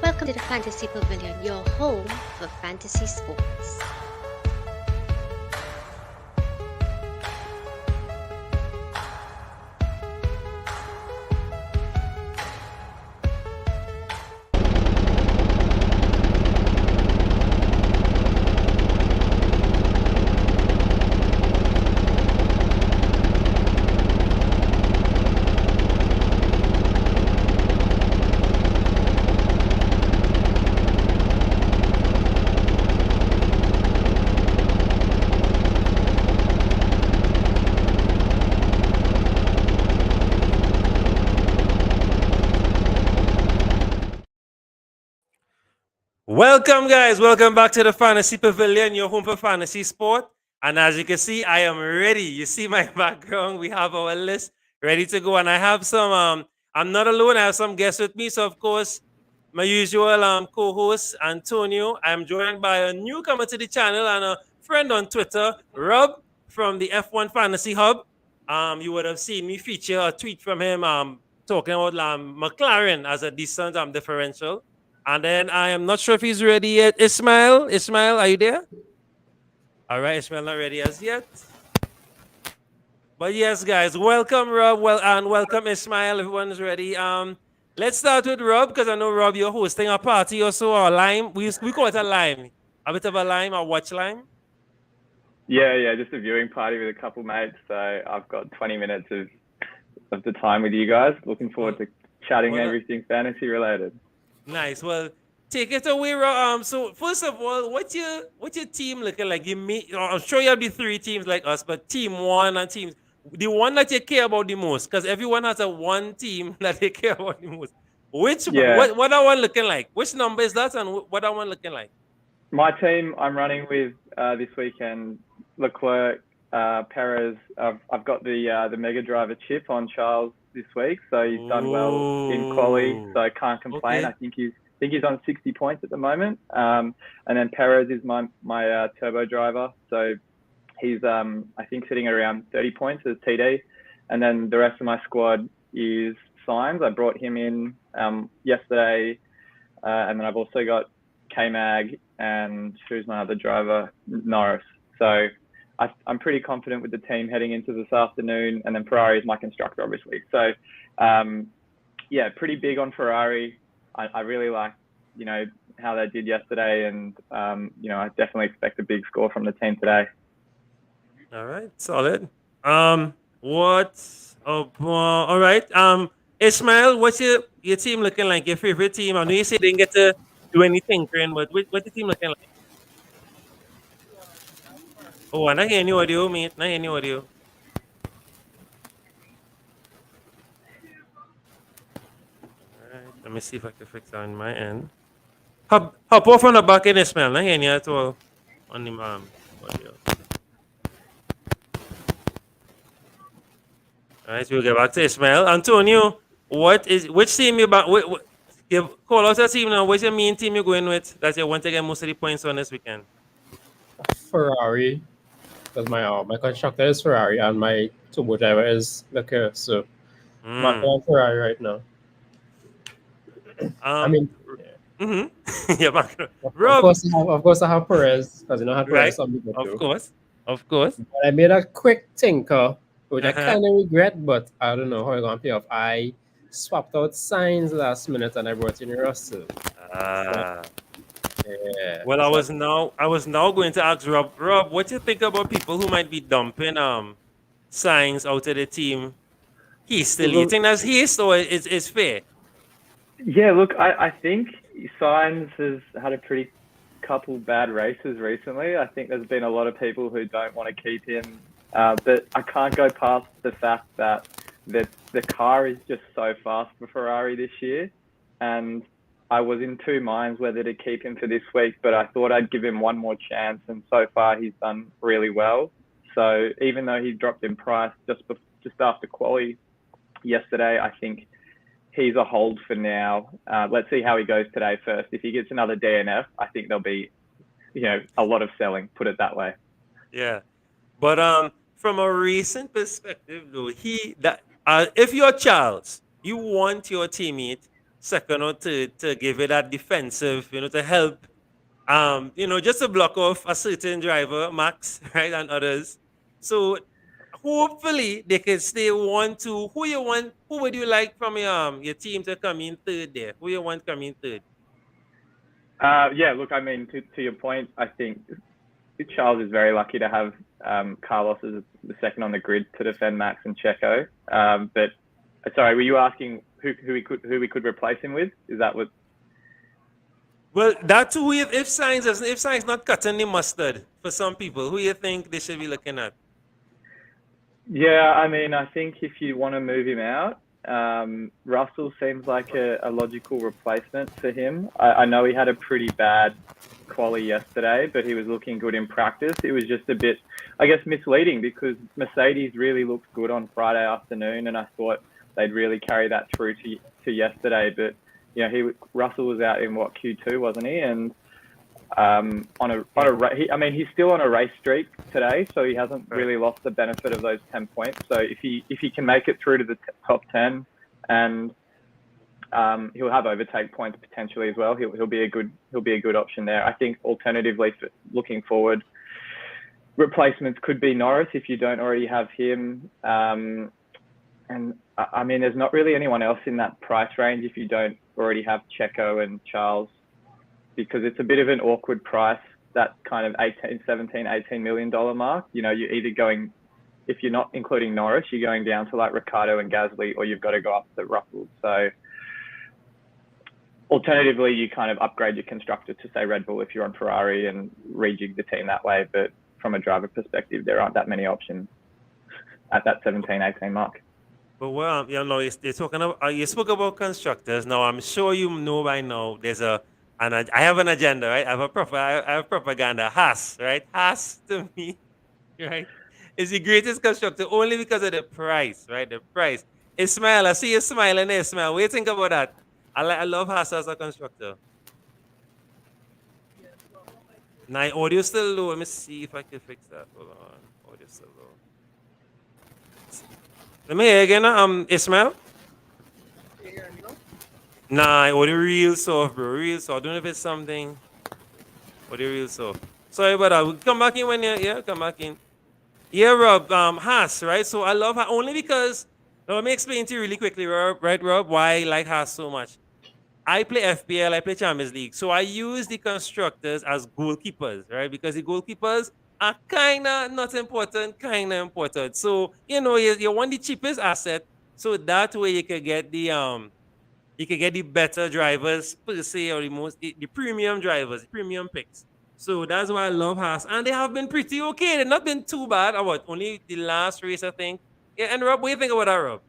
Welcome to the Fantasy Pavilion, your home for fantasy sports. Welcome, guys. Welcome back to the Fantasy Pavilion, your home for fantasy sport. And as you can see, I am ready. You see my background. We have our list ready to go. And I have some, I'm not alone. I have some guests with me. So, of course, my usual co-host, Antonio. I'm joined by a newcomer to the channel and a friend on Twitter, Rob from the F1 Fantasy Hub. You would have seen me feature a tweet from him talking about McLaren as a decent differential. And then I am not sure if he's ready yet. Ismail, are you there? All right, Ismail not ready as yet. But yes, guys, welcome Rob. And welcome Ismail. Everyone's ready. Let's start with Rob because I know Rob, you're hosting a party or so, or a lime. We call it a lime. A bit of a lime, a watch lime. Yeah, just a viewing party with a couple mates. So I've got 20 minutes of the time with you guys. Looking forward to chatting everything fantasy related. Nice. Well, take it away, Rob. So first of all, what's your team looking like? I'm sure you have the three teams like us, but team one and the one that you care about the most, because everyone has a one team that they care about the most. What that one looking like? Which number is that, and what that one looking like? My team, I'm running with this weekend, Leclerc, Perez. I've got the Mega Driver chip on Charles this week, so he's done well in quali, so I can't complain. Okay. I think he's on 60 points at the moment. And then Perez is my turbo driver, so he's I think sitting around 30 points as TD. And then the rest of my squad is Signs. I brought him in yesterday, and then I've also got K-Mag and who's my other driver, Norris. So I'm pretty confident with the team heading into this afternoon, and then Ferrari is my constructor, obviously. So, pretty big on Ferrari. I really like, how they did yesterday, and I definitely expect a big score from the team today. All right, solid. All right. Ismail, what's your team looking like? Your favorite team? I know you said they didn't get to do anything, but what's the team looking like? Oh, I'm not hearing any audio, mate. Not hearing any audio. All right, let me see if I can fix that on my end. Hop off on the back end, Ismail. Not hearing you at all on the audio. All right, we'll get back to Ismail. Antonio, which team you back? Call out a team now. What's your main team you're going with that you want to get most of the points on this weekend? Ferrari, because my constructor is Ferrari and my turbo driver is Leclerc. So I'm on Ferrari right now. Yeah, Rob. Of course, I have Perez because I have Perez on the Of course. But I made a quick tinker, which I kind of regret, but I don't know how it's going to pay off. I swapped out Signs last minute and I brought in Russell. Yeah. Well, I was now going to ask Rob. Rob, what do you think about people who might be dumping Signs out of the team hastily? You think that's haste or it's fair? Yeah, look, I think Signs has had a pretty couple bad races recently. I think there's been a lot of people who don't want to keep him, but I can't go past the fact that the car is just so fast for Ferrari this year, and I was in two minds whether to keep him for this week, but I thought I'd give him one more chance, and so far he's done really well. So even though he dropped in price just after quali yesterday, I think he's a hold for now. Let's see how he goes today first. If he gets another DNF, I think there'll be, a lot of selling, put it that way. Yeah. But from a recent perspective, though, if you're Charles, you want your teammate second or third to give it that defensive, to help, just to block off a certain driver, Max, right, and others. So hopefully they can stay 1-2. Who would you like from your team to come in third there? Who you want come in third? Yeah, look, I mean, to your point, I think Charles is very lucky to have Carlos as the second on the grid to defend Max and Checo. But sorry, were you asking who we could replace him with? Is that what? Well, that too. If Sainz not cutting the mustard for some people, who you think they should be looking at? Yeah, I mean, I think if you want to move him out, Russell seems like a logical replacement for him. I know he had a pretty bad quali yesterday, but he was looking good in practice. It was just a bit, I guess, misleading because Mercedes really looked good on Friday afternoon, and I thought they'd really carry that through to yesterday. But Russell was out in Q2, wasn't he? And he's still on a race streak today, so he hasn't really lost the benefit of those 10 points. So if he can make it through to the top 10, and he'll have overtake points potentially as well, he'll be a good option there. I think alternatively, looking forward, replacements could be Norris if you don't already have him. And I mean, there's not really anyone else in that price range if you don't already have Checo and Charles, because it's a bit of an awkward price, that kind of $18 million mark. You're either going, if you're not including Norris, you're going down to like Ricciardo and Gasly, or you've got to go up to Russell. So alternatively, you kind of upgrade your constructor to say Red Bull if you're on Ferrari and rejig the team that way. But from a driver perspective, there aren't that many options at that 17-18 mark. But well, you're talking about, you spoke about constructors. Now I'm sure you know by now I have an agenda, right? I have propaganda. Haas, right? Haas to me, right, is the greatest constructor only because of the price, right? The price. Ismail, I see you smiling there, Ismail. What do you think about that? I love Haas as a constructor. Now, audio still low. Let me see if I can fix that. Hold on. Audio still low. Let me hear again, Ismail. Nah, audio real soft, bro. Real soft. I don't know if it's something. Audio real soft. Sorry about that. We'll come back in when you're come back in. Yeah, Rob. Haas, right? So I love Haas only because. Now, let me explain to you really quickly, Rob. Right, Rob? Why I like Haas so much. I play FPL, I play Champions League. So I use the constructors as goalkeepers, right? Because the goalkeepers are kind of not important, kind of important. So, you want the cheapest asset. So that way you can get the better drivers per se, or the premium drivers, the premium picks. So that's why I love Haas. And they have been pretty okay. They've not been too bad. Only the last race, I think. Yeah, and Rob, what do you think about that, Rob?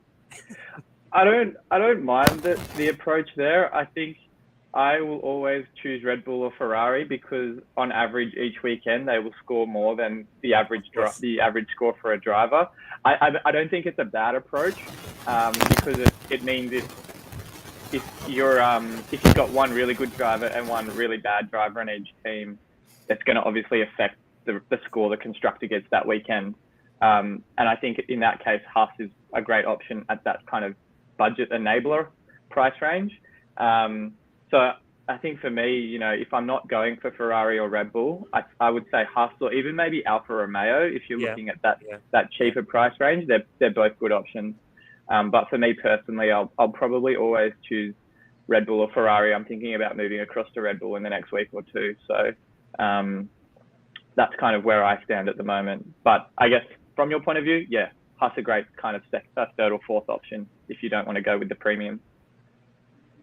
I don't mind the approach there. I think I will always choose Red Bull or Ferrari because on average each weekend they will score more than the average score for a driver. I don't think it's a bad approach because it means if you've got one really good driver and one really bad driver in each team, it's going to obviously affect the score the constructor gets that weekend. And I think in that case, Haas is a great option at that kind of budget enabler price range. So I think for me, if I'm not going for Ferrari or Red Bull, I would say Haas or even maybe Alfa Romeo. If you're looking at that cheaper price range, they're both good options. But for me personally, I'll probably always choose Red Bull or Ferrari. I'm thinking about moving across to Red Bull in the next week or two. So that's kind of where I stand at the moment. But I guess from your point of view, yeah, Haas a great kind of third or fourth option if you don't want to go with the premium.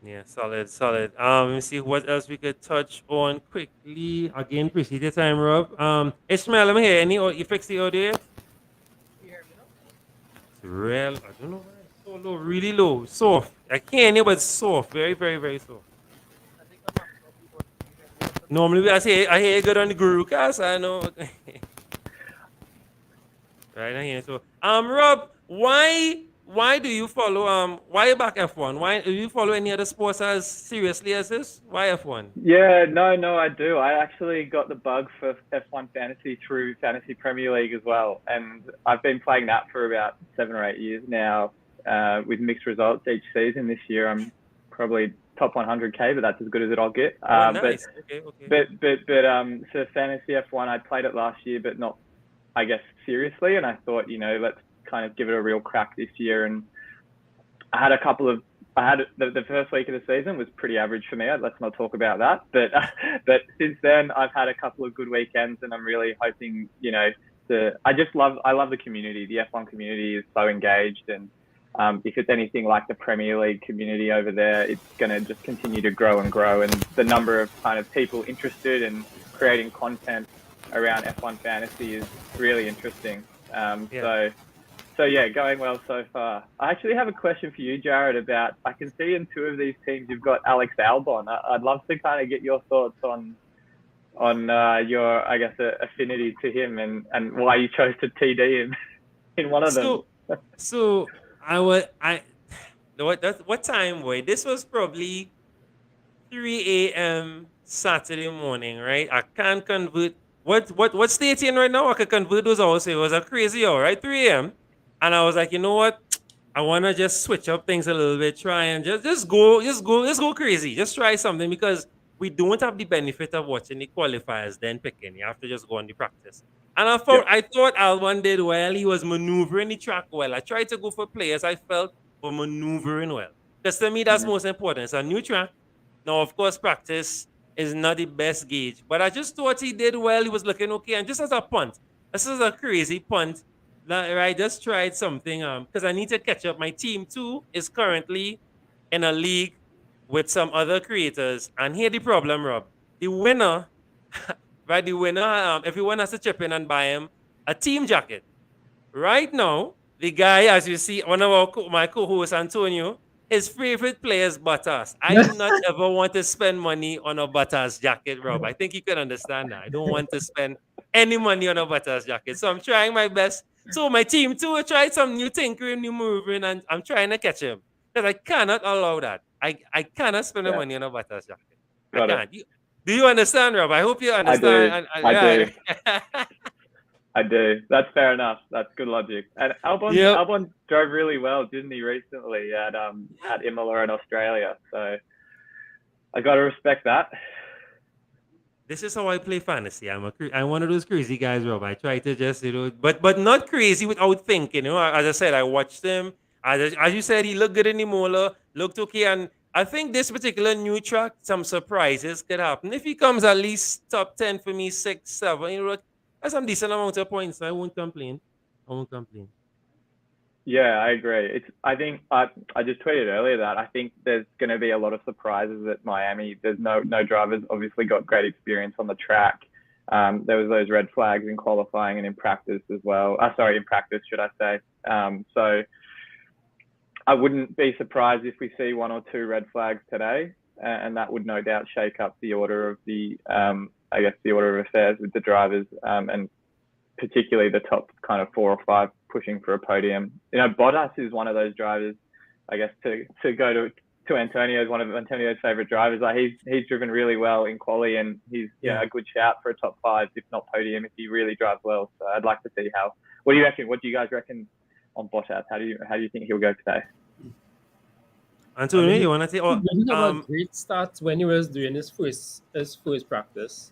Yeah, solid. Let me see what else we could touch on quickly. Again, appreciate your time, Rob. Ishmael, let me hear. You fix the audio yet? It's real. I don't know why it's so low, really low, soft. I can't hear, but soft, very, very, very soft. Normally, I hear you good on the Guru cast. I know. Right, I hear. So, Rob, why do you follow why you back F1? Why do you follow any other sports as seriously as this? Why F1? Yeah, no, I do. I actually got the bug for F1 Fantasy through Fantasy Premier League as well, and I've been playing that for about 7 or 8 years now, with mixed results each season. This year, I'm probably top 100K, but that's as good as I'll get. Oh, nice. Okay. So fantasy F1, I played it last year, but not, I guess, seriously. And I thought, let's kind of give it a real crack this year. And I had the first week of the season was pretty average for me. Let's not talk about that. But since then, I've had a couple of good weekends, and I'm really hoping, I love the community. The F1 community is so engaged, and if it's anything like the Premier League community over there, it's going to just continue to grow and grow. And the number of kind of people interested in creating content around F1 fantasy is really interesting. So yeah, going well so far. I actually have a question for you, Jared, about, I can see in two of these teams you've got Alex Albon. I'd love to kind of get your thoughts on your, I guess, affinity to him and why you chose to TD him in one of them. So what time, boy? This was probably 3 a.m. Saturday morning, right? I can't convert. What state you in right now? I could convert those hours. It was a crazy hour, right? 3 a.m. And I was like, you know what? I want to just switch up things a little bit, try and just go crazy. Just try something, because we don't have the benefit of watching the qualifiers then picking. You have to just go on the practice. And I thought Albon did well. He was maneuvering the track well. I tried to go for players I felt were maneuvering well. Because to me, that's most important. It's a new track. Now, of course, practice is not the best gauge. But I just thought he did well. He was looking okay. And just as a punt, this is a crazy punt. I just tried something because I need to catch up. My team too is currently in a league with some other creators, and here the problem, Rob. The winner, right? The winner, everyone has to chip in and buy him a team jacket. Right now, the guy, as you see, one of my co-hosts, Antonio, his favorite player is Bottas. I do not ever want to spend money on a Bottas jacket, Rob. I think you can understand that. I don't want to spend any money on a Bottas jacket. So I'm trying my best. So my team too tried some new tinkering, new moving, and I'm trying to catch him. Because I cannot allow that. I cannot spend the money on a Bottas jacket. I can't. Do you understand, Rob? I hope you understand. I do. I do. That's fair enough. That's good logic. And Albon drove really well, didn't he, recently at Imola in Australia? So I got to respect that. This is how I play fantasy. I'm one of those crazy guys, Rob. I try to just, but not crazy without thinking. As I said, I watched him. As you said, he looked good in Imola, looked okay, and I think this particular new track, some surprises could happen. If he comes at least top 10 for me, 6, 7, that's some decent amount of points. I won't complain. Yeah, I agree. I think I just tweeted earlier that I think there's going to be a lot of surprises at Miami. There's no drivers obviously got great experience on the track. There was those red flags in qualifying and in practice as well. In practice, should I say. So I wouldn't be surprised if we see 1 or 2 red flags today, and that would no doubt shake up the order of the order of affairs with the drivers, and particularly the top kind of 4 or 5 pushing for a podium. Bottas is one of those drivers, I guess, to go to Antonio's, one of Antonio's favorite drivers. Like he's driven really well in quali, and he's a good shout for a top 5, if not podium, if he really drives well. So I'd like to see what do you reckon? What do you guys reckon on Bottas? How do you think he'll go today? Antonio, you want to say? He had a great start when he was doing his first practice,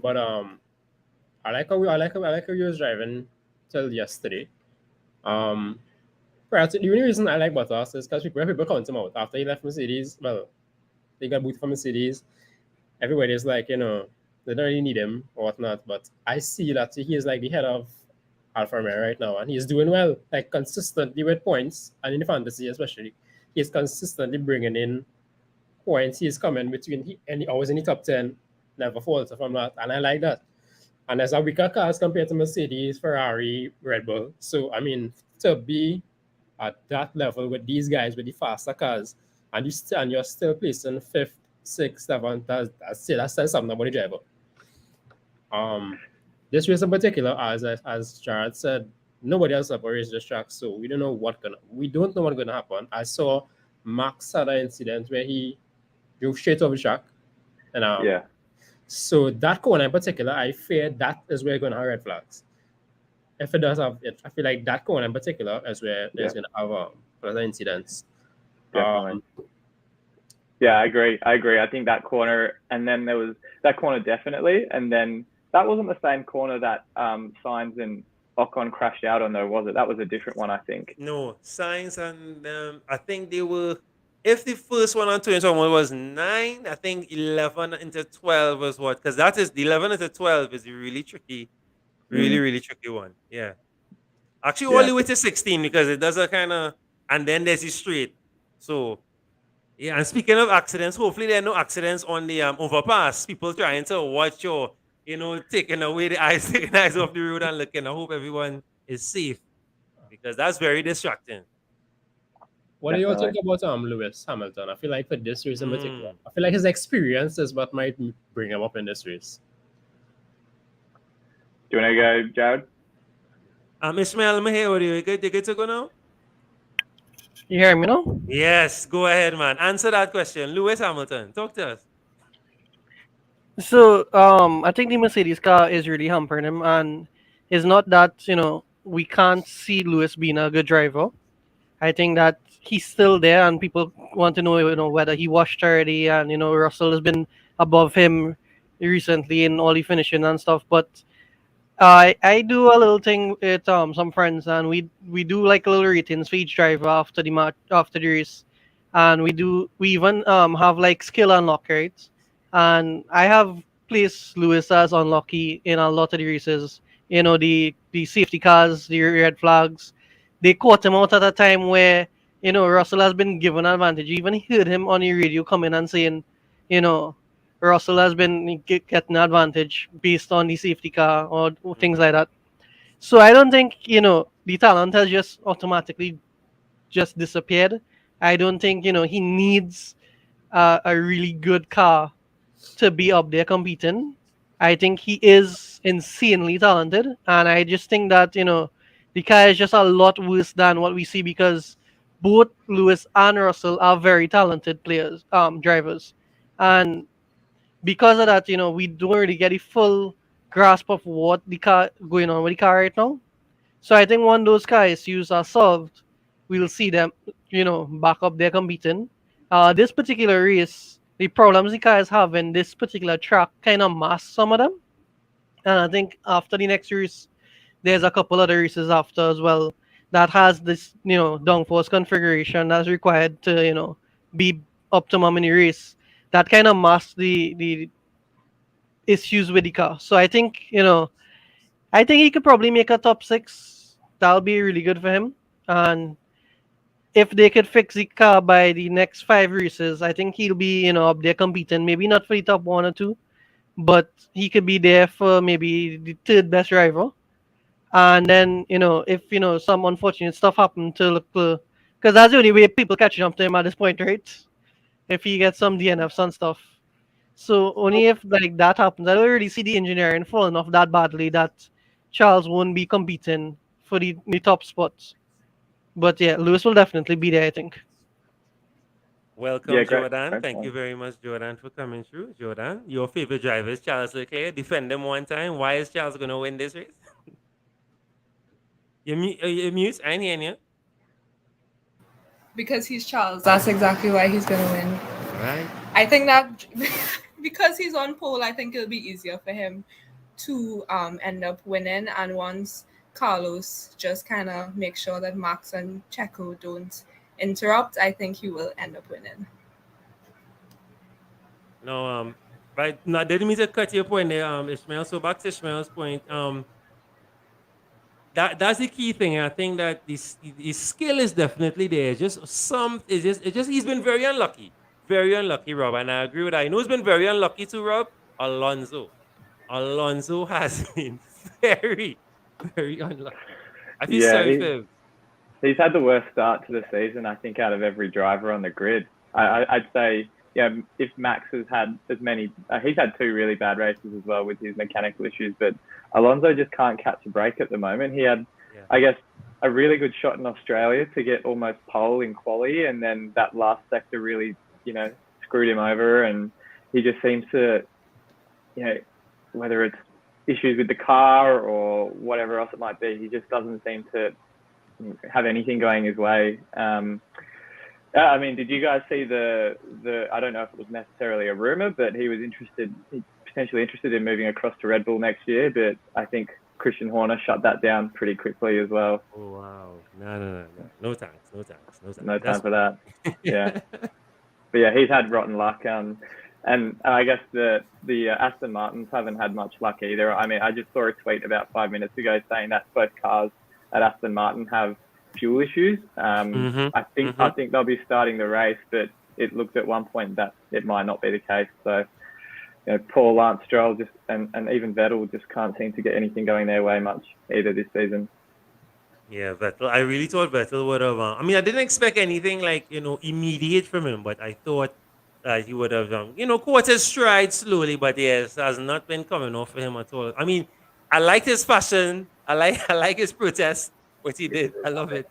but I like how he was driving till yesterday. The only reason I like Bottas is because people count him out after he left Mercedes. Well, they got booted from Mercedes. Everybody's like, they don't really need him or whatnot. But I see that he is like the head of Alfa Romeo right now, and he's doing well, like consistently with points, and in the fantasy especially, he's consistently bringing in points. He's coming between always in the top 10, never falls from that, and I like that. And there's a weaker cars compared to Mercedes, Ferrari, Red Bull. So, I mean, to be at that level with these guys, with the faster cars, and you're still placing 5th, 6th, 7th, that says something about the driver. This race in particular, as Jared said, nobody else have raced this track, so we don't know what's gonna happen. I saw Max had an incident where he drove straight over the track, and so that corner in particular, I fear that is where you're going to have red flags. If it does have it, I feel like that corner in particular is where there's going to have further incidents. Yeah, I agree. I think that corner, and then there was that corner definitely, and then that wasn't the same corner that Sainz and Ocon crashed out on, though, was it? That was a different one, I think. No, Science and I think they were. If the first one on 2021 was 9, I think 11 into 12 was what? Because that is the 11 into 12 is a really tricky, really, Mm, really tricky one. Yeah. Actually, all yeah, the way to 16 because it does a kind of, and then there's the straight. So, yeah. And speaking of accidents, hopefully there are no accidents on the overpass. People trying to watch or, taking away the eyes, taking the eyes off the road and looking. I hope everyone is safe because that's very distracting. What do you all definitely. think about Lewis Hamilton? I feel like for this race in particular, Mm. I feel like his experience is what might bring him up in this race. Do you want to go, Jared? Ishmael, I'm here with you. You good to go now? You hear me now? Yes, go ahead, man. Answer that question. Lewis Hamilton, talk to us. So, I think the Mercedes car is really hampering him, and it's not that we can't see Lewis being a good driver. I think that he's still there, and people want to know, whether he washed already, and Russell has been above him recently in all the finishing and stuff. But I do a little thing with some friends, and we do like little ratings for each driver after the match, after the race, and we even have like skill unlock rates, and I have placed Lewis as unlucky in a lot of the races. The safety cars, the red flags, they caught him out at a time where Russell has been given advantage. You even heard him on the radio coming and saying, you know Russell has been getting advantage based on the safety car or things Mhm. like that. So I don't think the talent has just automatically just disappeared. I don't think he needs a really good car to be up there competing. I think he is insanely talented, and I just think that the car is just a lot worse than what we see because both Lewis and Russell are very talented players, drivers, and because of that, we don't really get a full grasp of what the car going on with the car right now. So I think when those car issues are solved, we'll see them, back up there competing. This particular race, the problems the car is having, this particular track kind of mask some of them. And I think after the next race, there's a couple other races after as well that has this, downforce configuration that's required to, be optimum in the race. That kind of masks the issues with the car. So I think he could probably make a top six. That'll be really good for him. And if they could fix the car by the next 5 races, I think he'll be up there competing. Maybe not for the top 1 or 2, but he could be there for maybe the third best driver. And then if some unfortunate stuff happened to Leclerc, because that's the only way people catching up to him at this point, right? If he gets some DNFs and stuff. So only if like that happens, I don't really see the engineering falling off that badly that Charles won't be competing for the top spots. But yeah, Lewis will definitely be there, I think. Yeah, Welcome, great. Jordan. Great Thank you point. very much, Jordan, for coming through. Jordan, your favorite driver is Charles Leclerc. Defend him one time. Why is Charles going to win this race? You mute? I ain't hearing you. Because he's Charles. That's exactly why he's going to win. All right. I think that because he's on pole, I think it'll be easier for him to end up winning. And once Carlos just kind of make sure that Max and Checo don't interrupt, I think he will end up winning. No, right. No, I didn't mean to cut your point there, Ishmael. So back to Ishmael's point. That's the key thing. I think that this skill is definitely there. It's just he's been very unlucky, Rob. And I agree with that. You know who's been very unlucky too, Rob? Alonso. Alonso has been very, very unlucky. I feel Yeah, sorry for him. he's had the worst start to the season, I think, out of every driver on the grid. I'd say, yeah, if Max has had as many, he's had 2 really bad races as well with his mechanical issues, but Alonso just can't catch a break at the moment. He had, Yeah. I guess, a really good shot in Australia to get almost pole in quali, and then that last sector really, screwed him over, and he just seems to, whether it's issues with the car or whatever else it might be, he just doesn't seem to have anything going his way. I mean, did you guys see the? I don't know if it was necessarily a rumor, but he was potentially interested in moving across to Red Bull next year. But I think Christian Horner shut that down pretty quickly as well. Oh wow. No. No thanks. No time for that. Yeah. But yeah, he's had rotten luck. And I guess the Aston Martins haven't had much luck either. I mean, I just saw a tweet about 5 minutes ago saying that both cars at Aston Martin have fuel issues. I think they'll be starting the race, but it looked at one point that it might not be the case. So, you know, poor Lance Stroll and even Vettel just can't seem to get anything going their way much either this season. Yeah, Vettel. I really thought Vettel would have. I mean, I didn't expect anything like immediate from him, but I thought that he would have, caught his stride slowly. But yes, has not been coming off for him at all. I mean, I like his fashion. I like his protest. What he did, I love it.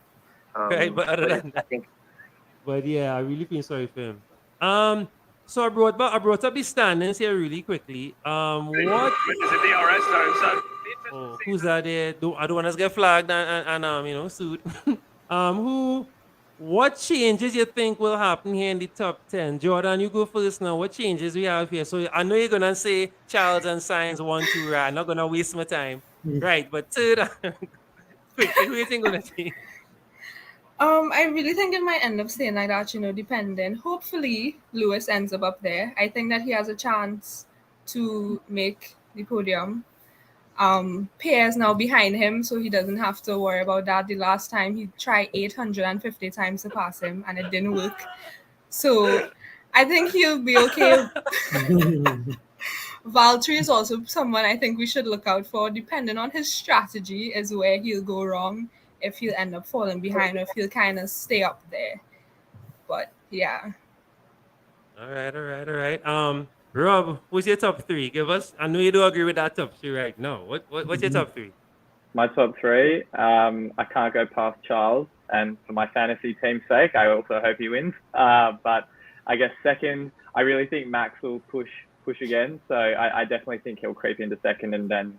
Right, but other than that, but yeah, I really feel sorry for him. So I brought up the standings here really quickly. What? Oh, who's that there? I don't want us to get flagged and sued. What changes you think will happen here in the top 10? Jordan, you go first now. What changes we have here? So I know you're gonna say Charles and Sainz 1, 2, right? I'm not gonna waste my time. Right, but third, quickly, who you think gonna change? I really think it might end up staying like that, depending. Hopefully, Lewis ends up there. I think that he has a chance to make the podium. Pierre's now behind him, so he doesn't have to worry about that. The last time he tried 850 times to pass him, and it didn't work. So I think he'll be okay. Valtteri is also someone I think we should look out for. Depending on his strategy is where he'll go wrong, if he'll end up falling behind or if he'll kind of stay up there. But yeah. All right. Rob, what's your top 3? Give us. I know you don't agree with that top 3 right now. What's your top 3? My top 3. I can't go past Charles, and for my fantasy team's sake, I also hope he wins. But I guess second, I really think Max will push again. So I definitely think he'll creep into second, and then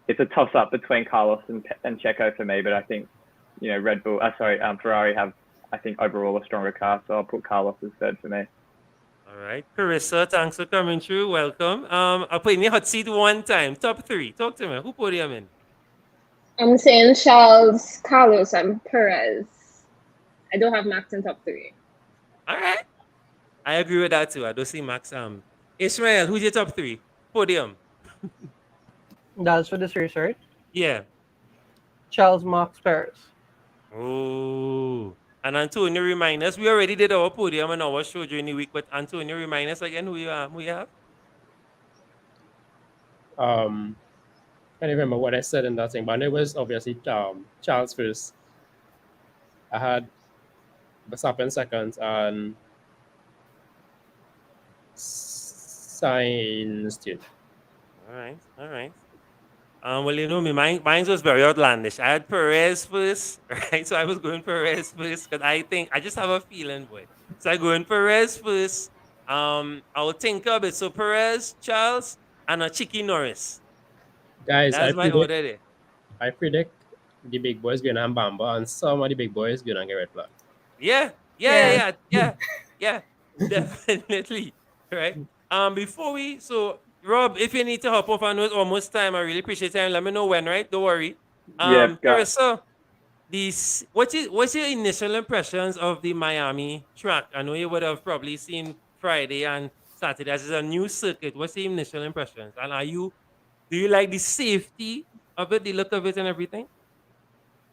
it's a toss up between Carlos and Checo for me. But I think Ferrari have, I think, overall a stronger car, so I'll put Carlos as third for me. All right, Carissa, thanks for coming through. Welcome. I'll put in the hot seat one time. Top 3. Talk to me. Who podium in? I'm saying Charles, Carlos, and Perez. I don't have Max in top 3. All right. I agree with that too. I don't see Max. Ishmael, who's your top 3? Podium. That's for this race, right? Yeah. Charles, Max, Perez. Oh. And Antonio, remind us. We already did our podium and our show during the week, but Antonio, remind us again who you have. I can't remember what I said in that thing, but it was obviously Charles first. I had Verstappen second and Sainz third. All right. Well, me, mine was very outlandish. I had Perez first, right? So I was going Perez first because I just have a feeling, boy. So I go in Perez first. I'll think of it. So Perez, Charles, and a Chicky Norris. Guys, that's my order there. I predict the big boys going to have Bamba, and some of the big boys going to get red flag. Yeah, definitely, right? Rob, if you need to hop off, I know it's almost time. I really appreciate time. Let me know when, right? Don't worry. Carissa, what's your initial impressions of the Miami track? I know you would have probably seen Friday and Saturday as it's a new circuit. What's the initial impressions? And do you like the safety of it, the look of it and everything?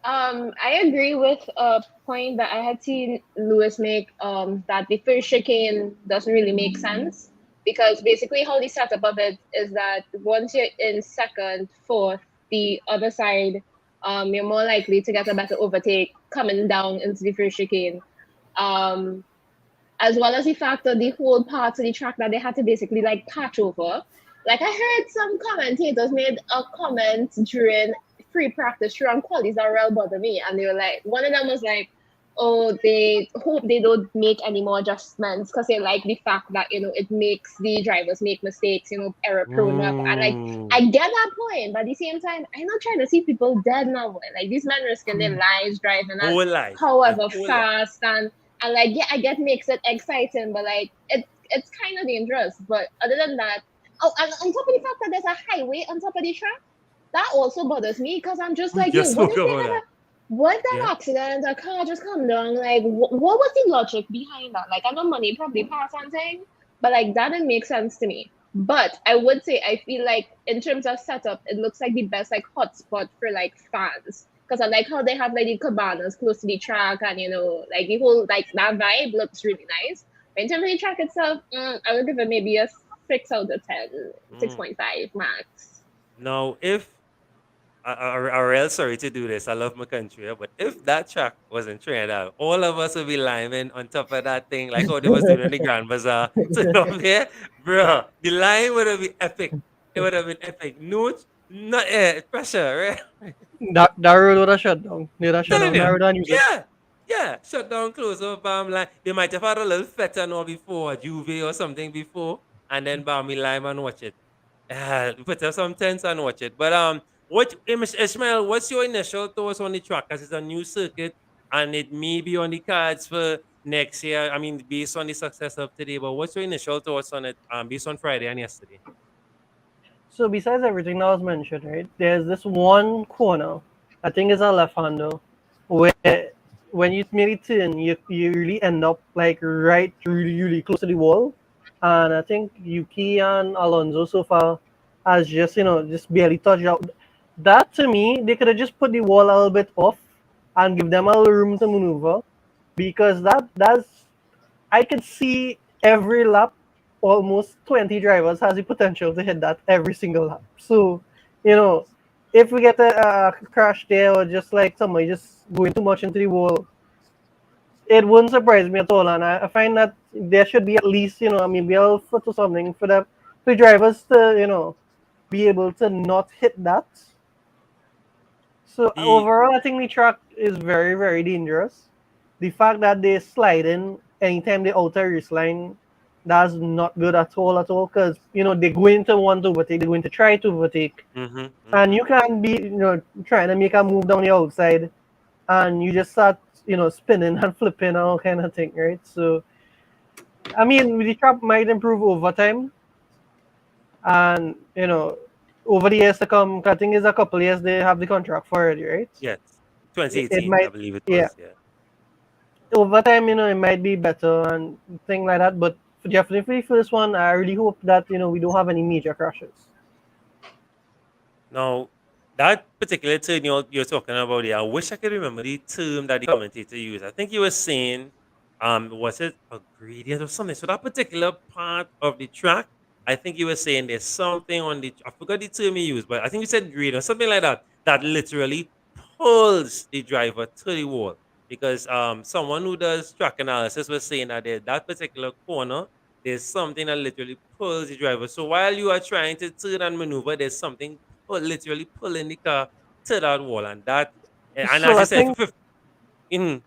I agree with a point that I had seen Lewis make, that the first chicane doesn't really make sense. Because basically how the setup of it is that once you're in second, fourth, the other side, you're more likely to get a better overtake coming down into the first chicane. As well as the fact that the whole parts of the track that they had to basically like patch over. Like I heard some commentators made a comment during free practice during qualies that really bothered me. And they were like, one of them was like, oh, they hope they don't make any more adjustments because they like the fact that, it makes the drivers make mistakes, error prone up. And I get that point, but at the same time, I'm not trying to see people dead now. Like these men risking their lives driving however fast, and And like, yeah, I get makes it exciting, but like it's kind of dangerous. But other than that, oh, and on top of the fact that there's a highway on top of the track, that also bothers me because I'm just We like, yo, just what spoke if they about have that. what if they Yeah. have accident? A car just come down. Like, what was the logic behind that? Like, I know money probably pass on thing, but like that didn't make sense to me. But I would say I feel like in terms of setup, it looks like the best like hotspot for like fans. Because I like how they have like the cabanas close to the track and like the whole like that vibe looks really nice. But in terms of the track itself, I would give it maybe a 6 out of 10, Mm. 6.5 max. Now, if I real sorry to do this, I love my country, but if that track was in Trinidad, all of us would be liming on top of that thing, like how they was doing in the Grand Bazaar. So up here, bro, the line would have been epic. It would have been epic. No, not pressure, right? That road would have shut down. They would have shut Telling down that you, road and use it. yeah. Shut down, close up, like they might have had a little feta now before, a Juve or something before, and then bam, me lime and watch it. Put up some tents and watch it. But Ishmael, what's your initial thoughts on the track? Because it's a new circuit and it may be on the cards for next year. I mean, based on the success of today, but what's your initial thoughts on it? Based on Friday and yesterday. So besides everything that was mentioned, right, there's this one corner, I think it's a left-hander, where when you make it turn, you really end up like right really close to the wall. And I think Yuki and Alonso so far has just just barely touched out. That to me, they could have just put the wall a little bit off and give them a little room to maneuver, because that's I could see every lap almost 20 drivers has the potential to hit that every single lap. So, if we get a crash there or just like somebody just going too much into the wall, it wouldn't surprise me at all. And I find that there should be at least, maybe a little foot or something for the drivers to, be able to not hit that. So The overall, I think the track is very dangerous. The fact that they slide in anytime they outer race line, that's not good at all. Because they're going to want to overtake, they're going to try to overtake, and you can't be trying to make a move down the outside, and you just start spinning and flipping and all kind of thing, right? So I mean, the track might improve over time, and over the years to come. I think it's a couple years they have the contract for it, right? yes, It 2018, I might, believe it yeah. was. Yeah. Over time, it might be better and thing like that. But definitely for this one, I really hope that we don't have any major crashes. Now, that particular term you're talking about there, I wish I could remember the term that the commentator used. I think you were saying, was it a gradient or something? So that particular part of the track, I think you were saying there's something on the, I forgot the term you used, but I think you said gradient or something like that, that literally pulls the driver to the wall. Because someone who does track analysis was saying that that particular corner, there's something that literally pulls the driver. So while you are trying to turn and maneuver, there's something literally pulling the car to that wall, and that, and So as you I said, think 50, mhm,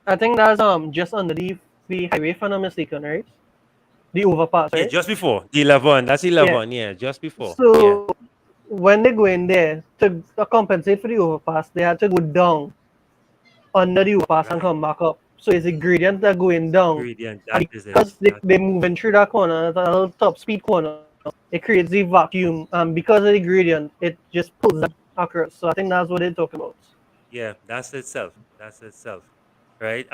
I think that's just underneath the highway, if I'm not mistaken, right? The overpass, yeah, right? just before the 11, that's Yeah. 11, yeah, just before, yeah, So when they go in there to compensate for the overpass, they had to go down under the overpass and right, come back up. So it's a gradient that going down. gradient, And that is it, because they moving through that corner, that little top speed corner, it creates the vacuum. And because of the gradient, it just pulls them across. So I think that's what they're talking about. yeah, that's itself, right?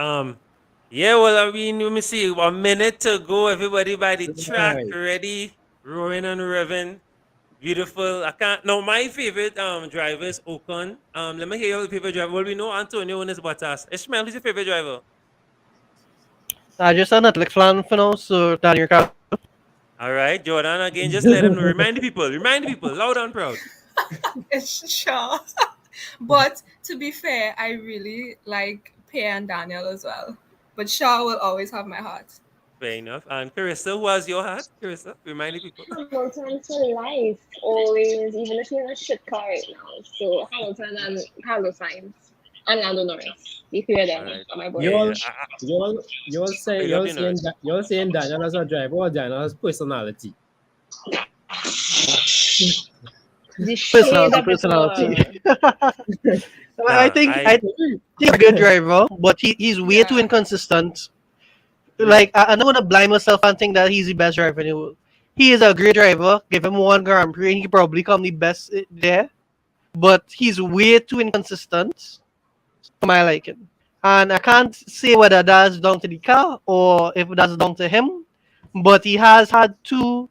Yeah, well, I mean, let me see, a minute to go, everybody by the track, Right. ready, roaring and revving. Beautiful. I can't. No, my favorite driver is Ocon. Let me hear your favorite driver. Well, we know Antonio and his Bottas. Ishmael, who's your favorite driver? I just had Netflix plan for now, so Daniel Cal. All right, Jordan. Again, just let them know. Remind the people, loud and proud. It's sure. But to be fair, I really like Pierre and Daniel as well. But Shaw will always have my heart. Fair enough. And Carissa, who has your hat? Carissa, remind the people. Hamilton for life, always, even if you're in a shit car right now. So Hamilton and Carlos Sainz and Lando Norris. The three of them All right. are my You boys. all, I, you're saying Daniel as a driver or Daniel as personality. The shade of it Personality. all. I think he's a good driver, but he's way too Yeah. inconsistent. Like I don't want to blind myself and think that he's the best driver in the world. He is a great driver. Give him one Grand Prix, and he probably come the best there. But he's way too inconsistent for my liking. And I can't say whether that's down to the car or if that's down to him. But he has had two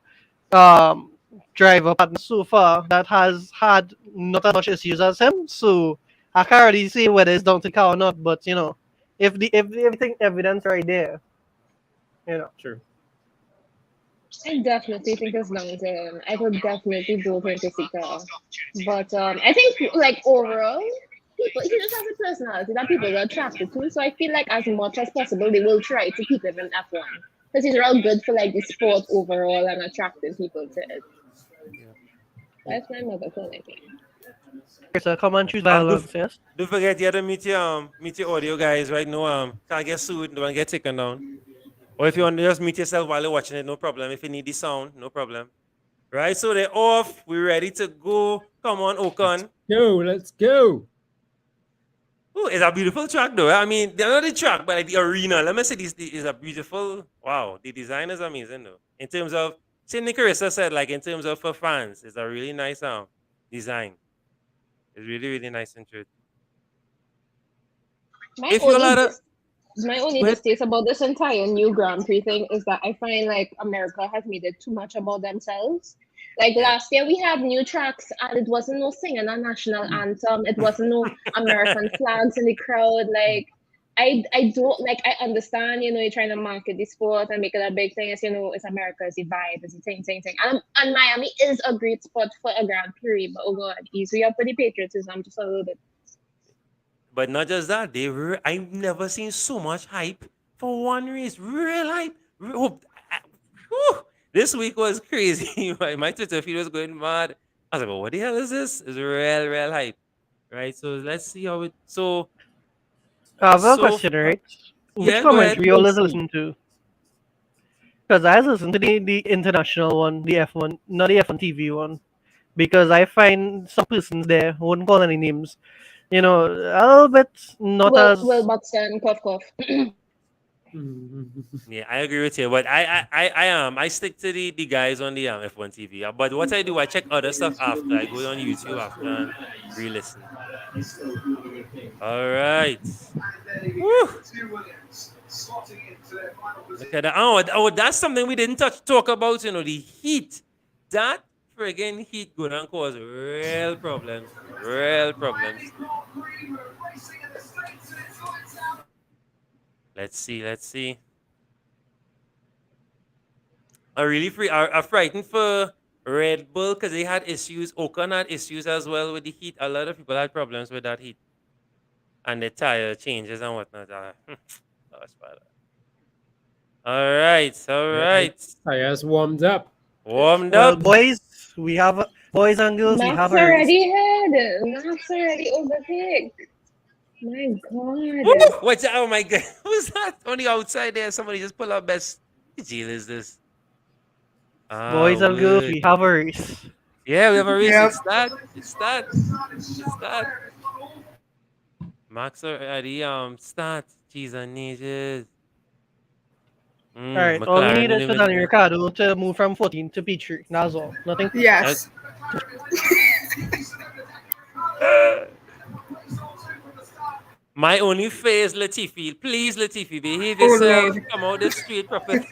um, driver partners so far that has had not as much issues as him. So I can't really say whether it's down to the car or not. But if everything evidence right there, True. I definitely think it's long term. I could definitely go for Jessica. But I think like overall, people he just has a personality that people are attracted to. So I feel like as much as possible they will try to keep him in F1. Because he's real good for like the sport overall and attracting people to it. That's my mother calling me. so come and choose violence, yes? Don't forget you have to meet your audio guys right now. Can't get sued, don't get taken down. Or if you want to just meet yourself while you're watching it, no problem. If you need the sound, no problem. Right, so they're off. We're ready to go. Come on, Ocon. Let's go. Oh, it's a beautiful track though. I mean, they're not the track, but like the arena. Let me say this is a beautiful. Wow, the design is amazing though. In terms of, Cindy Carissa said, like in terms of for fans, it's a really nice design. It's really, really nice and true. My only distaste about this entire new Grand Prix thing is that I find like America has made it too much about themselves. Like last year we had new tracks and it wasn't no singing a national anthem. It wasn't no American flags in the crowd. Like I don't like I understand, you're trying to market the sport and make it a big thing. As it's America, it's the vibe, it's the thing. And Miami is a great spot for a Grand Prix, but oh god, easy up for the patriotism just a little bit. But not just that, I've never seen so much hype for one race. Real hype. This week was crazy. My Twitter feed was going mad. I was like, well, what the hell is this? It's real hype. Right? So let's see how it. So. I have a question, right? Which commentary you always listen to? Because I listen to the international one, the F1, not the F1 TV one. Because I find some persons there, won't call any names, a little bit not as. Will Buxton, cough. Yeah, I agree with you, but I stick to the guys on the F1 TV. But what I do, I check other stuff after. I go on YouTube after and re-listen. All right. Woo. Look at that. Oh, that's something we didn't talk about. The heat. That friggin' heat gonna cause real problems. Let's see. I'm frightened for Red Bull because they had issues. Ocon had issues as well with the heat. A lot of people had problems with that heat. And the tire changes and whatnot. All right. Tires warmed up. Well, boys, we have boys and girls. Max we have a already had. Max already overtake. My God. Woo! Oh my God. Who's that? On the outside there, somebody just pull up best. What deal is this? Boys and girls, we have a race. Yeah, we have a race. Yep. It's that. Max already start. Cheese and ninjas. All right, all we need is for Daniel Ricciardo to move from 14 to P3. That's all. Nothing. Yes. My only fear is Latifi. Please, Latifi, behave yourself. Come out the street properly.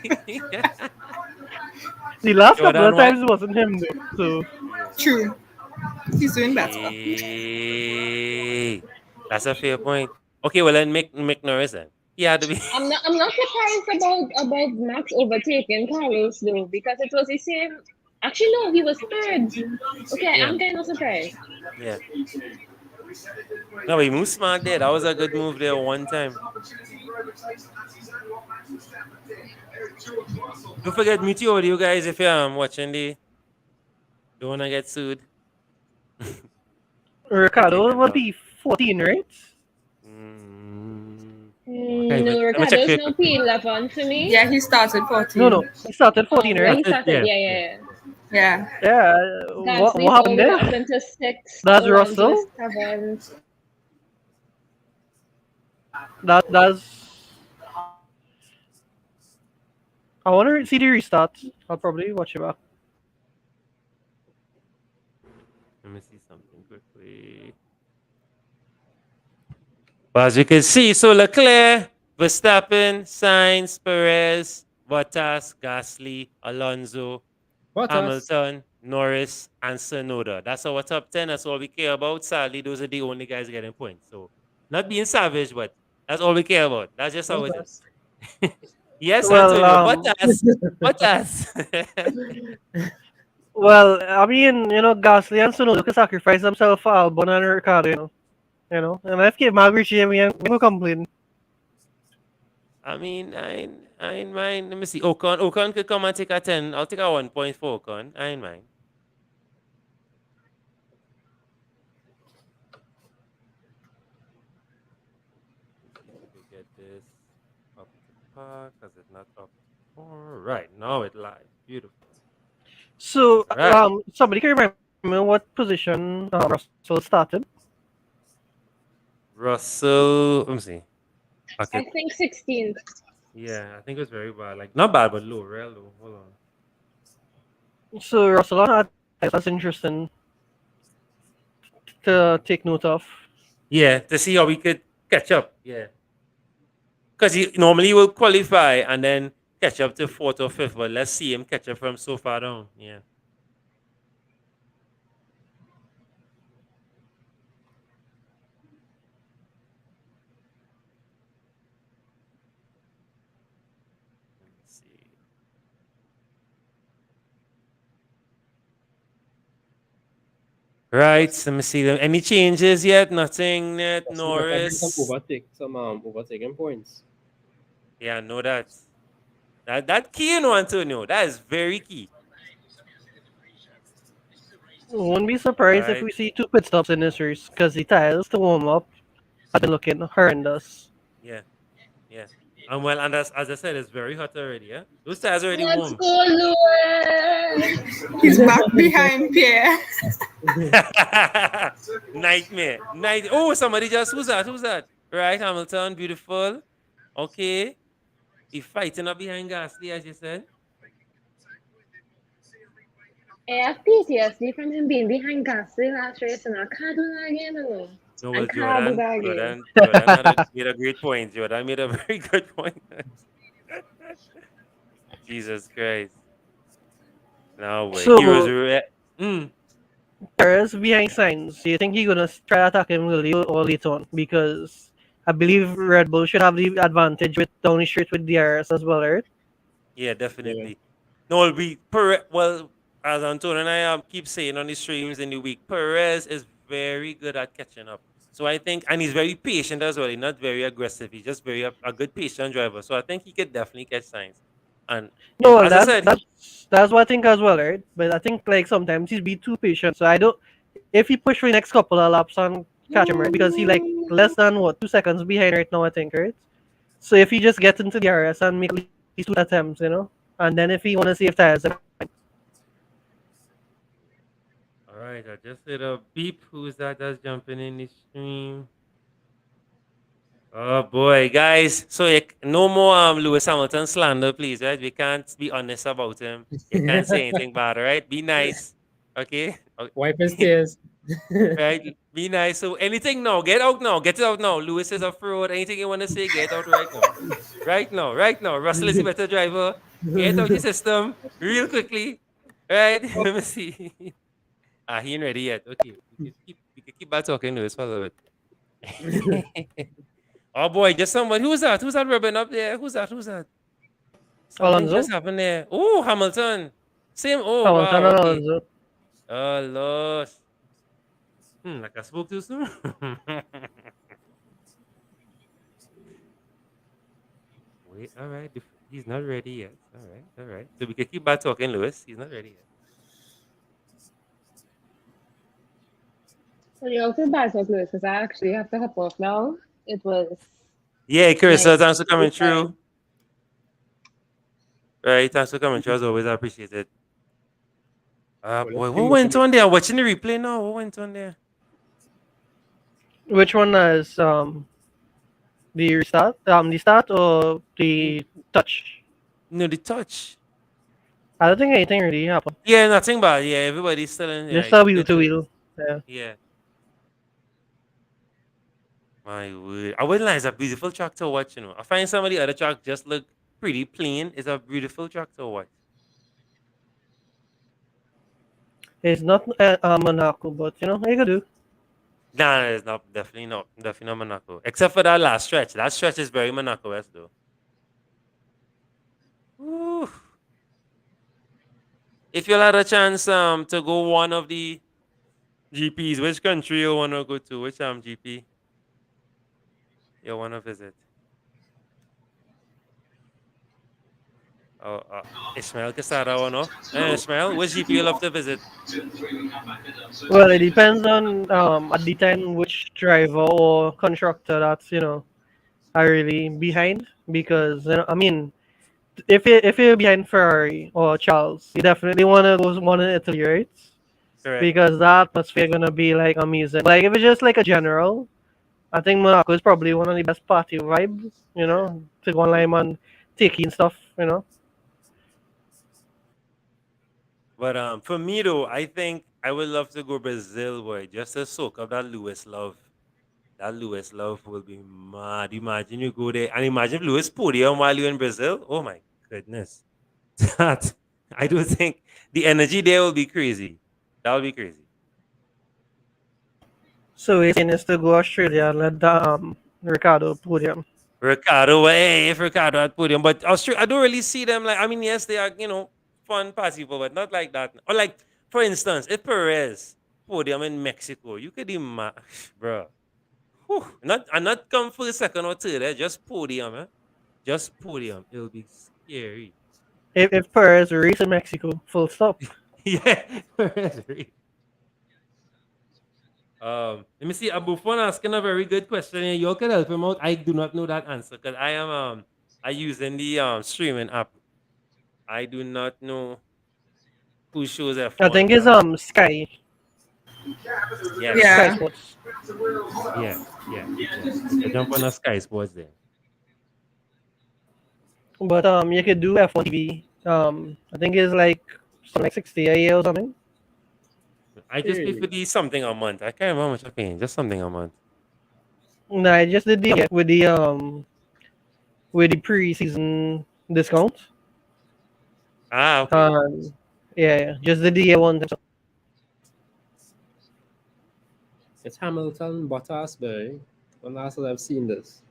The last couple of times it wasn't him, though. So. True. He's doing better. Hey, that's a fair point. Okay, well then Mick Norris then. Yeah, I'm not surprised about Max overtaking Carlos though, because it was the same. Actually, no, he was third. Okay, yeah. I'm kind of surprised. Yeah. No, he moved smart there. That was a good move there one time. Don't forget, mute your audio, guys, if you're watching don't want to get sued. Ricardo will be 14, right? No, Ricardo's no P11 for me. Yeah, he started 14. No, he started 14, right? He started, yeah. Yeah. Yeah. Gasly What all happened the way there? up into 6th. That's Alonso is Russell. 7th. That's. I want to see the restarts. I'll probably watch it back. Let me see something quickly. But as you can see, so Leclerc, Verstappen, Sainz, Perez, Bottas, Gasly, Alonso, What us? Hamilton, Norris, and Sonoda. That's our top 10. That's all we care about. Sadly, those are the only guys getting points. So, not being savage, but that's all we care about. That's just how What it us? is. Yes, Well, Antonio. Bottas. well, I mean, Gasly and Tsunoda could sacrifice themselves for Albon and Ricardo. And if Kate Magritte, we ain't gonna complain. I mean, I ain't mind. Let me see. Ocon could come and take a 10. I'll take a 1 point for Ocon. I ain't mind. Get this up to par because it's not up to par. Right. Now it live. Beautiful. So, Right. somebody can remind me what position Russell started. Russell. Let me see. I Okay. think 16th. Yeah, I think it was very bad. Like, not bad, but low. Real low. Hold on. So, Russell on that, that's interesting to take note of. Yeah, to see how we could catch up. Yeah. Because he normally will qualify and then catch up to fourth or fifth, but let's see him catch up from so far down. Yeah. Let me see. Right. Let me see them. Any changes yet? Nothing yet. Let's see if I bring Norris. some overtaking points. Yeah, I know that. That key, Antonio. That is very key. Wouldn't be surprised if Right. we see 2 pit stops in this race because the tires to warm up have been looking horrendous. Yeah. Yeah. And well, and as I said, it's very hot already. Yeah. Those tires are already Let's warm. go, Lewis! He's back behind Pierre. Nightmare. Oh, somebody just who's that? Who's that? Right, Hamilton, beautiful. Okay. He's fighting up behind Gasly, as you said. I have PTSD from him being behind Gasly last race, and I can't do that again. No. No, I well, can't do that again. Jordan made a great point. Jordan made a very good point. Jesus Christ. No way. So, He was Perez behind Sainz, do you think he's gonna try to attack him early or late on? Because I believe Red Bull should have the advantage with down the straight with DRS as well, right? Yeah, definitely. No, it'll be well, as Antonio and I keep saying on the streams in the week, Perez is very good at catching up. So I think, and he's very patient as well. He's not very aggressive. He's just very a good patient driver. So I think he could definitely catch signs. And No, well, as I said, that's what I think as well, right? But I think like sometimes he's be too patient. So I don't. If he push for the next couple of laps and catch him, right? Because he like less than 2 seconds behind right now, I think, right? So if he just gets into the RS and make at least 2 attempts, and then if he want to save tires, all right, I just hit a beep. Who's that that's jumping in the stream? Oh boy, guys! So no more Lewis Hamilton slander, please. Right? We can't be honest about him. You can't say anything bad. All right? Be nice. Okay. Wipe his tears. Right? Be nice. So anything now, get out now. Get it out now. Lewis is a fraud. Anything you want to say, get out right now. Right now. Right now. Russell is a better driver. Get out your system real quickly. Right? Let me see. He ain't ready yet. Okay. We can keep back talking Lewis for a little bit. Oh boy, just somebody. Who's that? Who's that rubbing up there? Who's that? Something Alonso? just happened there. Oh, Hamilton. Same. Oh, Hamilton wow. and Okay. Alonso. Oh, lost. Like I spoke too soon. Wait, all right. He's not ready yet. All right. So we can keep back talking, Lewis. He's not ready yet. So you also bad talk, Lewis, because I actually have to hop off now. It was Yeah, Chris, nice. thanks for coming Good time. through. Right, thanks for coming through as always. I appreciate it. Boy, what went on there? Watching the replay now. What went on there? Which one is the restart, the start or the touch? No, the touch. I don't think anything really happened. Yeah, nothing bad. Yeah, everybody's still in there. Just a wheel to wheel. Yeah. Yeah. My word. I wouldn't lie, it's a beautiful track to watch, you know. I find some of the other tracks just look pretty plain. It's a beautiful track to watch. It's not Monaco, but you know, you could do. Nah, it's not definitely not Monaco. Except for that last stretch. That stretch is very Monaco-esque though. Woo. If you had a chance to go one of the GPs, which country you wanna go to? Which GP you wanna visit? Oh, Ishmael Quesada or no? Ishmael, which GP you love to visit? Well, it depends on at the time which driver or constructor that's are really behind, because I mean, if you're behind Ferrari or Charles, you definitely want to go one in Italy, right? Correct. Because the atmosphere gonna be like amazing. Like if it's just like a general, I think Monaco is probably one of the best party vibes, to go online and taking stuff, But for me though, I think I would love to go Brazil, boy, just to soak up that Lewis love. That Lewis love will be mad. Imagine you go there and imagine Lewis Podium while you're in Brazil. Oh my goodness. That I do think the energy there will be crazy. That will be crazy. So it's is to go Australia and let the Ricardo Podium. Ricardo, hey, if Ricardo at Podium, but Australia, I don't really see them like. I mean, yes, they are, fun party people, but not like that. Or like, for instance, if Perez Podium in Mexico, you could imagine, bro. Not come for the second or third, just Podium, just Podium. It'll be scary. If Perez race in Mexico, full stop. Yeah, Perez. Let me see. Abufon asking a very good question. You can help him out. I do not know that answer because I using the streaming app. I do not know who shows F1. I think it's Sky. Yeah. Yeah. Sky Sports. Yeah. Jump on a Sky Sports there. But you could do F1 TV. I think it's like 60 a year or something. I just pay for the something a month. I can't remember how much I'm paying. Just something a month. No, I just did the with the pre-season discount. Okay. Yeah, just the year one. It's Hamilton, Bottas, boy. When last time I've seen this?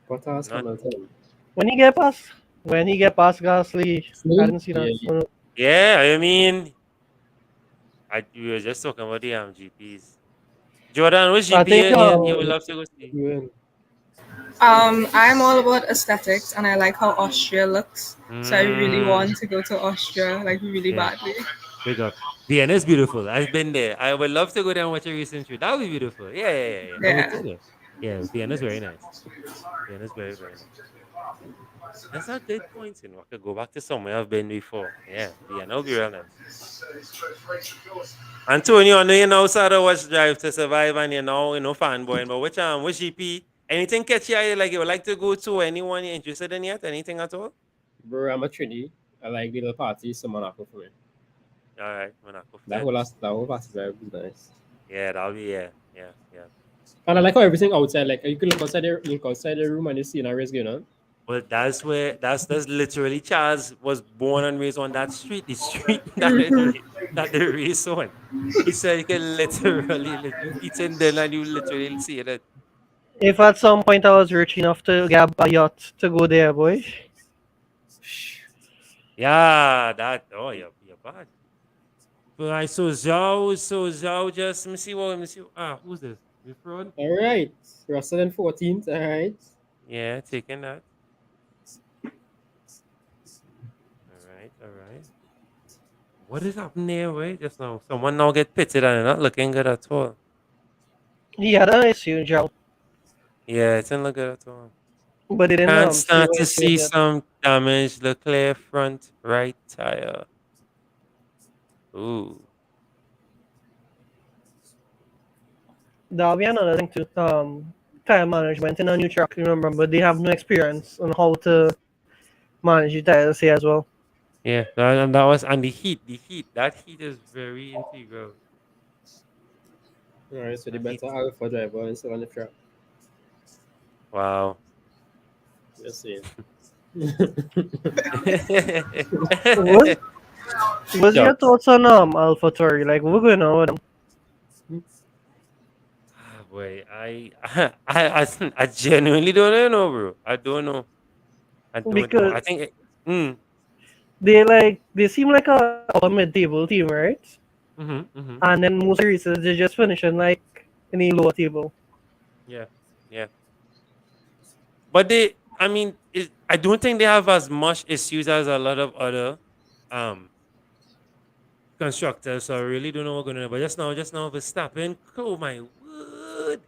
Bottas, Hamilton. When he get past Gasly, I didn't see that. Yeah, I mean, we were just talking about the GPs. Jordan, which GP you would love to go see? I'm all about aesthetics, and I like how Austria looks. So I really want to go to Austria, like really badly. Big up. Vienna is beautiful. I've been there. I would love to go there and watch a recent shoot. That would be beautiful. Yeah. Vienna's very nice. Vienna's very, very nice. That's a good point. I could go back to somewhere I've been before. Yeah, Vienna will be real nice. Antonio, I know you know how to watch Drive to Survive, and you know fanboying. But which GP? Anything catchy you would like to go to? Anyone you're interested in yet? Anything at all? Bro, I'm a Trini. I like the little party, so Monaco for me. All right, Monaco. That whole party is nice. Yeah, that'll be yeah. And I like how everything outside, like you can look outside the room and you see a race going on. Well, that's literally Charles was born and raised on that street. The street that they race on. He said you can literally eat in there and you literally see it. If at some point I was rich enough to get a yacht to go there, boy. Yeah, you're bad. But so Zhao just let me see. Who's this? All right, Russell in 14th. All right. Yeah, taking that. All right. What is happening there, wait? Just now, someone now get pitted and not looking good at all. He had an issue, Joe. Yeah, it didn't look good at all. But it didn't Can't start to see some damage. Leclerc front right tire. Ooh. That'll be another thing too. Tire management in a new truck, remember, but they have no experience on how to manage the tires here as well. Yeah, and that was and the heat. That heat is very integral. All right, so the The heat. better Alpha driver instead on the track. Wow. Just saying. What was your Shucks. thoughts on AlphaTauri? Like, we're going on with them. Ah, boy, I genuinely don't know, bro. I don't know. I don't know. I Because think they seem like a upper mid-table team, right? mm-hmm. And then most races they just finishing like in the lower table. Yeah, yeah. But I mean, I don't think they have as much issues as a lot of other um constructors. So I really don't know what's going on. But just now, Verstappen. Oh my word,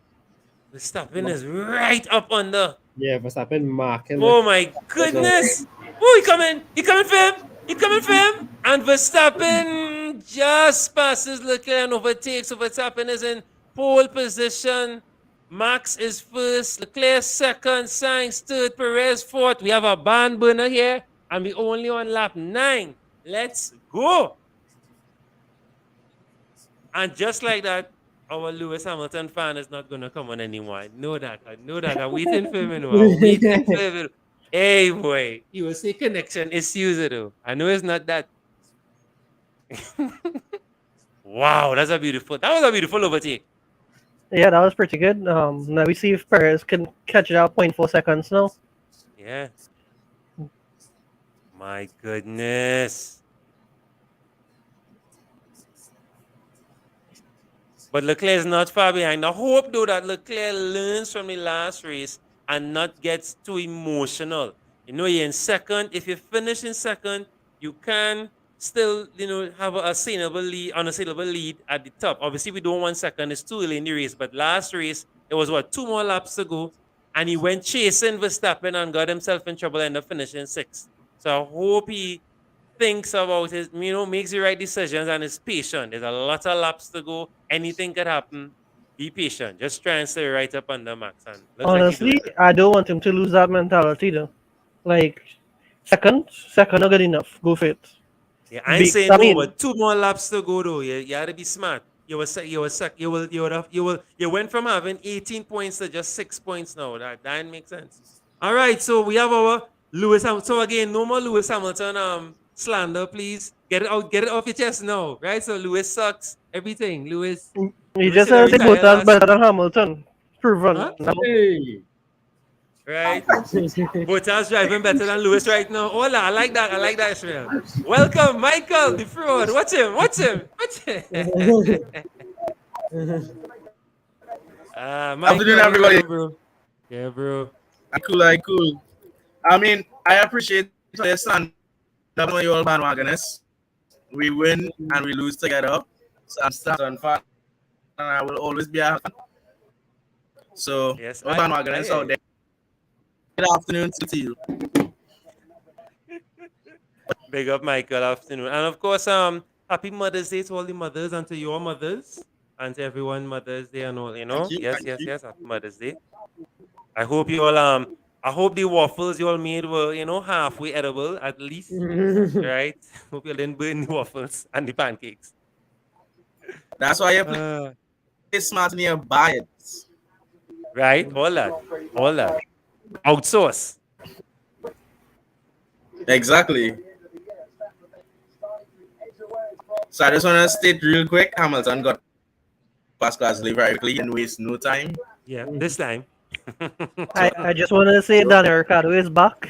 Verstappen is right up on the. Yeah, Verstappen marking Oh like my that's all. goodness! Oh, he coming! He coming for him! He coming for him! And Verstappen just passes Leclerc and overtakes. So Verstappen is in pole position. Max is first, Leclerc second, Sainz third, Perez fourth. We have a barn burner here, and we only on lap 9. Let's go! And just like that, our Lewis Hamilton fan is not going to come on anymore. I know that. I'm waiting for him. I'm waiting for him. Hey, boy. You will see connection issues, though. I know it's not that. Wow, that was a beautiful overtake. Yeah, that was pretty good. Now we see if Perez can catch it out 0.4 seconds now. Yeah. My goodness. But Leclerc is not far behind. I hope, though, that Leclerc learns from the last race and not gets too emotional. You know, you're in second. If you finish in second, you can still, have a unassailable lead at the top. Obviously, we don't want second. It's too early in the race. But last race, it was, 2 more laps to go. And he went chasing Verstappen and got himself in trouble and ended up finishing 6th. So I hope he thinks about it, makes the right decisions and is patient. There's a lot of laps to go. Anything could happen. Be patient. Just try and stay right up under Max. And looks like he's doing Honestly, that. I don't want him to lose that mentality though. Like second not good enough. Go for it. Yeah, I ain't Big, saying I no, mean, but 2 more laps to go though. You gotta be smart. You went from having 18 points to just 6 points now. That makes sense. All right, so we have our Lewis Hamilton. So again, no more Lewis Hamilton slander, please. Get it off your chest now. Right? So Lewis sucks. Everything. Lewis you Lewis just should have said say retired Bottas last better than season. Hamilton. Proven. Huh? Now. Hey. Right? Bottas driving better than Lewis right now. Hola, I like that. I like that, Israel. Welcome, Michael, the fraud. Watch him. Michael, Afternoon, how you everybody. doing, bro? Yeah, bro. Cool. I mean, I appreciate your stand up on your bandwagoners. We win and we lose together. So I'm still a fan, and I will always be a fan. So, Yes, all I bandwagoners hear out you. there. Good afternoon to you. Big up, Michael. Afternoon. And of course, happy Mother's Day to all the mothers and to your mothers and to everyone Mother's Day and all, Thank you. Yes, Thank yes, you. yes. Happy Mother's Day. I hope you all I hope the waffles you all made were, halfway edible at least. Right? Hope you didn't burn the waffles and the pancakes. That's why you Uh, play smart and you buy it. right? All that. Outsource. Exactly. So I just want to state real quick, Hamilton got past Gasly very quickly and waste no time. Yeah, this time. I just want to say Daniel Ricciardo is back.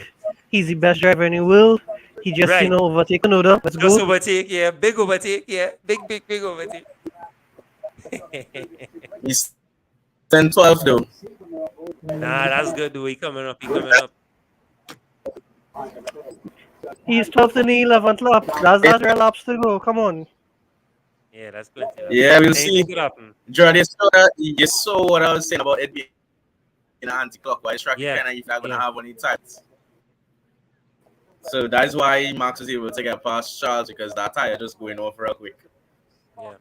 He's the best driver in the world. He just, Right. overtaken Oda. Let's Just go. overtake, yeah. Big overtake, yeah. Big overtake. He's 10-12 though. Nah, that's good, though. He coming up. He's 12th in the 11th lap. That's 3 laps to go. Come on. Yeah, that's plenty. Yeah, we'll Anything see. could happen. Jordan, you saw what I was saying about it being an anti-clockwise track. Yeah, Kind of if you're going to yeah. have any types. So that's why Max was able to get past Charles because that tire just going off real quick. Yeah.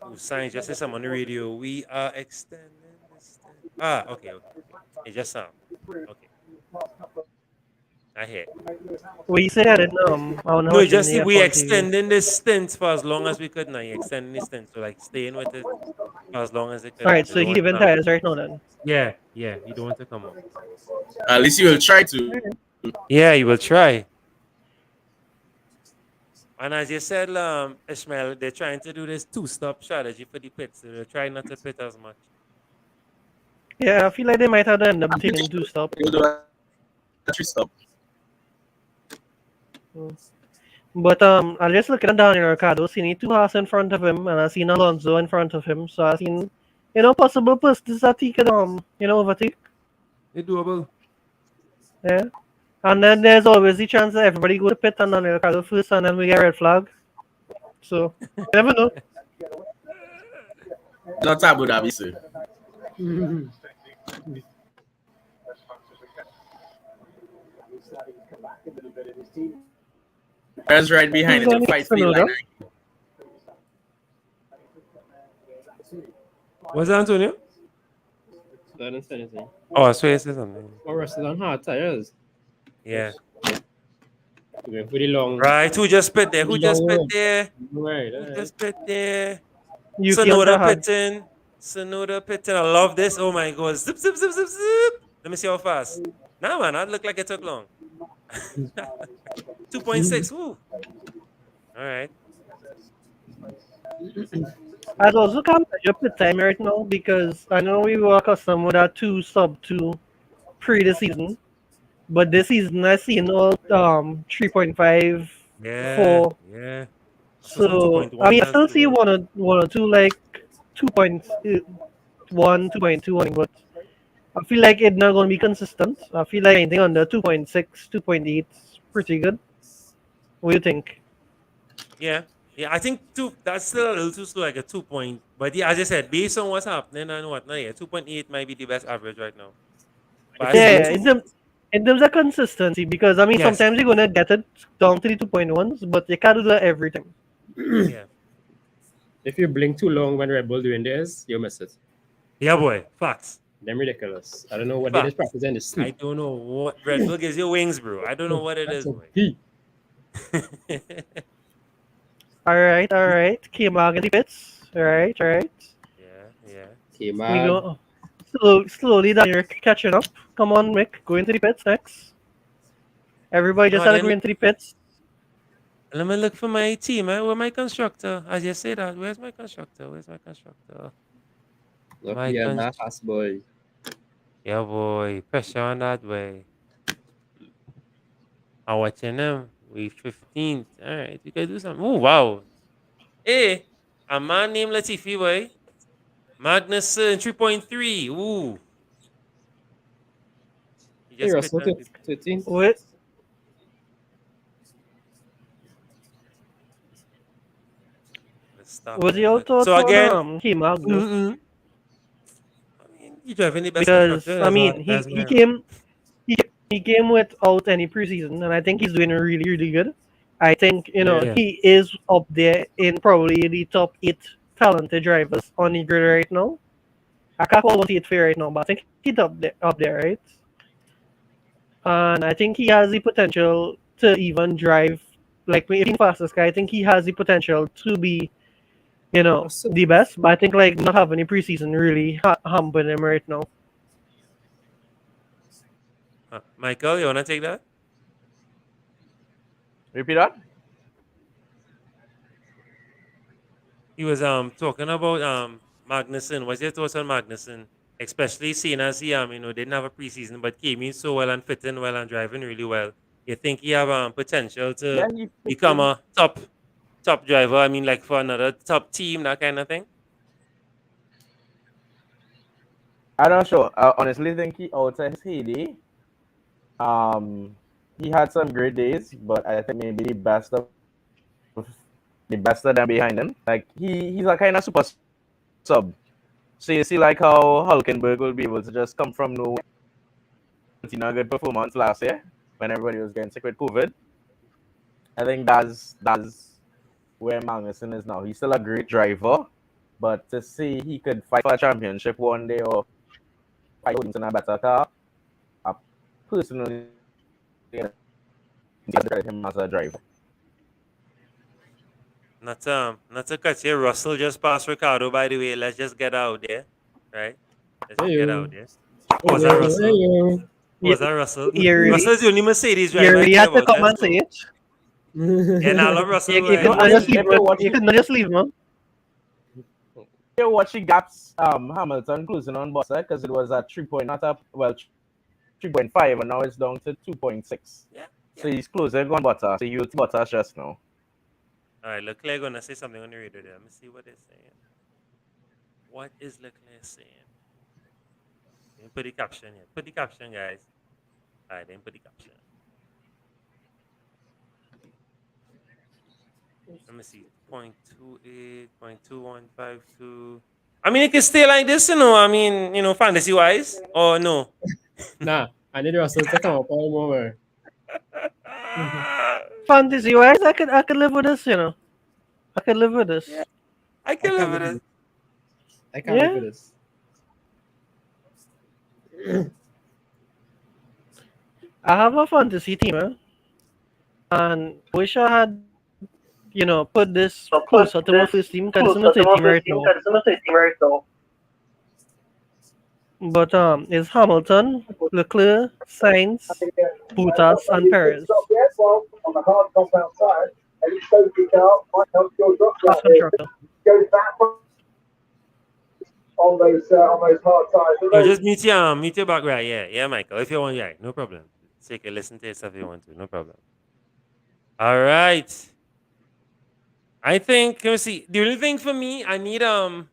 Ooh, sign just said something on the radio. We are extending this. Okay. It just sound. Okay. I hear. We say that in I don't know No, what it in just the we F1 TV. extending this stint for as long as we could now. Extending this stint. So like staying with it for as long as it could. All right, They so don't he's want to even come. tires right now then. Yeah. You don't want to come out. At least you will try to. Yeah, you will try. And as you said, Ishmael, they're trying to do this two-stop strategy for the pits. So they're trying not to pit as much. Yeah, I feel like they might have to end up taking two stop. You'll do a three stop. But I just looking at Daniel Ricciardo, seen two Haas in front of him, and I seen Alonso in front of him. So I seen, possible positions that he could overtake. It's doable. Yeah. And then there's always the chance that everybody go to pit and Daniel Ricciardo first, and then we get red flag. So you never know. Not Abu Dhabi, sir. There's right behind it to fight for you like that. What's that, Antonio? I didn't say anything. Oh, I swear it says something. Or rested on hard tires. Yeah. We're pretty long. Right. Who just spit there? Who Pretty just long spit road. there? Right. Who just spit there? You Sonoda can't pitting. Sonoda pitting. I love this. Oh my god. Zip, zip, zip, zip, zip. Let me see how fast. Nah, man. That looked like it took long. 2.6. Woo. All right. I'd also can't measure pit time right now because I know we were accustomed with that 2 sub 2 pre the season. But this season I seen all 3.5, Yeah. 4. Yeah. So I mean I still see one or two like 2.1, 2.2, but I feel like it's not gonna be consistent. I feel like anything under 2.6, 2.8 is pretty good. What do you think? Yeah. Yeah, I think that's still a little too slow, like a 2 point. But yeah, as I said, based on what's happening and whatnot, yeah, 2.8 might be the best average right now. But Yeah, in terms of consistency, because I mean Yes. sometimes you're gonna get it down to the 2.1s, but you can't do that every time. Yeah. If you blink too long when Red Bull doing this, you'll miss it. Yeah, boy. Facts. Them ridiculous. I don't know what they just practice in the I sleep. don't know what Red Bull gives you wings, bro. I don't know what it is, That's a boy. P. All right. K-Mag in the pits. All right. Yeah. Okay, We man. go slowly down. You're catching up. Come on, Mick. Go into the pits next. Everybody just No, had to then- go into the pits. Let me look for my team. Where my constructor? As you say that, where's my constructor? Look My here, cons- that ass boy. Yeah, boy. Pressure on that way. I'm watching them. We 15th. All right, you can do something. Oh, wow. Hey, a man named Latifi, boy. Magnussen 3.3. Ooh. He Hey, just Russell, spit on 13. What? the stop. What's your thoughts So again, on K-Mag? though? I mean, you driving the best Because constructor. I mean he came without any preseason, and I think he's doing really really good. I think Yeah. he is up there in probably the top 8 talented drivers on the grid right now. I can't call what 8 fair right now, but I think he's up there, right? And I think he has the potential to even drive like if he's the fastest guy. I think he has the potential to be, the best. But I think like not having a preseason really hampered him right now. Michael, you wanna take that? Repeat that. He was talking about Magnussen. What's your thoughts on Magnussen? Especially seeing as he didn't have a preseason but came in so well and fit in well and driving really well. You think he have potential to Yeah, he fit become in. a top driver? I mean, like for another top team, that kind of thing. I'm not sure. I honestly think he outside his heyday. He had some great days, but I think maybe the best of them behind him. Like he's a kind of super sub. So you see like how Hulkenberg will be able to just come from nowhere. Seen a good performance last year when everybody was getting sick with COVID. I think that's where Magnussen is now. He's still a great driver, but to see he could fight for a championship one day or fight in a better car, I personally consider him as a driver. Not to cut you. Russell just passed Ricardo, by the way. Let's just get out there, right? Let's just get out there. Was that Russell? Was that Russell? Russell's the only Mercedes driver. You had to come and say it. And I love Russell. You could not just leave, man. You watch the gaps Hamilton closing on Bottas because it was at 3.5 and now it's down to 2.6. Yeah. So he's closing on Bottas. So you Bottas just now. All right, Leclerc gonna say something on the radio there. Let me see what they're saying. What is Leclerc saying? Didn't put the caption yet. Put the caption, guys. All right, didn't put the caption. Let me see. 0.28, 0.2152. I mean, it can stay like this, you know. I mean, you know, fantasy wise, or no? Nah, I need Russell to come up all more. Fantasy wise, I could live with this, you know. I could live with this. Yeah. I can live with it. I can't live with this. I have a fantasy team, and wish I had, you know, put this closer to my first team because it's my team right now. But it's Hamilton, Leclerc, Sainz, Bottas, and Perez. Constructor. On those hard tires. No, just mute your back right. Yeah, Michael. If you want, yeah, no problem. So you can listen to yourself if you want to, no problem. All right. I think, let me see. The only thing for me, I need Gasly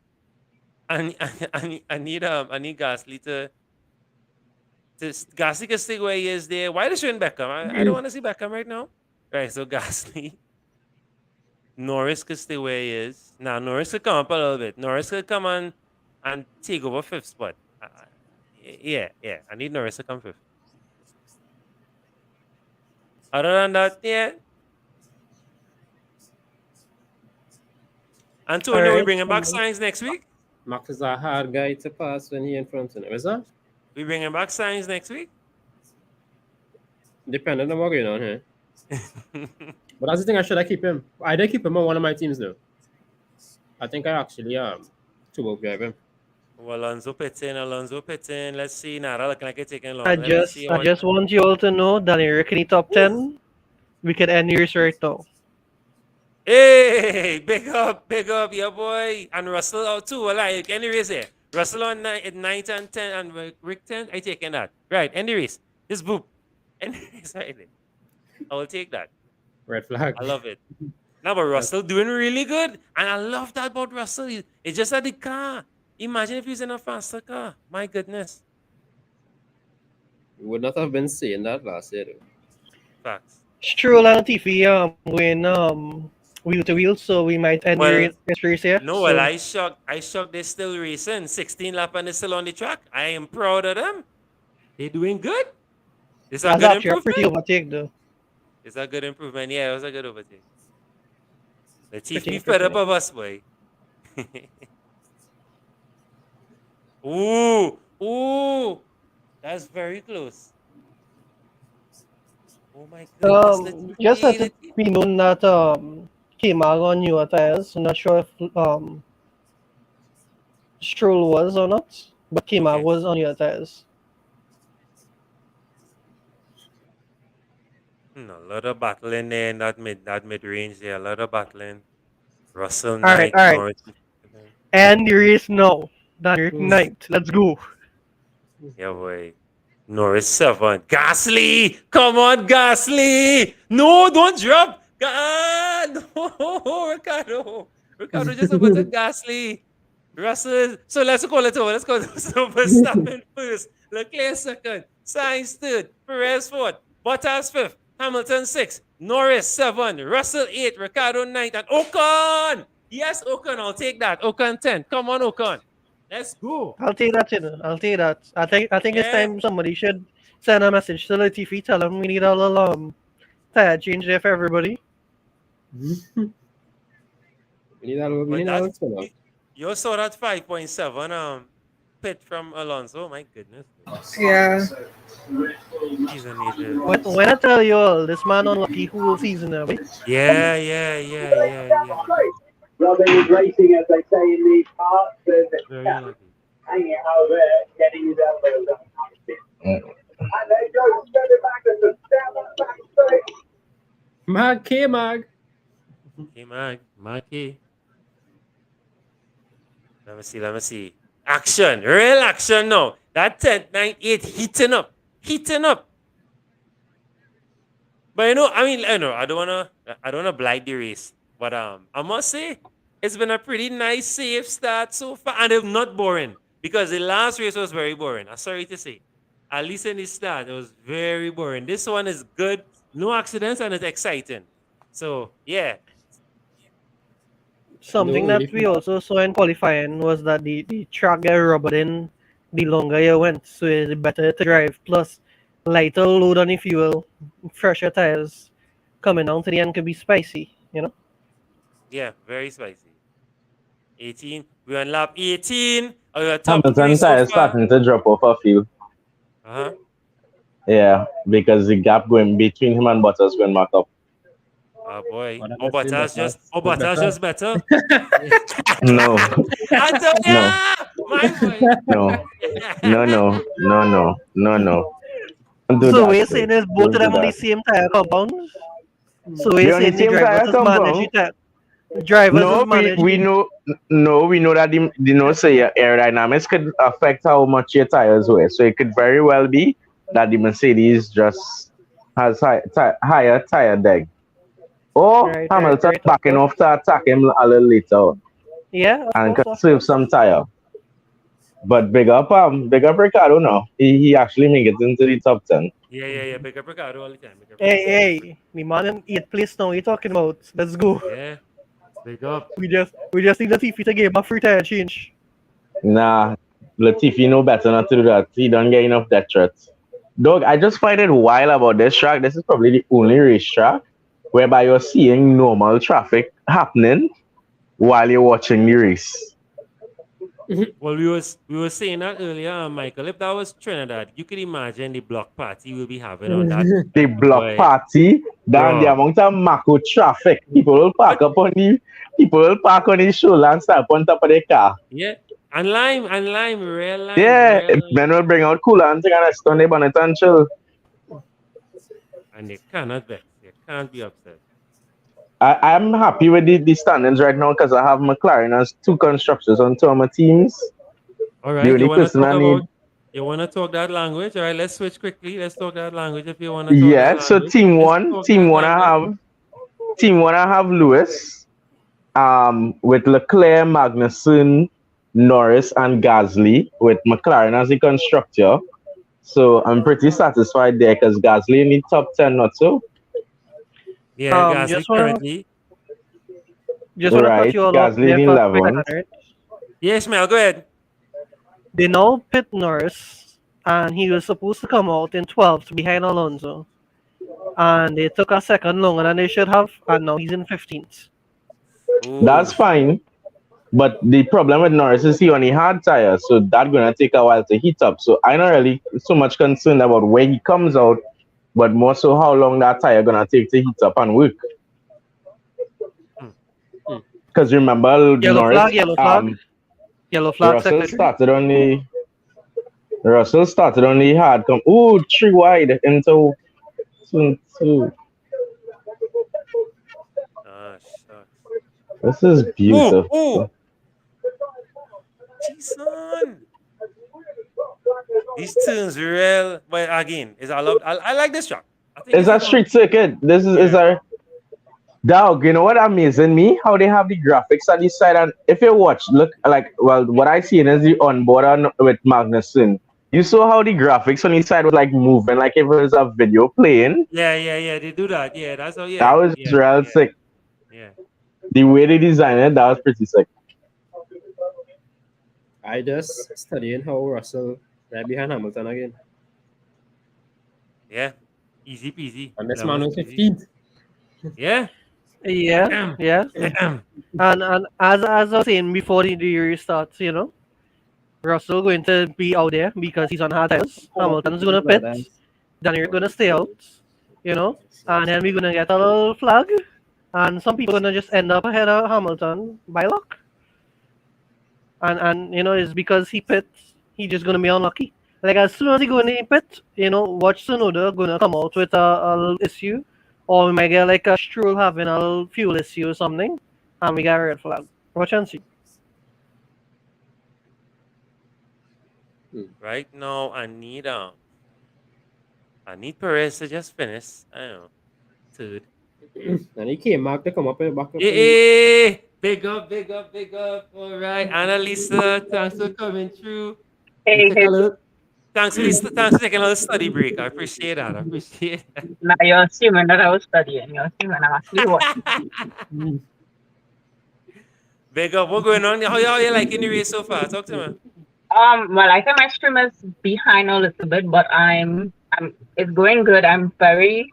to Gasly can stay where he is there. Why does showing Beckham? I don't want to see Beckham right now. Right, so Gasly. Norris could stay where he is. Now Norris could come up a little bit. Norris could come on and take over fifth spot. Yeah. I need Norris to come fifth. Other than that, yeah. Antonio, we bringing back Sainz next week? Max is a hard guy to pass when he in front of him, is that? We bringing back Sainz next week? Depending on what's going on here. But that's the thing, I should keep him. I did keep him on one of my teams though. I think I actually turbo drive him. Well, Alonso pits in. Let's see. Nara looking like it's taking long. I just want you all to know that in Rickety top 10, we can end yours right now. Hey, big up, yeah, boy. And Russell out too. Well, like, any race here. Russell on 9 and 10 and Rick 10. I taking that. Right, any race. This boop. Any race right there. I will take that. Red flag. I love it. Now, but Russell doing really good. And I love that about Russell. It's just at the car. Imagine if he's in a faster car. My goodness. We would not have been saying that last year though. Facts. Stroll and Tiffy win wheel to wheel, so we might end the race here. No, well, I shocked they're still racing. 16 lap and they're still on the track. I am proud of them. They're doing good. It's a good improvement. Pretty overtake though. It's a good improvement. Yeah, it was a good overtake. The TV fed up of us, boy. Ooh. That's very close. Oh my goodness. Just let it be known that K-Mag on newer tires. I'm not sure if Stroll was or not, but K-Mag was on newer tires. A lot of battling there in that mid range there. A lot of battling. Russell all right. And the race now. That night. Let's go. Yeah, boy. Norris 7. Gasly! Come on, Gasly! No, don't drop! No, Ricardo. Ricardo just about to Gasly. Russell. So let's call it over. Let's go to Verstappen first. Leclerc second. Sainz third. Perez fourth. Bottas fifth. Hamilton 6, Norris 7, Russell 8, Ricardo 9, and Ocon! Yes, Ocon, I'll take that. Ocon 10. Come on, Ocon. Let's go. I'll take that, you know. I'll take that. I think it's time somebody should send a message to Latifi, tell him we need a little tire change there for everybody. We need a little, we But need a that little spin up. you saw that 5.7 pit from Alonso. My goodness. Yeah. He's amazing. When I tell you all, this man unlucky whole season, boy. Yeah. Robin is racing, as they say in these parts, and Very unlucky. hanging over there, getting his elbows up. And they go straight back and down that back straight. Mag, K-Mag. Okay, Marky. Let me see. Action, real action now. That 10.98 heating up. But I don't wanna blight the race. But I must say, it's been a pretty nice, safe start so far, and it's not boring because the last race was very boring. I'm sorry to say. At least in the start, it was very boring. This one is good, no accidents, and it's exciting. So yeah, Something No, that we also saw in qualifying was that the track get rubbered in the longer you went, so it's better to drive. Plus, lighter load on the fuel, fresher tires coming down to the end could be spicy, you know? yeah, very spicy. 18. We're on lap 18. Oh, we're top three Hamilton so tires far. starting to drop off a few. Uh-huh. Yeah, because the gap going between him and Bottas going back up. Oh boy. Oh, Bottas just better. No, Antonia! My boy. no. Don't do So that, we're please. saying is both Don't of them do on the that. same tire compound. So They're we're on the saying the same tire drivers just manage compound. the tire. Drivers No, just manage. we know that say your aerodynamics could affect how much your tires weigh. So it could very well be that the Mercedes just has higher tire deg. Or Right, Hamilton right, of backing course. off to attack him a little later Yeah, and of can course. save some tire. But big up Ricardo now. He actually make it into the top 10. Yeah. Big up Ricardo all the time. Big up Ricardo. Hey, the man in 8th place now. What you talking about? Let's go. Yeah. Big up. We just need Latifi to give him a free tire change. Nah, Latifi know better not to do that. He don't get enough death threats. Dog, I just find it wild about this track. This is probably the only racetrack whereby you're seeing normal traffic happening while you're watching the race. Well, we were saying that earlier, Michael. If that was Trinidad, you could imagine the block party we'll be having on that. The block Boy. party, damn the Bro. amount of Mako traffic. People will park on the shoulder and start on top of the car. Yeah. And lime, real lime. Yeah, real lime. men will bring out cooler and take a rest on the bonnet and chill. And they cannot vex. They can't be upset. I'm happy with the standings right now because I have McLaren as 2 constructors on 2 of my teams. All The right. only You want to person talk I need. about? You want to talk that language? All right. Let's switch quickly. Let's talk that language if you want to talk Yeah, that so language. team Let's one, talk team that one I have Lewis, with Leclerc, Magnussen, Norris, and Gasly, with McLaren as the constructor. So I'm pretty satisfied there because Gasly in the top 10, not so. Yeah, Gasly Just wanna currently. cut you all off Gasly there in for a quick 11th. second, right? Yeah, Ishmael, go ahead. They now pit Norris, and he was supposed to come out in 12th behind Alonso. And they took a second longer than they should have, and now he's in 15th. That's fine. But the problem with Norris is he only had tires, so that's gonna take a while to heat up. So I'm not really so much concerned about where he comes out, but more so how long that tire gonna take to heat up and work. Because remember, Norris, Yellow flag. Russell Secretary. started on the hard come. Ooh, 3 wide into 2. Oh, shucks. This is beautiful. Ooh. Jason. These turns real, but again, I like this track. I think It's a street circuit. This is a dog. You know what amazing me? How they have the graphics on the side, and if you watch, look what I see is the onboard with Magnussen. You saw how the graphics on the side was like moving, like if it was a video playing. Yeah. They do that. Yeah, that's how. Yeah, That was real sick. Yeah. The way they designed it, that was pretty sick. I just studying how Russell right behind Hamilton again. Yeah, easy peasy. And this That man was was easy. 15th. Yeah. Yeah, yeah. And as I was saying before the year starts, Russell going to be out there because he's on hard tires. Hamilton's going to pit. Daniel going to stay out, and then we're going to get a little flag. And some people going to just end up ahead of Hamilton by luck. And it's because he pits, he just going to be unlucky. Like, as soon as he go in the pit, watch Tsunoda going to come out with a little issue. Or we might get like a Stroll having a little fuel issue or something. And we get a red flag. Watch and see. Right now, I need Perez to just finish. I don't know, third. And he came back to come up and back up. Hey, big up. All right, Annalisa, thanks for coming through. Hey, hey. Thanks for taking a little study break. I appreciate that. Now you're assuming that I was studying. You're assuming I'm actually watching. Big up. What's going on? How you liking the race so far? Talk to me. Well, I think my stream is behind a little bit, but it's going good. I'm very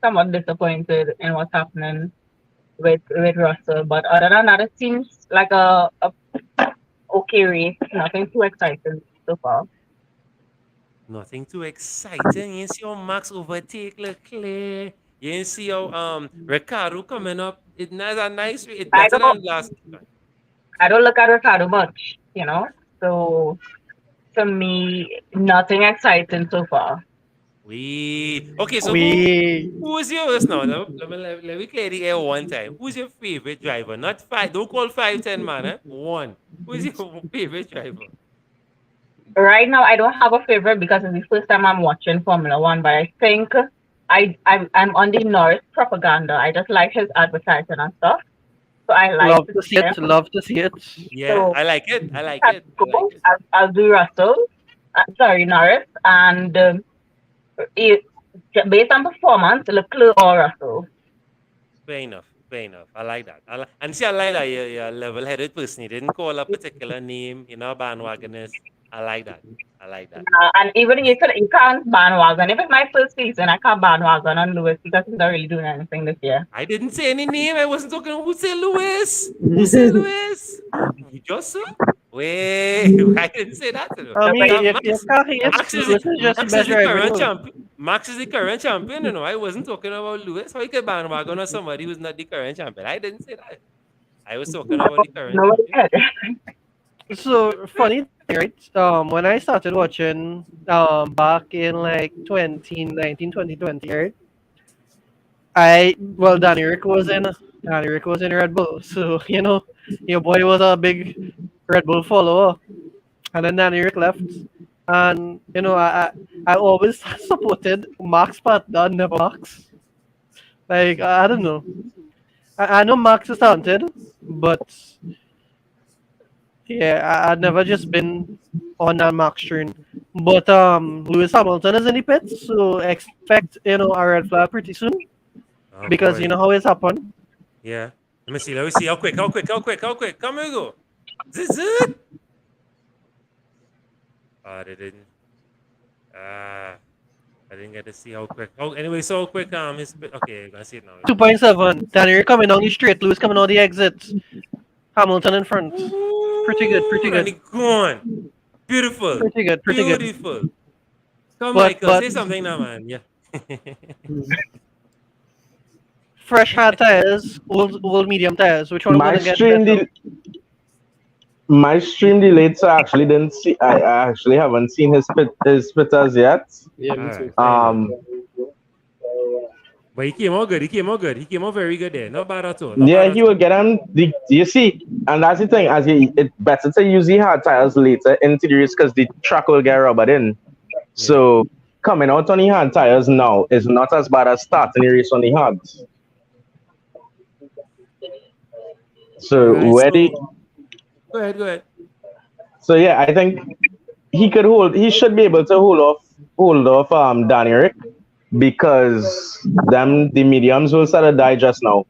somewhat disappointed in what's happening with Russell, but other than that, it seems like a okay race. Nothing too exciting so far. Nothing too exciting. You see how Max overtake Leclerc. You see how Ricardo coming up. It's a nice race. It's better than last time. I don't look at Ricardo much, So to me, nothing exciting so far. Okay, so who is yours now? Let me clear the air one time. Who's your favorite driver? Not five. Don't call 5-10 man. Eh? One. Who's your favorite driver? Right now, I don't have a favorite because it's the first time I'm watching Formula One. But I think I'm on the Norris propaganda. I just like his advertising and stuff. So I like love to see it. Love to see it. Yeah, so, I like it. I'll do Russell. Norris, and based on performance, Leclerc or Russell. Fair enough. I like that. I like that you're a level-headed person. You didn't call a particular name. You're not bandwagonist. I like that. And even you can't bandwagon. If it's my first season, I can't bandwagon on Lewis because he's not really doing anything this year. I didn't say any name. I wasn't talking. Who said Lewis? Who said Lewis? You just said? Wait, I didn't say that. Max is the current champion. I wasn't talking about Lewis. How you can bandwagon on somebody who's not the current champion? I didn't say that. I was talking about the current champion. So funny, right? When I started watching back in like 2019, 2020, right? Danny Rick was in Red Bull, so your boy was a big Red Bull follower, and then Danny Rick left, and I always supported Max, but never Max. Like I don't know, I know Max is talented, but yeah, I'd never just been on that Max train. But Lewis Hamilton is in the pits, so expect a red flag pretty soon. Oh, because boy. You know how it's happened. Yeah. Let me see. How quick. Come here, go. Zit. They didn't. I didn't get to see how quick. Oh, anyway, so quick. Okay, I see it now. 2.7. Daniel coming down the straight. Lewis coming on the exits. Hamilton in front. Pretty good. And he gone. Beautiful. Pretty good. Beautiful. Come, Michael, say something now, man. Yeah. Fresh hard tires, old medium tires. Which one? My stream delayed, so I actually didn't see. I actually haven't seen his spitters yet. Yeah, me too. But he came out good. He came out very good there. Not bad at all. He will get on. You see, and that's the thing. It's better to use the hard tires later into the race because the track will get rubbered in. Yeah. So coming out on the hard tires now is not as bad as starting the race on the hards. So right, Go ahead. So yeah, I think he should be able to hold off Danny Rick, because the mediums will sort of die just now.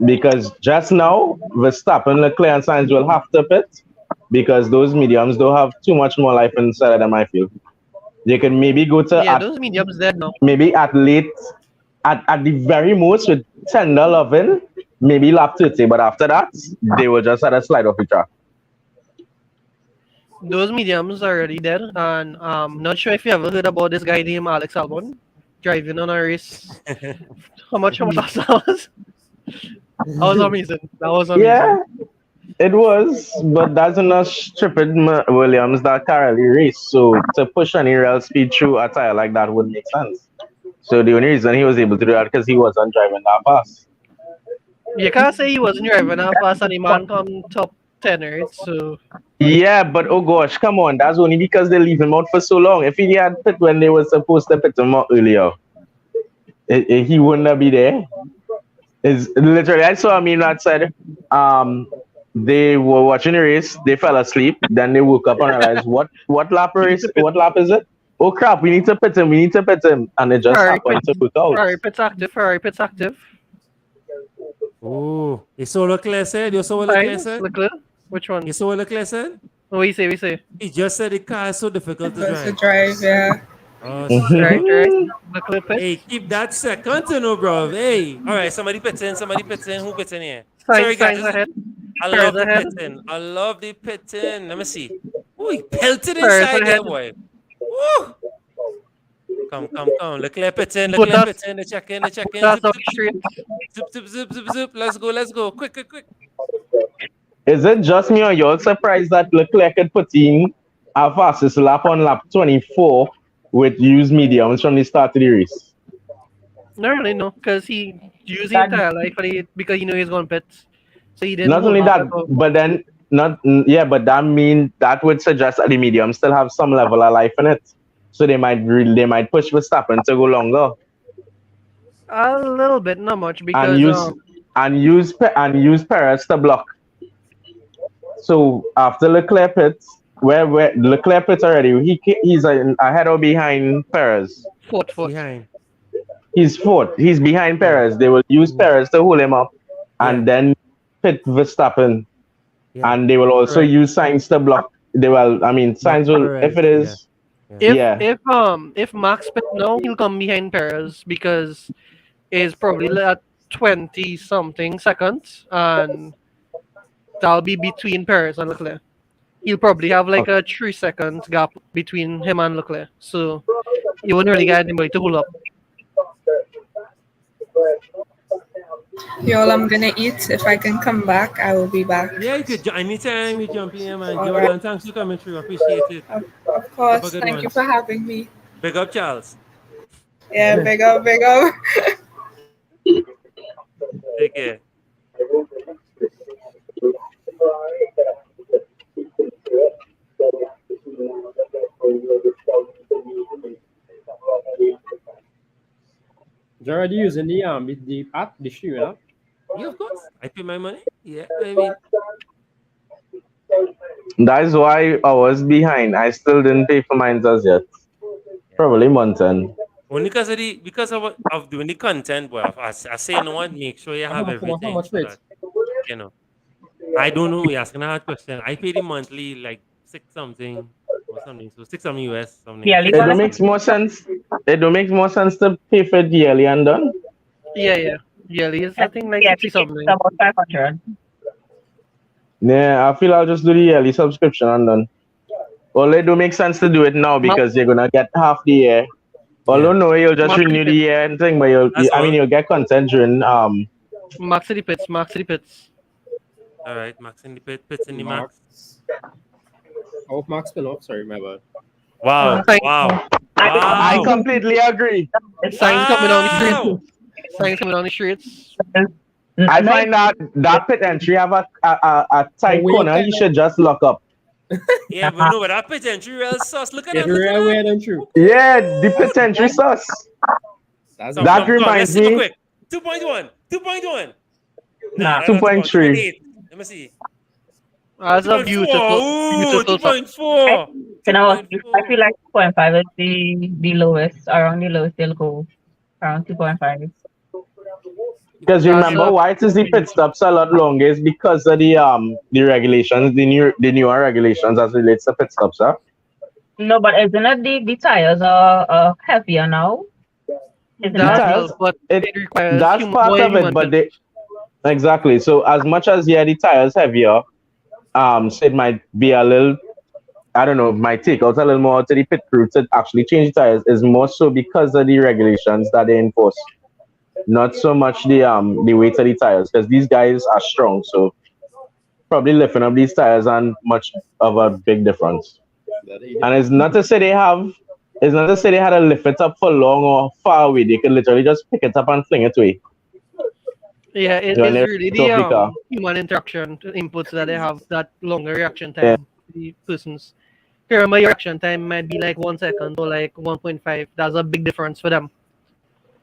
Because just now, Verstappen, Leclerc, and Sainz will have to pit because those mediums don't have too much more life inside of them, I feel. They can maybe go to those mediums dead now. Maybe at the very most with tender loving, maybe lap 30, but after that, they were just at a slide off the track. Those mediums are already dead, and not sure if you ever heard about this guy named Alex Albon driving on a race. How much fast that was? That was amazing. That was amazing. Yeah, it was, but that's enough stupid Williams that currently race. So to push any real speed through a tire like that wouldn't make sense. So the only reason he was able to do that because he wasn't driving that fast. You can't say he wasn't driving that fast and the man come top 10, right? So Yeah, but oh gosh, come on. That's only because they leave him out for so long. If he had pit when they were supposed to pit him out earlier, he wouldn't have been there. It's literally, I saw him that said, they were watching the race, they fell asleep, then they woke up and realized, what lap is it? Oh crap, we need to pit him, and it just happened to work out. Ferrari pit's active. Oh, you saw Leclerc said? You saw what Leclerc said? Leclerc? Which one? You saw what Leclerc said? What we say? He just said the car is so difficult to To drive. drive, yeah. Oh, Right. Leclerc pit. hey, keep that second to know, bro. Hey, all right, somebody pits in. Who pits in here? Sainz ahead. I love the pitting. Let me see. Ooh, he pelted inside there, boy. Woo! Come. Leclerc pits in. They check in. That's up straight. Zip. Let's go. Quick. Is it just me or you're surprised that Leclerc could put in a fastest lap on lap 24 with used mediums from the start of the race? Not really, no, because he used the entire life because he knew he was going to pit. So he didn't. Not only that, but then but that would suggest that the medium still have some level of life in it. So they might push Verstappen to go longer. A little bit, not much, because and use Perez to block. So after Leclerc pits, where Leclerc pits already, he's ahead or behind Perez. Fourth. Behind. He's fourth. He's behind Perez. They will use Perez to hold him up, and then pit Verstappen, and they will also use Sainz to block. Sainz will if it is. If Max pit now, he'll come behind Perez because it's probably at 20 something seconds, and that'll be between Perez and Leclerc. He'll probably have like a 3 second gap between him and Leclerc, so you wouldn't really get anybody to hold up. Y'all, I'm gonna eat. If I can come back, I will be back. Yeah, you could anytime you jump in, man. Jordan, thanks for coming through. Appreciate it. Of course. Thank you for having me. Big up, Charles. Yeah, big up. Take care. You're already using the app, the streaming app? Yeah, of course. I pay my money. Yeah, I mean. That's why I was behind. I still didn't pay for mine as yet. Probably month-end. Only because of doing the content, boy. I say no one, make sure you have everything. How much rate? You know. I don't know. You're asking a hard question. I pay the monthly like 6 something or something. So 6 something US something. Yeah, It don't make more sense. It don't make more sense to pay for it yearly and done. Yeah. Yearly is I think like Yeah, 60 something. it's about 500. Yeah, I feel I'll just do the yearly subscription and done. Well, it don't make sense to do it now because you're gonna get half the year. Although no, you'll just renew the year and thing, but you'll get content during Max City Pits. All right, Max in the pits in the Max. Oh, Max spin off. Sorry, my bad. Wow. I completely agree. Signs coming on the streets. I find that pit entry have a tight corner. You should just lock up. Yeah, but no, but that pit entry real sus. Look at that. Real weird and true. Yeah, the pit entry sus. That reminds me. Quick. 2.1. Nah, 2.3. Let me see. That's a beautiful 2.4. You know, I feel like 2.5 is the lowest. Around the lowest they'll go. Around 2.5. Because remember why it is the pit stops a lot longer is because of the regulations, the newer regulations as relates to pit stops, huh? No, but isn't it the tires are heavier now? But it requires that's part of it, but Exactly. So as much as the tires heavier, so it might be a little, I don't know, might take out a little more to the pit crew to actually change the tires is more so because of the regulations that they enforce, not so much the weight of the tires because these guys are strong. So probably lifting up these tires and much of a big difference. And it's not to say they have, it's not to say they had to lift it up for long or far away. They could literally just pick it up and fling it away Yeah, it when is they really lift off the the car. human interaction inputs that they have that longer reaction Yeah. time. The persons. Remember, your reaction time might be like 1 second or like 1.5. That's a big difference for them.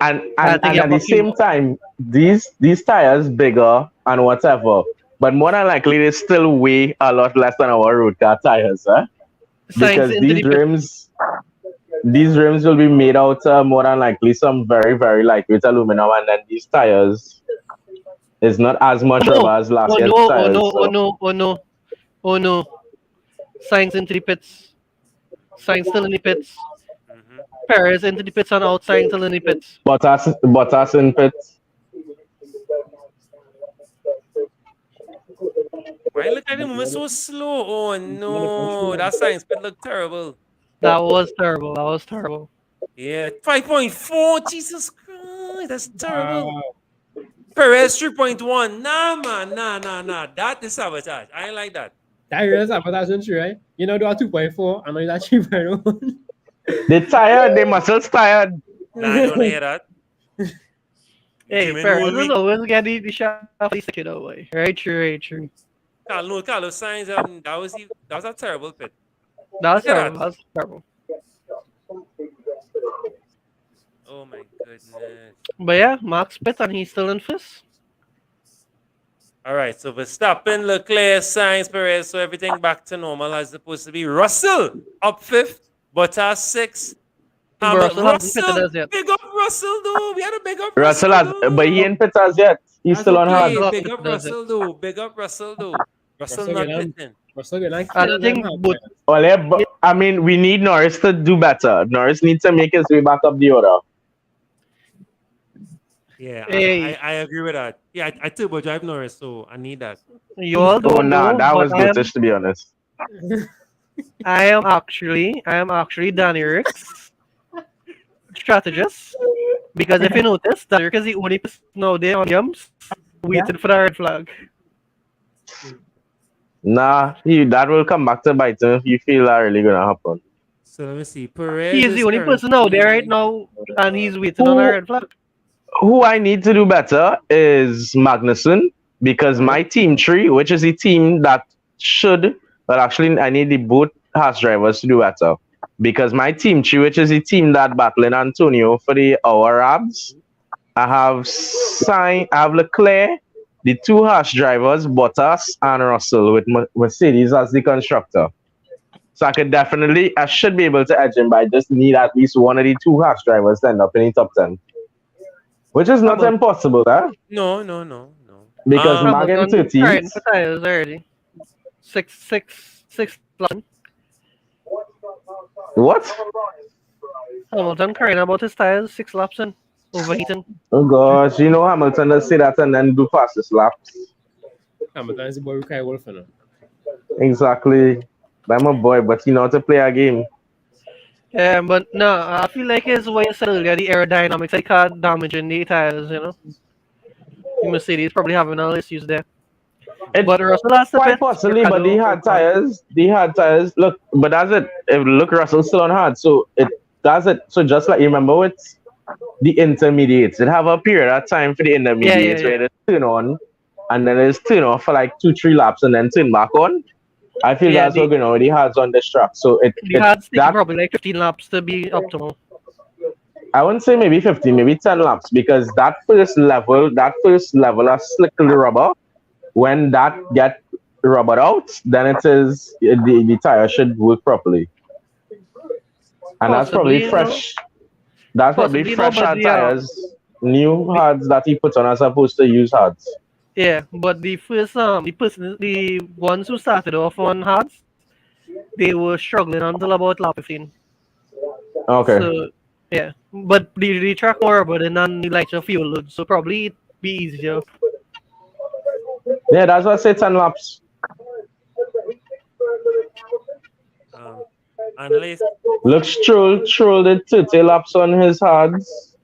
And I and, think and you at have the a few. same time, these tires bigger and whatever, but more than likely they still weigh a lot less than our road car tires, huh? Science Because into the pit. these rims will be made out more than likely some very very lightweight aluminum, and then these tires is not as much Oh, rubber as last oh year's no, oh tires. no, oh So no, oh no, oh no. Science into the pits. Science still in the pits. Mm-hmm. Perez into the pits and out. Science still in the pits. Bottas in pits. Why look at him moving so slow? Oh no, that science pit look terrible. That was terrible. That was terrible. Yeah, 5.4. Jesus Christ, that's terrible. Wow. Perez 3.1. Nah, man, nah. That is sabotage. I ain't like that. That is advertisement true, right? You know, do a 2.4 and now that's 3.1. They tired. Their muscles tired. Nah, I don't wanna hear that. Hey, Came in Perez whole is week. always getting the shot of the second away. Right, true, right, true. Carlos Sainz, that was a terrible pit. That was Look at terrible. that. That was terrible. Oh my goodness. But yeah, Max pit and he's still in first. All right, so Verstappen, Leclerc, Sainz, Perez, so everything back to normal as supposed to be. Russell up fifth, Bottas sixth. Russell hasn't pitted Russell, us yet. big up Russell though. We had to big up Russell Russell has, though. but he ain't pit as yet. He's That's still on hard. okay. Russell Big up does it. Russell though. Big up Russell though. Russell Russell not get on. pitting. Russell get on. I think both. Well, yeah, but, I mean, we need Norris to do better. Norris needs to make his way back up the order. Yeah, Hey. I agree with that. Yeah, I turbo drive Norris, so I need that. You all Oh, don't nah, know, that but was goatish, to be honest. I am actually Danny Rick's strategist. Because if you notice, Danny Rick is the only person now there on jumps waiting for the red flag. Nah, that will come back to bite him if you feel that really gonna happen. So let me see. Perez He is the only person out there right now, and he's waiting on a red flag. Who I need to do better is Magnussen, because my team tree, which is the team that should, well, actually, I need the both Haas drivers to do better. Because my team tree, which is the team that battling Antonio for the hour abs, I have Leclerc, the two Haas drivers, Bottas and Russell, with Mercedes as the constructor. So I should be able to edge him, but I just need at least one of the two Haas drivers to end up in the top 10. Which is not impossible, huh? No. Because Mag in 13th. Right, for tires already. Six laps. What? Hamilton crying about his tires, 6 laps in, overheating. Oh gosh, you know Hamilton does say that and then do fastest laps. Hamilton is the boy who carry Wolf now. Exactly. I'm a boy, but he know how to play a game. Yeah, but no, I feel like it's what you said earlier, the aerodynamics, like car damaging the tires, you know. The Mercedes probably having all issues there. But Russell has to Quite pit. possibly, but they had tires. Look, but that's it. Look, Russell's still on hard, so it does it. So just like you remember with the intermediates, it have a period of time for the intermediates where they turn on, and then it's turn off for like 2-3 laps, and then turn back on. I feel that's what going on with the hards on this track. So the hards take probably like 15 laps to be optimal. I wouldn't say maybe 15, maybe 10 laps, because that first level of slickly rubber, when that get rubbered out, then it is the tire should work properly. And that's probably fresh. That's probably fresh hard tires, new hards that he put on as opposed to used hards. Yeah, but the ones who started off on hards, they were struggling until about lap 15. Okay. So yeah, but the track more rubber than the lighter fuel load, so probably it'd be easier. Yeah, that's what I said, 10 laps. Analyst. Look, Stroll did 30 laps on his hards.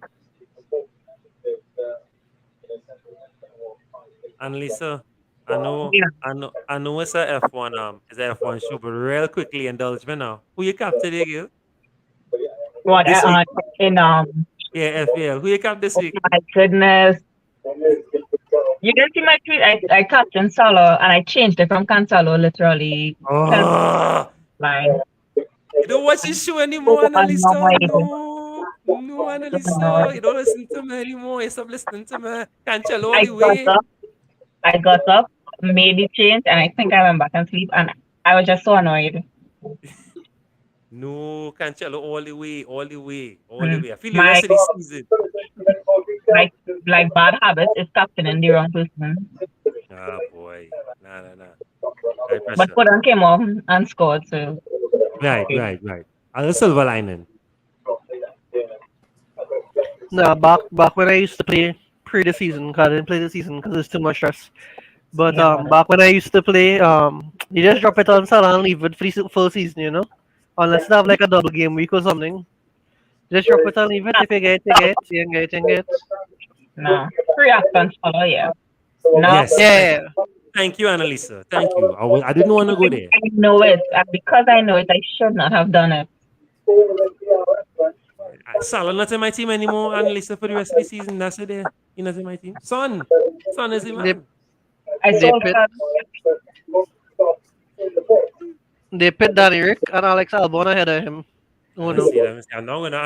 Annalisa, I know, Yeah. I know it's a F1 it's a F1 show, but real quickly indulge me now. Who you cap today, girl? What This week? in Yeah, FPL. Who you cap this week? my goodness. You didn't see my tweet. I captioned Salo and I changed it from Cancelo literally. Oh, Line. you don't watch this show anymore, So Annalisa. annoyed. No, Annalisa. You don't listen to me anymore. You stop listening to me. Cancel all I the way. got up, made the change, and I think I went back and sleep, and I was just so annoyed. No, Cancelo all the way, all the way, all the way. I feel the My- rest of the season. Like bad habits is captaining the wrong person. Ah, boy. Nah. But Podium came up and scored, so Right. And the silver lining. No, back when I used to play the season, because I didn't play the season because it's too much stress. But back when I used to play, you just drop it on Salah and leave it for the full season, you know? Unless you have like a double game week or something. Just drop it and leave it. If you get, you get. no. Free and follow, yeah. No, Yes. Yeah. Thank you, Annalisa. Thank you. I didn't want to go there. I know it. And because I know it, I should not have done it. Salah not in my team anymore, Annalisa, for the rest of the season. That's it there. He's not in my team. Son is in my I They sold pit- it. They pit Danny Rick and Alex Albon ahead of him. Oh Let me no. see, I'm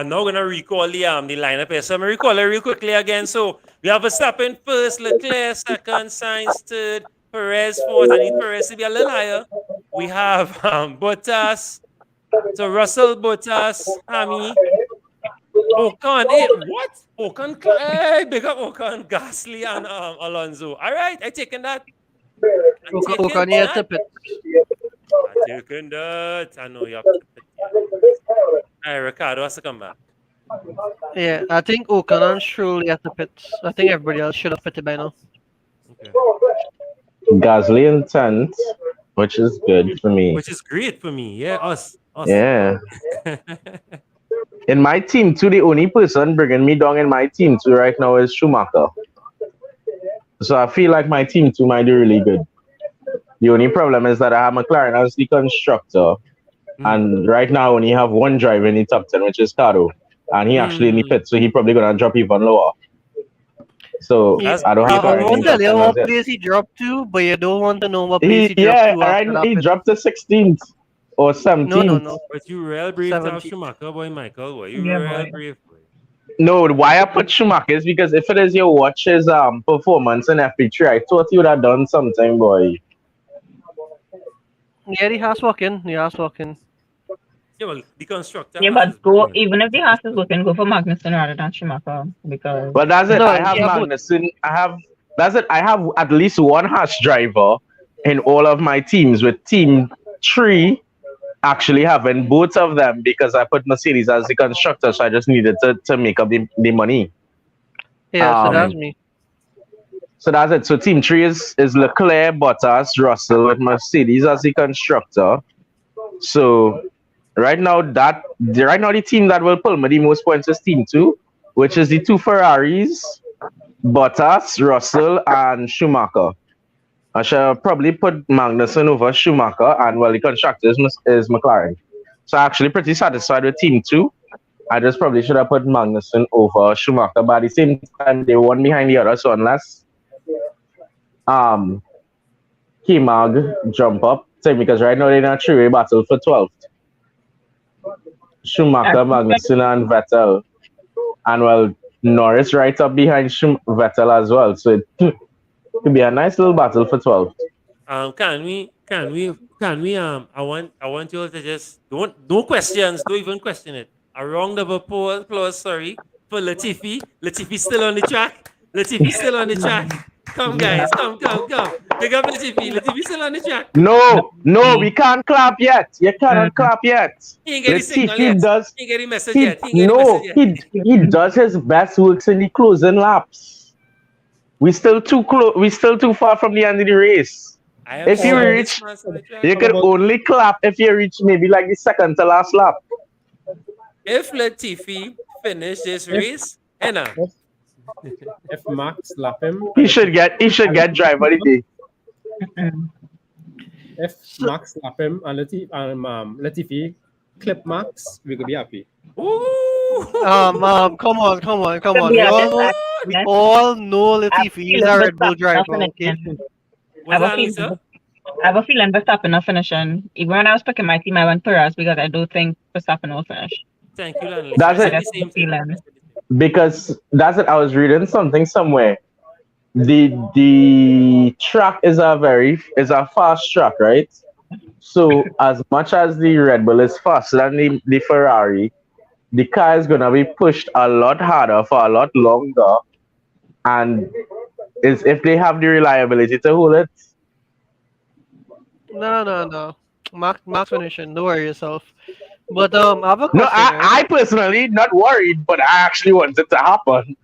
now gonna recall the lineup here. So I'm gonna recall it real quickly again. So we have Verstappen first, Leclerc second, Sainz third, Perez fourth. I need Perez to be a little higher. We have Bottas, so Russell, Bottas, Hammy, Ocon. Hey, what? Ocon, hey, big up Ocon, Gasly, and Alonso. All right, I taken that. Ocon here to pit. I taken that. I know you have to pit. All right, Ricardo has to come back. Yeah, I think Ocon and Stroll have to pit. I think everybody else should have pitted by now. Okay. Gasly in 10th, which is good for me. Which is great for me. Yeah, us. Yeah. In my team too, the only person bringing me down in my team too right now is Schumacher. So I feel like my team too might do really good. The only problem is that I have McLaren as the constructor. And right now I only have one driver in the top 10, which is Caro. And he actually in the pit, so he probably gonna drop even lower. So I don't have I McLaren in won't the tell top you 10 what as yet. place he dropped to, but you don't want to know what place he dropped to. Right, after he that dropped to 16th or 17th. No. But you real brave to have 17th. Schumacher, boy, Michael. Boy. You Yeah, real boy. brave, boy. No, why I put Schumacher is because if it is your watch his performance in FP3, I thought he would have done something, boy. Yeah, he has walking. Yeah, well, the constructor. Yeah, has but go brilliant. even if the house is looking, go for Magnussen rather than Schumacher because But that's it. No, I have yeah, but- Magnussen. That's it. I have at least one Haas driver in all of my teams, with team 3 actually having both of them because I put Mercedes as the constructor, so I just needed to make up the money. Yeah, so that's me. So that's it. So team 3 is Leclerc, Bottas, Russell with Mercedes as the constructor. So right now the team that will pull me the most points is team 2, which is the 2 Ferraris, Bottas, Russell, and Schumacher. I shall probably put Magnussen over Schumacher, and well, the constructor is McLaren. So I'm actually pretty satisfied with team 2. I just probably should have put Magnussen over Schumacher, but at the same time, they one behind the other. So unless K-Mag jump up, because right now they're in a 3-way battle for 12th. Schumacher, Magnussen, and Vettel, and well, Norris right up behind Vettel as well. So it could be a nice little battle for 12th. Can we? I want you all to just no questions. Don't even question it. A round of applause. Sorry for Latifi. Latifi's still on the track. Latifi's still on the track. Come guys, come. Big up Latifi. Latifi's still on the track. No, we can't clap yet. You cannot clap yet. He ain't get the signal Latifi yet. does. He ain't get the message yet. He ain't get the message yet. He does his best works in the closing laps. We still too close. We still too far from the end of the race. I have If you seen this reach, man on the track. you could only clap if you reach maybe like the second to last lap. If Latifi finish this If race, Henna, if, if Max slap him, He should get driver of the day. Mm. if Max slap him and Latifi clip Max, we could be happy. ooh, Come on, come on. To be honest, We all know I have a Latifi is feeling a Red Bull Verstappen driver, will okay? finish. I what's have a that, feeling. Lisa? I have a feeling Verstappen will finish. And even when I was picking my team, I went Perez because I do think Verstappen will finish. Thank you, Lisa. That's I it. said the That's the same thing. feeling. Because that's it. I was reading something somewhere. The track is a fast track, right? So as much as the Red Bull is faster than the Ferrari, the car is gonna be pushed a lot harder for a lot longer, and is if they have the reliability to hold it. No. Max finishing. Don't worry yourself. But I have a No, question, right? I personally not worried, but I actually want it to happen.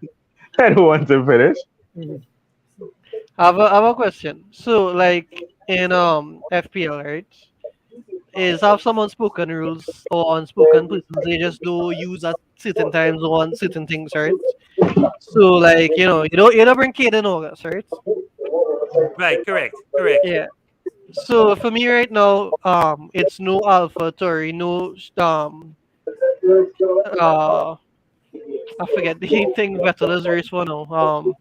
I don't want to finish. I have a question. So, like in FPL, right? Is have some unspoken rules or unspoken persons they just do use at certain times on certain things, right? So, like you don't bring Kate in August, right? Right, correct. Yeah. So for me right now, it's no Alpha Tori, no uh, I forget the thing Vettel is race one now.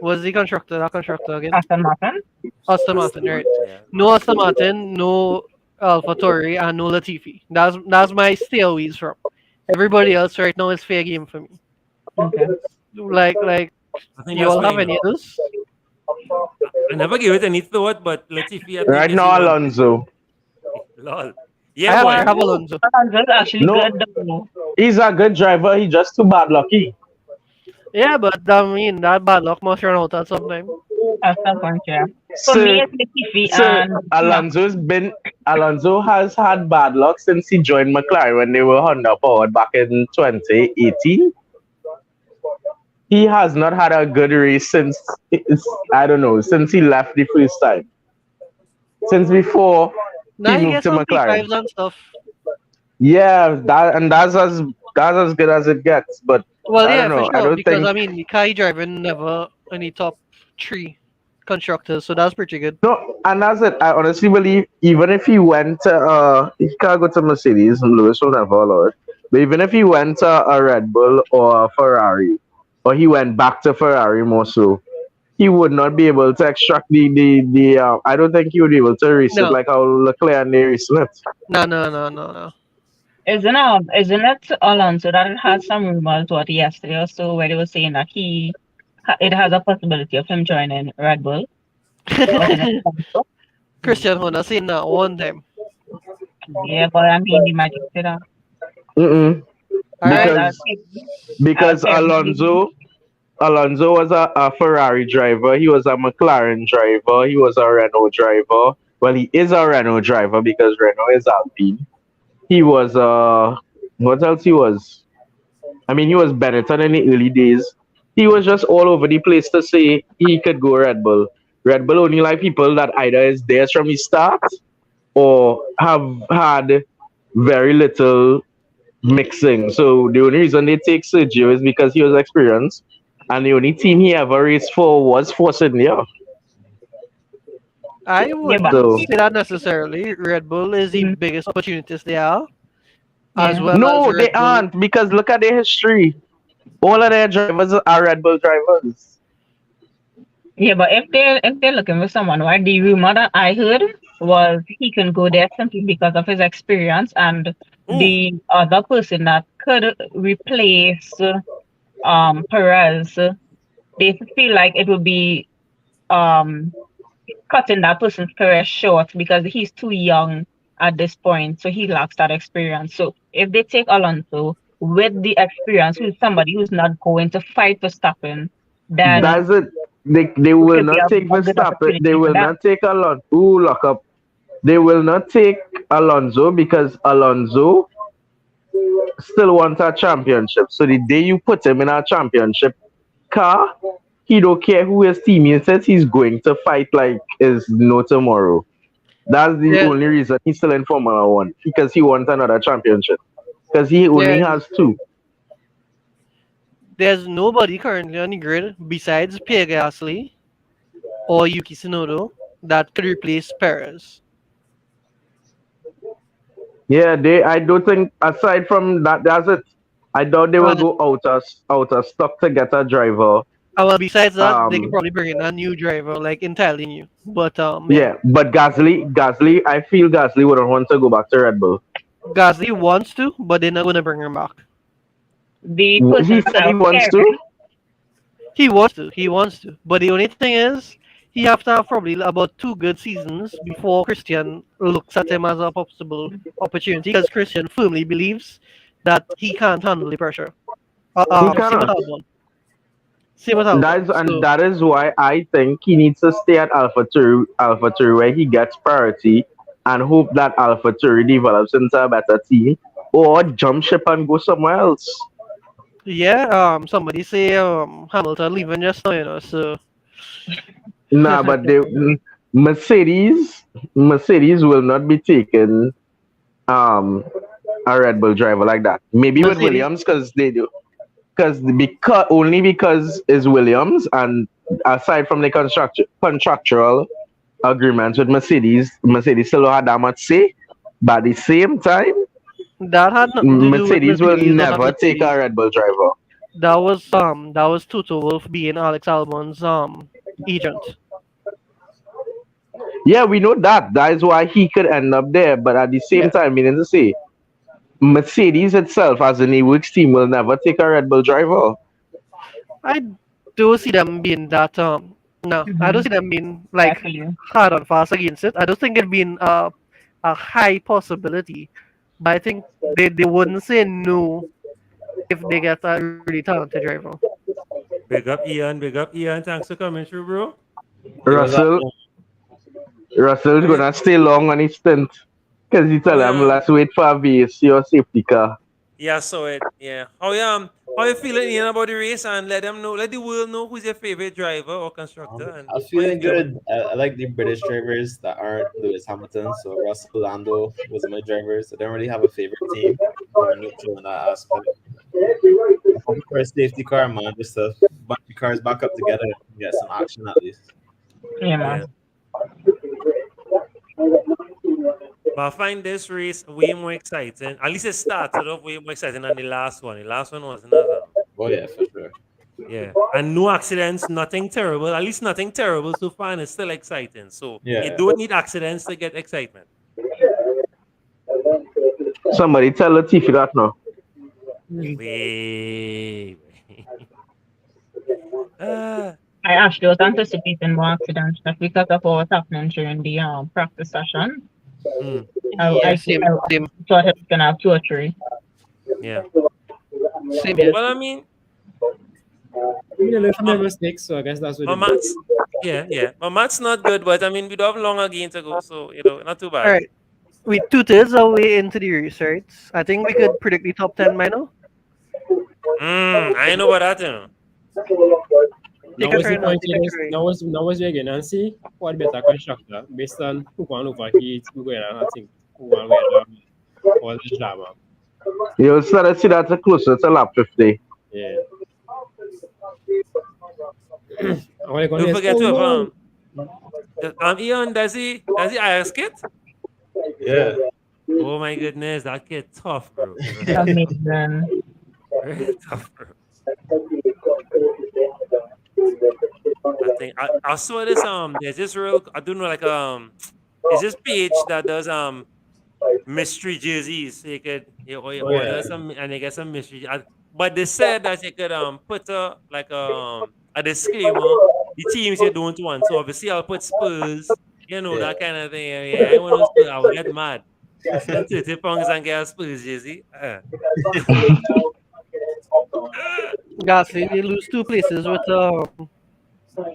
Was the constructor? That constructor again? Aston Martin. Aston Martin, right? Yeah. No Aston Martin, no AlphaTauri, and no Latifi. That's my stayaways from. Everybody else right now is fair game for me. Okay. Like I think you that's all fair have any enough. others? I never gave it any thought, but Latifi, I think Right is now, the one. Alonso. Lol. I Yeah, have, boy. I have Alonso. Alonso's actually No, good though. he's a good driver. He's just too bad lucky. Yeah, but I mean that bad luck must run out at some time. At some point, yeah. For me, So, it's Latifi so and Max. Alonso has had bad luck since he joined McLaren when they were Honda powered back in 2018. He has not had a good race since I don't know since he left the first time. Since before Now he you moved get to some McLaren. P5s and stuff. Yeah, that's as good as it gets. But Well, I don't yeah, for know. I sure. don't Because think I mean, Kai driving never any top three constructors, so that's pretty good. no, and that's it. I honestly believe even if he went to he can't go to Mercedes and Lewis will never allow it. But even if he went to a Red Bull or a Ferrari, or he went back to Ferrari more so, he would not be able to extract the I don't think he would be able to race it No, like how Leclerc and they racing it. no. Isn't it Alonso that had some rumors what yesterday or so where they were saying that it has a possibility of him joining Red Bull? Wasn't it Alonso? Christian Horner seen that one time. Yeah, but I mean, he might just say that. Mm-mm. All right. Because I because Alonso was a Ferrari driver. He was a McLaren driver. He was a Renault driver. Well, he is a Renault driver because Renault is Alpine. He was what else he was? I mean, he was Benetton in the early days. He was just all over the place to say he could go Red Bull. Red Bull only like people that either is theirs from the start or have had very little mixing. So the only reason they take Sergio is because he was experienced, and the only team he ever raced for was Force India. I Yeah, wouldn't but So say that necessarily. Red Bull is the Mhm. biggest opportunities they are, as Yeah. well as no, they Red Bull. aren't because look at their history. All of their drivers are Red Bull drivers. Yeah, but if they're looking for someone, right? The rumor that I heard was he can go there simply because of his experience, and Ooh, the other person that could replace Perez, they feel like it would be um cutting that person's career short because he's too young at this point, so he lacks that experience. So if they take Alonso with the experience, who's somebody who's not going to fight for stopping, then That's it. They it will could be not take a good Verstappen. They opportunity for will them. not take Alonso. Ooh, lock up. They will not take Alonso because Alonso still wants a championship. So the day you put him in a championship car, he don't care who his teammate says. He's going to fight like is no tomorrow. That's the There, only reason he's still in Formula One because he wants another championship. Because he only there's has two. there's nobody currently on the grid besides Pierre Gasly or Yuki Tsunoda that could replace Perez. Yeah, they. I don't think aside from that, that's it. I doubt they will Well, go out of stock to get a driver. well, besides that, they could Um, probably bring in a new driver, like entirely new. But yeah, yeah, but Gasly, I feel Gasly wouldn't want to go back to Red Bull. Gasly wants to, but they're not gonna bring him back. The He person said he self wants caring. to. He wants to. But the only thing is, he have to have probably about 2 good seasons before Christian looks at him as a possible opportunity, because Christian firmly believes that he can't handle the pressure. He Same with cannot. Albon. Same with Albon. So That is why I think he needs to stay at AlphaTauri where he gets priority and hope that AlphaTauri develops into a better team or jump ship and go somewhere else. yeah, somebody say Hamilton leaving just now, So Nah, but Mercedes will not be taking um a Red Bull driver like that. Maybe with Mercedes, Williams because they do because it's Williams and aside from the contractual agreements with Mercedes still don't have that much say. But at the same time, that had nothing to do with Mercedes will Mercedes or not never take a Mercedes. Red Bull driver. That was Toto Wolff being Alex Albon's agent. Yeah, we know that. That is why he could end up there. But at the same Yeah, time, meaning to say, Mercedes itself as an A-Works team will never take a Red Bull driver. I do see them being that no, I don't see them being like Exactly. hard and fast against it. I don't think it being a high possibility, but I think they wouldn't say no if they get a really talented driver. Big up Ian. Big up Ian. Thanks for coming through, bro. It was Russell's How you, gonna stay long on his stint because he how tell him, you, let's wait for a VSC or safety car. yeah, so it, yeah. How you feeling, Ian, about the race, and let the world know who's your favorite driver or constructor, and I'm how you feeling feel about good. I like the British drivers that aren't Lewis Hamilton. So Russell Lando was my drivers. I don't really have a favorite team. I'm neutral in that aspect. I'm hoping for a safety car, man, just to bunch the cars back up together and get some action at least. Yeah, yeah. man. But I find this race way more exciting. At least it started off way more exciting than the last one. The last one was another. Oh yeah, for sure. Yeah. And no accidents, nothing terrible. At least nothing terrible so far, and it's still exciting. So you Yeah. don't need accidents to get excitement. Somebody tell Latifi that now. Wait. I actually was anticipating more accidents just because of what was happening during the practice session. mm, Yeah, same, I same, thought it was gonna have 2 or 3. yeah. same here. Well, I mean, You learn from their um, mistakes, so I guess that's what my it is. maths, yeah. My maths not good, but I mean, we don't have long again to go, so not too All bad. right, we 2/3 our way into the race, right? I think we could predict the top 10 by now. I ain't know about that, Take Now a is the turn now. point Take a is turn. now is we again and see what better constructor based on who can overheat, who going and I think who can wear all this drama. You'll start to see that closer to lap 50. Yeah. And what I gonna Don't is, forget oh to no, have Ian, does he IS kit? Yeah. Oh my goodness, that kid tough, bro. Amazing. Very tough, bro. I think I saw this there's this real I don't know like it's this page that does mystery jerseys. So you could Oh order yeah. some and you get some mystery. But they said that you could put a disclaimer the teams you don't want. So obviously I'll put Spurs, Yeah. that kind of thing. Yeah, I want Spurs. I will get mad. Spend 30 pounds and get a Spurs jersey. Gasly, they lose 2 places with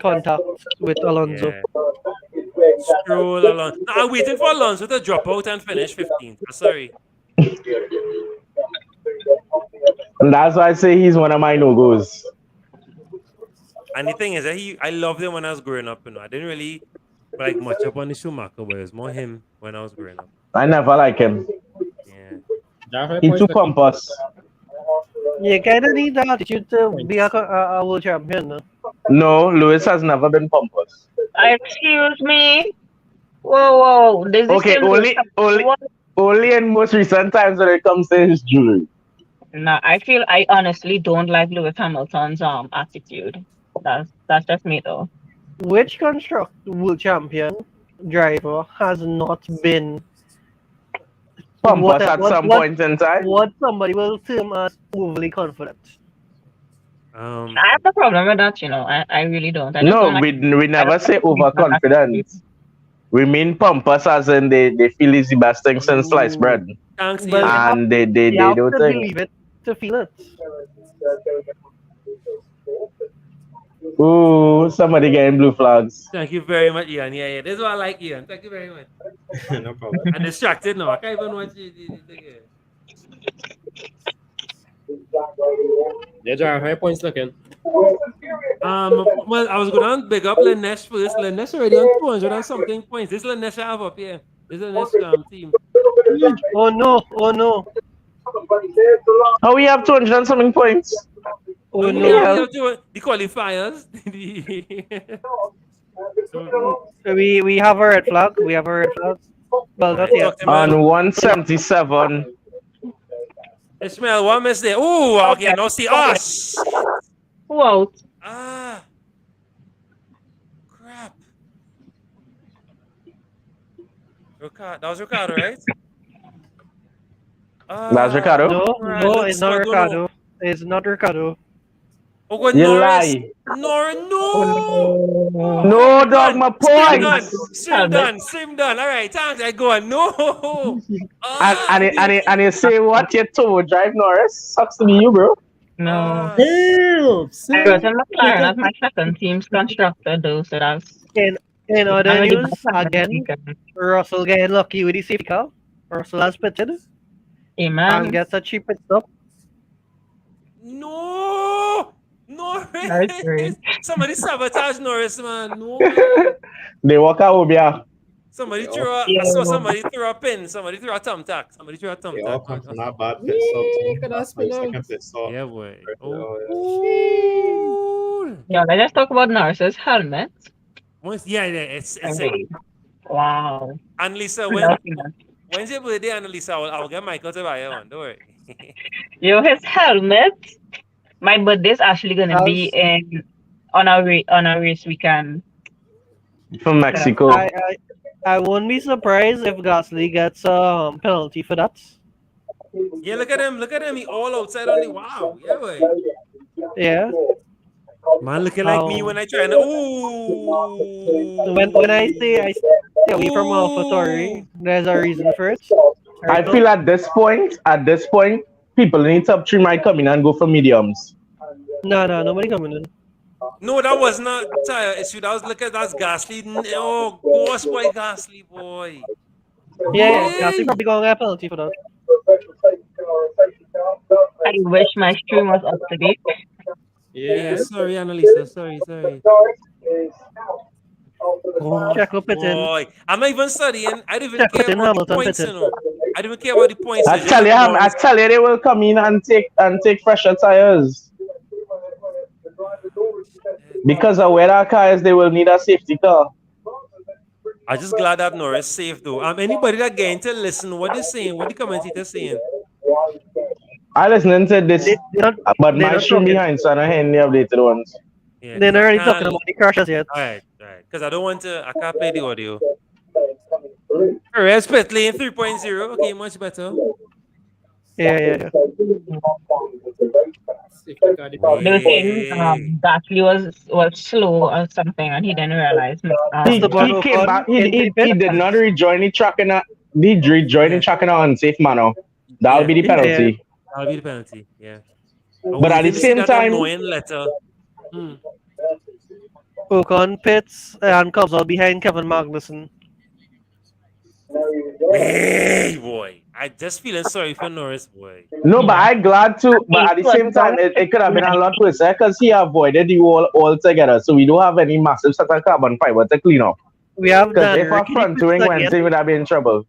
contact with Alonso. Yeah. Stroll along. No, I'm waiting for Alonso to drop out and finish 15th. Sorry. And that's why I say he's one of my no-goes. And the thing is that I loved him when I was growing up. I didn't really like much up on the Schumacher, but it was more him when I was growing up. I never like him. Yeah. He too pompous. You kind of need the attitude to be a world champion. No? No, Lewis has never been pompous. Excuse me. Whoa. This is Okay, still only in most recent times when it comes to his jewelry. No, I honestly don't like Lewis Hamilton's attitude. That's just me though. Which construct world champion driver has not been Pompous at some point in time? what somebody will term as overly confident? I have no problem with that, I really don't. I just No, don't like we never say overconfident. We mean pompous as in they feel it's the best thing since sliced bread. Thanks, But And they you have don't to think. believe it to feel it. Ooh, somebody getting blue flags. Thank you very much, Ian. Yeah. This is what I like, Ian. Thank you very much. No problem. I'm distracted now. I can't even watch it. Yeah, John, how your points looking? Well, I was going to big up Lanesh first. Lanesh already on 200 and something points. This Lanesh I have up here. This is Lanesh team. Oh no. How we have 200 and something points? Oh We no. have the qualifiers. We have a red flag. Well, not yet. On 177. Ishmael, one miss there. Ooh, okay, now see us. Whoa. Ah. Crap. That was Ricardo, right? That's Ricardo? No, it's not Ricardo. It's not Ricardo. Oh, good, You Norris. lie. No. No, dog, my points. Stream done. All right, thanks. I go on. No. And you say what? You turbo drive Norris? Sucks to be you, bro. No. Damn. I got a McLaren as my second team's constructor though, so that's In other I'm really news, bad at again, that. Russell getting lucky with the safety car. Russell has pitted Amen. and gets a cheap pit stop. No. Norris. great. Somebody sabotage Norris, man. No. They walk out with ya. Somebody I saw somebody throw a pin. Somebody threw a thumbtack. They all come from that bad pit stop. 5-second pit stop. Yeah, boy. Yeah, let's just talk about Norris's helmet. It's Wow. And Lisa, when's your birthday, Annalisa? I'll get Michael to buy one. Don't worry. Yo, his helmet. My birthday's actually gonna be on a race weekend. From Mexico. I won't be surprised if Gasly gets a penalty for that. Yeah, look at him. He all outside only. Wow. Yeah, boy. Yeah. Man, looking like me when I try to. Ooh. When I say I stay away from AlphaTauri, there's a reason for it. I feel at this point, people in top 3 might come in and go for mediums. No, nobody coming in. No, that was not tire issue. That was that's Gasly. Oh, gosh, boy, Gasly, boy. Yeah, Gasly probably gonna get a penalty for that. I wish my stream was up to date. Yeah, sorry, Annalisa. Sorry. Checo pit in. Boy, I'm not even studying. I don't even care about the points, I don't even care about the points. I tell you, they will come in and take fresher tires. Because of where our car is, they will need a safety car. I'm just glad that Norris safe though. Anybody that getting to listen, what they're saying, what the commentator saying. I listening to this, but my stream behind, so I don't hear any updated ones. Yeah, They're not already talking about the crashes yet. All right. Because I can't play the audio. Perez pit lane 3.0. Okay, much better. Yeah. They were saying Gasly was slow or something, and he didn't realize. He came back. He did not rejoin the track in a. He rejoined the track in an unsafe manner. That'll be the penalty. That'll be the penalty. Yeah. But at the same time, annoying letter. Ocon pits and comes out behind Kevin Magnussen. Hey, boy. I just feeling sorry for Norris, boy. No, but I'm glad to. But at the So same time, it could have been a lot worse because he avoided the wall altogether. So we don't have any massive set of carbon fiber to clean up. We have Because done if our front wing went in, we'd have been in trouble.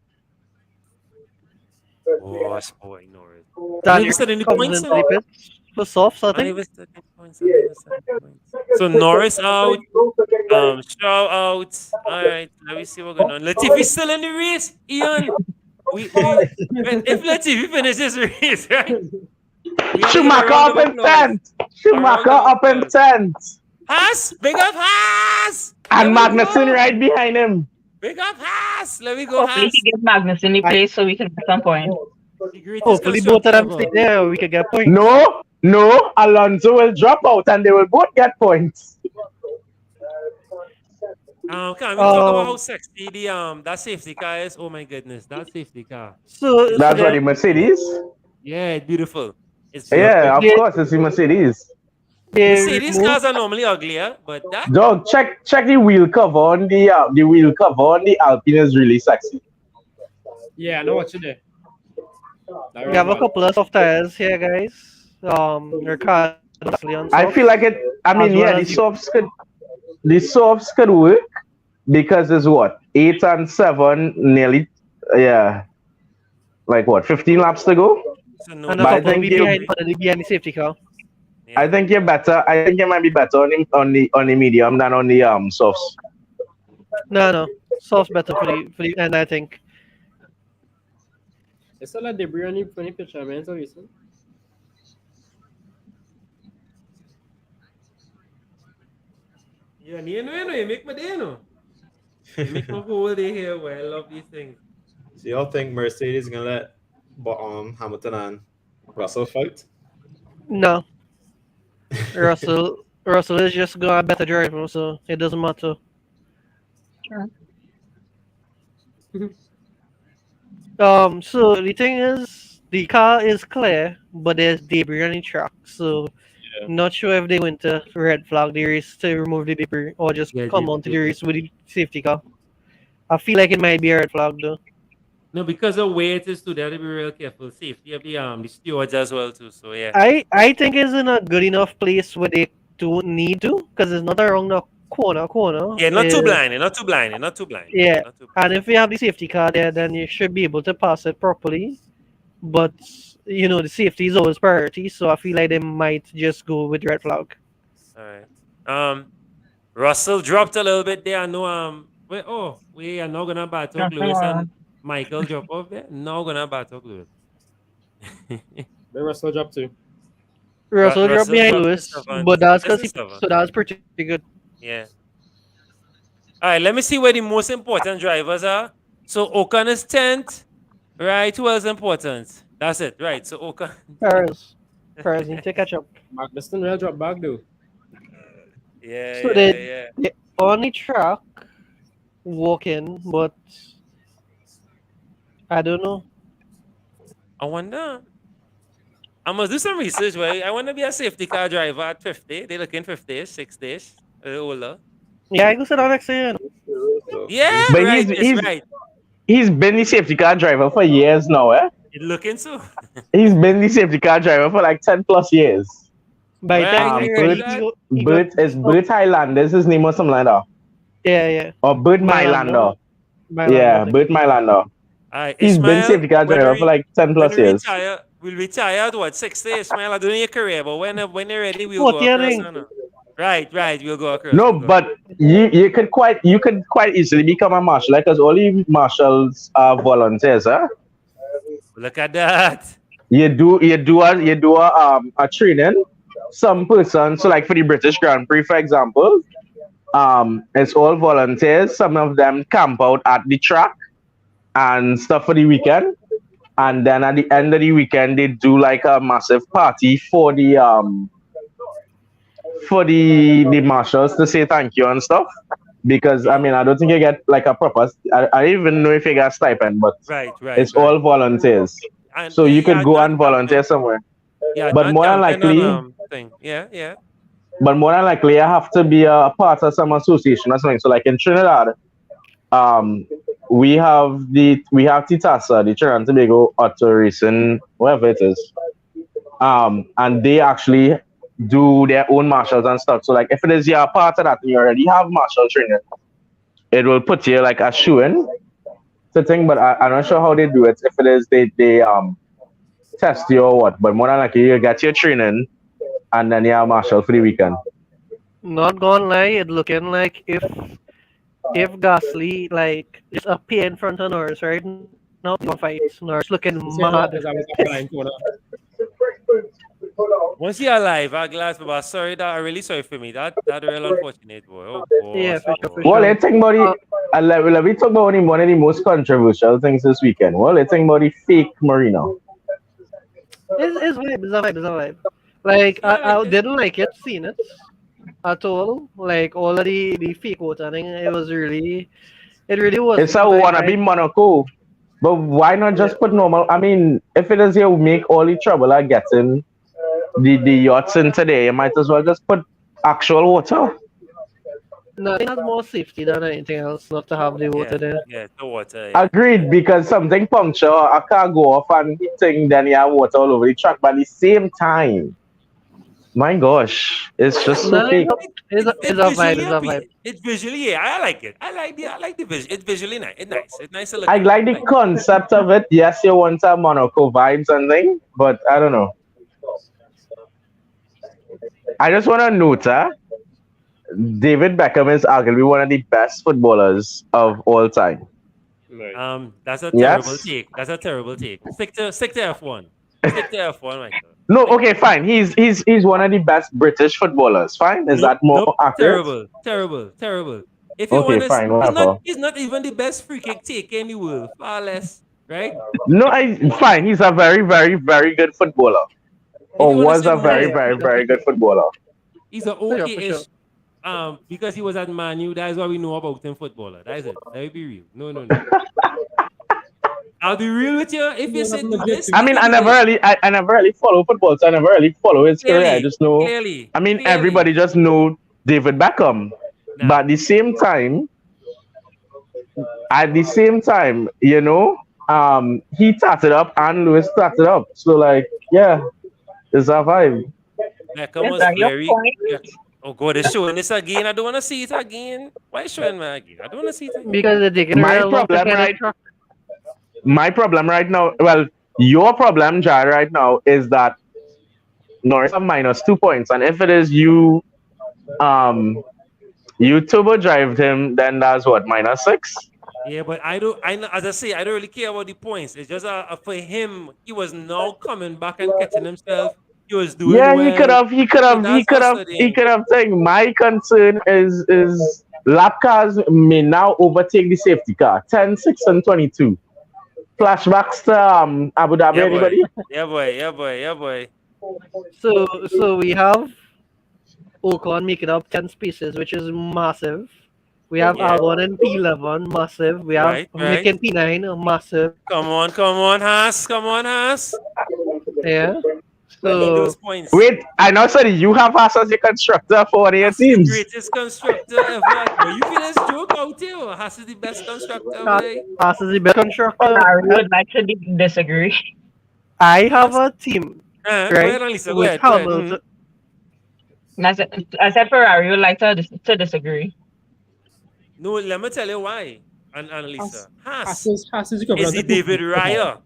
Gosh, boy, Norris. Daniel Never said any comes points, into the pit for softs, I I think. never said any points. I never said any points. So Norris out, Shaw out. All right, let me see what's going on. Latifi's still in the race, Ian. If Latifi finishes the race, right? Schumacher up in 10th. Schumacher up in 10th. Haas, big up Haas. And Magnussen right behind him. Big up Haas. Let me go hopefully Haas. he gives Magnussen the place so we can get some points. Hopefully both of them stay there. We could get points. No. Alonso will drop out and they will both get points. Can we talk about how sexy the that safety car is? Oh my goodness, that safety car. So That's what the Mercedes. Yeah, it's beautiful. It's Yeah, of course, it's the Mercedes. Mercedes cars are normally uglier, but that Dog, check the wheel cover on the wheel cover on the Alpine is really sexy. Yeah, I know what you do. We have a couple of soft tires here, guys. Ricardo on I soft. feel like it. I mean, As yeah, well the softs could work because it's what 8 and 7, nearly, yeah, like what 15 laps to go. And But a I couple think behind the safety car. I think you're better. I think you might be better on the medium than on the softs. No. Soft's better for the and I think. It's all like debris on the picture, man. So recent. yeah, you make my day, no. You make my whole day here. Boy, I love these things. So y'all think Mercedes is gonna let Hamilton and Russell fight? No. Russell is just going a better driver, so it doesn't matter. So the thing is, the car is clear, but there's debris on the track. So not sure if they went to red flag the race to remove the debris or just come onto the race with the safety car. I feel like it might be a red flag though. No, because of where it is too, they have to be real careful. Safety of the stewards as well too. So yeah. I think it's in a good enough place where they don't need to, because it's not around the corner. Yeah, not too It's- blind, not too blind. Yeah, Not too and if you have the safety car there, then you should be able to pass it properly. But the safety is always priority, so I feel like they might just go with red flag. All right. Russell dropped a little bit there. I know. We are not gonna battle Lewis and Michael drop off there. Not gonna battle Lewis. Then Russell dropped too. Russell dropped Russell behind dropped Lewis, to Savant. but that's Just because to Savant. so that's pretty good. Yeah. All right. Let me see where the most important drivers are. So Ocon is 10th, right? Who else important? That's it, right? So Ocon. Perez need to catch up. Magnussen will drop back though. Yeah, So yeah. they on the track walking, but I don't know. I wonder. I must do some research, right? I want to be a safety car driver at 50. They looking 50, 6-ish, a little older. Yeah, I go sit down next to you. Yeah, But right. right. He's been the safety car driver for years now, eh? You looking so? He's been the safety car driver for like 10 plus years. By the time you're ready, Bert Highlanders, his name or something like that. Yeah. Or Bert Mylander. Yeah, Bert Mylander. He's been safety car driver for like 10 plus years. We'll retire at what, 60, Ismail? I don't know your career, but when you're ready, we'll go 40, I across. think. No? Right, we'll go across. No, but you could quite easily become a marshal, because all the marshals are volunteers, huh? Look at that. You do a training. Some person, so like for the British Grand Prix, for example, it's all volunteers. Some of them camp out at the track and stuff for the weekend, and then at the end of the weekend they do like a massive party for the marshals to say thank you and stuff. Because I mean, I don't think you get like a proper. I don't even know if you get stipend, but it's all volunteers. And so you could go and volunteer somewhere. Yeah, but more than likely, yeah. But more than likely, I have to be a part of some association or something. So like in Trinidad, we have Titasa, the Trinidad and Tobago Auto Racing, whatever it is. And they actually do their own marshals and stuff. So like if it is you're part of that and you already have marshal training, it will put you like a shoe in to thing, but I'm not sure how they do it. If it is they test you or what, but more than likely you get your training and then you have marshal for the weekend. Not gonna lie, it looking like if Gasly like just appear in front of Norris right now, he's gonna fight. Norris looking mad. Because I was applying to Once you're alive, I'm glad, but sorry that I'm really sorry for me. That real unfortunate boy. Oh boy. Yeah, for sure, for Well, sure. I think about it. Let me talk about one of the most controversial things this weekend. Well, I think about the fake Marino. It's vibe, it's a vibe, it's a vibe. Like I didn't like it, seen it at all. Like all of the fake water thing, it really was. It's a wannabe Monaco. But why not just put normal? I mean, if it is you make all the trouble at getting the yachts in today, you might as well just put actual water. No, it has more safety than anything else not to have the water there. Yeah, the water. Yeah. Agreed, because something puncture, a car go off and thing, then you have water all over the track. But at the same time, my gosh, it's just so fake. It's a vibe, it's a vibe. It's visually, yeah, I like it. I like the visual. It's visually nice. It's nice. It's nice to look I at. like the concept of it. Yes, you want some Monaco vibes and thing, but I don't know. I just want to note, David Beckham is arguably one of the best footballers of all time. That's a Yes? terrible take. That's a terrible take. Stick to F1. Stick to F1, Michael. No, okay, fine. He's one of the best British footballers. Fine, is that more accurate? Terrible. If you Okay, want to, fine, whatever. he's not even the best free kick taker in the world. Far less, right? No, fine. He's a very, very, very good footballer. Or was a very, very, very good footballer. He's an For okay-ish. sure. Because he was at Man U, that is what we know about him footballer. That is it. Let me be real. No. I'll be real with you. If you said this, I mean, I never really follow football, so I never really follow his career. I just know. Clearly. Everybody just know David Beckham. But at the same time, you know, he started up and Lewis started up. So like, yeah, it's a vibe. Beckham was very. Yeah. Oh God, they're showing this again. I don't want to see it again. Why showing me again? I don't want to see it again. Because they're taking My problem right now, well, your problem, Jai, right now is that Norris have -2 points, and if it is you turbo drived him, then that's what -6. Yeah, but as I say, I don't really care about the points. It's just for him, he was now coming back and catching himself. He was doing Yeah, well. he could have taken. My concern is lap cars may now overtake the safety car. 10, 6, and 22. Flashbacks to Abu Dhabi, Yeah, anybody? Yeah, boy. So we have Ocon making up 10 spaces, which is massive. We have Albon in P11, massive. We have Mick in P9, massive. Come on, Haas. Yeah. Those So points. Wait, I know, sorry, you have us as your constructor for one of your teams. Greatest constructor ever. Boy, you feel this joke out here? Haas is the best constructor, boy. Haas is the best constructor. I would like to disagree. I have a team, Go right? ahead, Lisa, go with ahead, go ahead. Hamilton. I said Ferrari would like to disagree. No, let me tell you why, Annalisa. Haas Haas is is equivalent the to David Podium. Raya.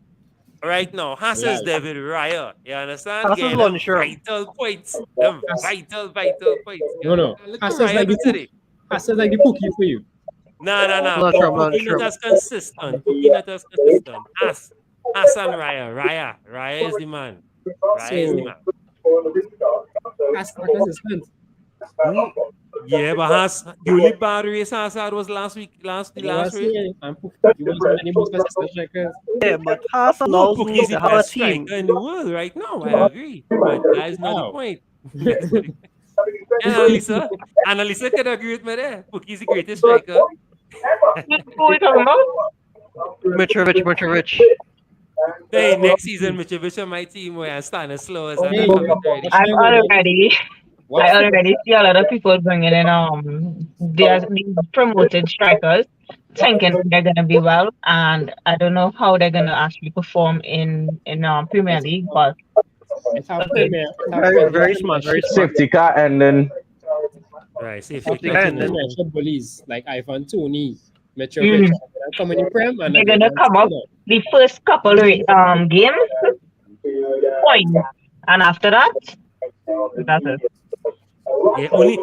Right now, Haas is Right. David Raya. You understand? Haas is Them unsure. vital points. Them vital points. No. Look Haas at is like Raya today. Haas is like the Pookie for you. No. Not true, not Pookie true. not as consistent. Pookie not as consistent. Haas and Raya is the man. Raya is the man. Haas is consistent. Yeah, but Haas, the only bad race Haas had was last race. You want any most consistent strikers? Yeah, but Haas No, allows Pookie's me the to have a best team. striker in the world right now. I agree. But that is not the Wow. point. Annalisa could agree with me there. Pookie's the greatest striker. Who are we talking about? Mitrovic. Hey, next season, Mitsubishi on my team where I stand as slow as I Hey, come already. I already see a lot of people bringing in these promoted strikers thinking they're gonna be well, and I don't know how they're gonna actually perform in Premier League, but It's our okay. premier. Very smart, very smart. Safety car and then Right, see if Safety you car can. and then- Metro bullies like Ivan Tony, Metro Mhm. coming in Prem, and They're then gonna come up the first couple games points, and after that, that's it. Yeah, only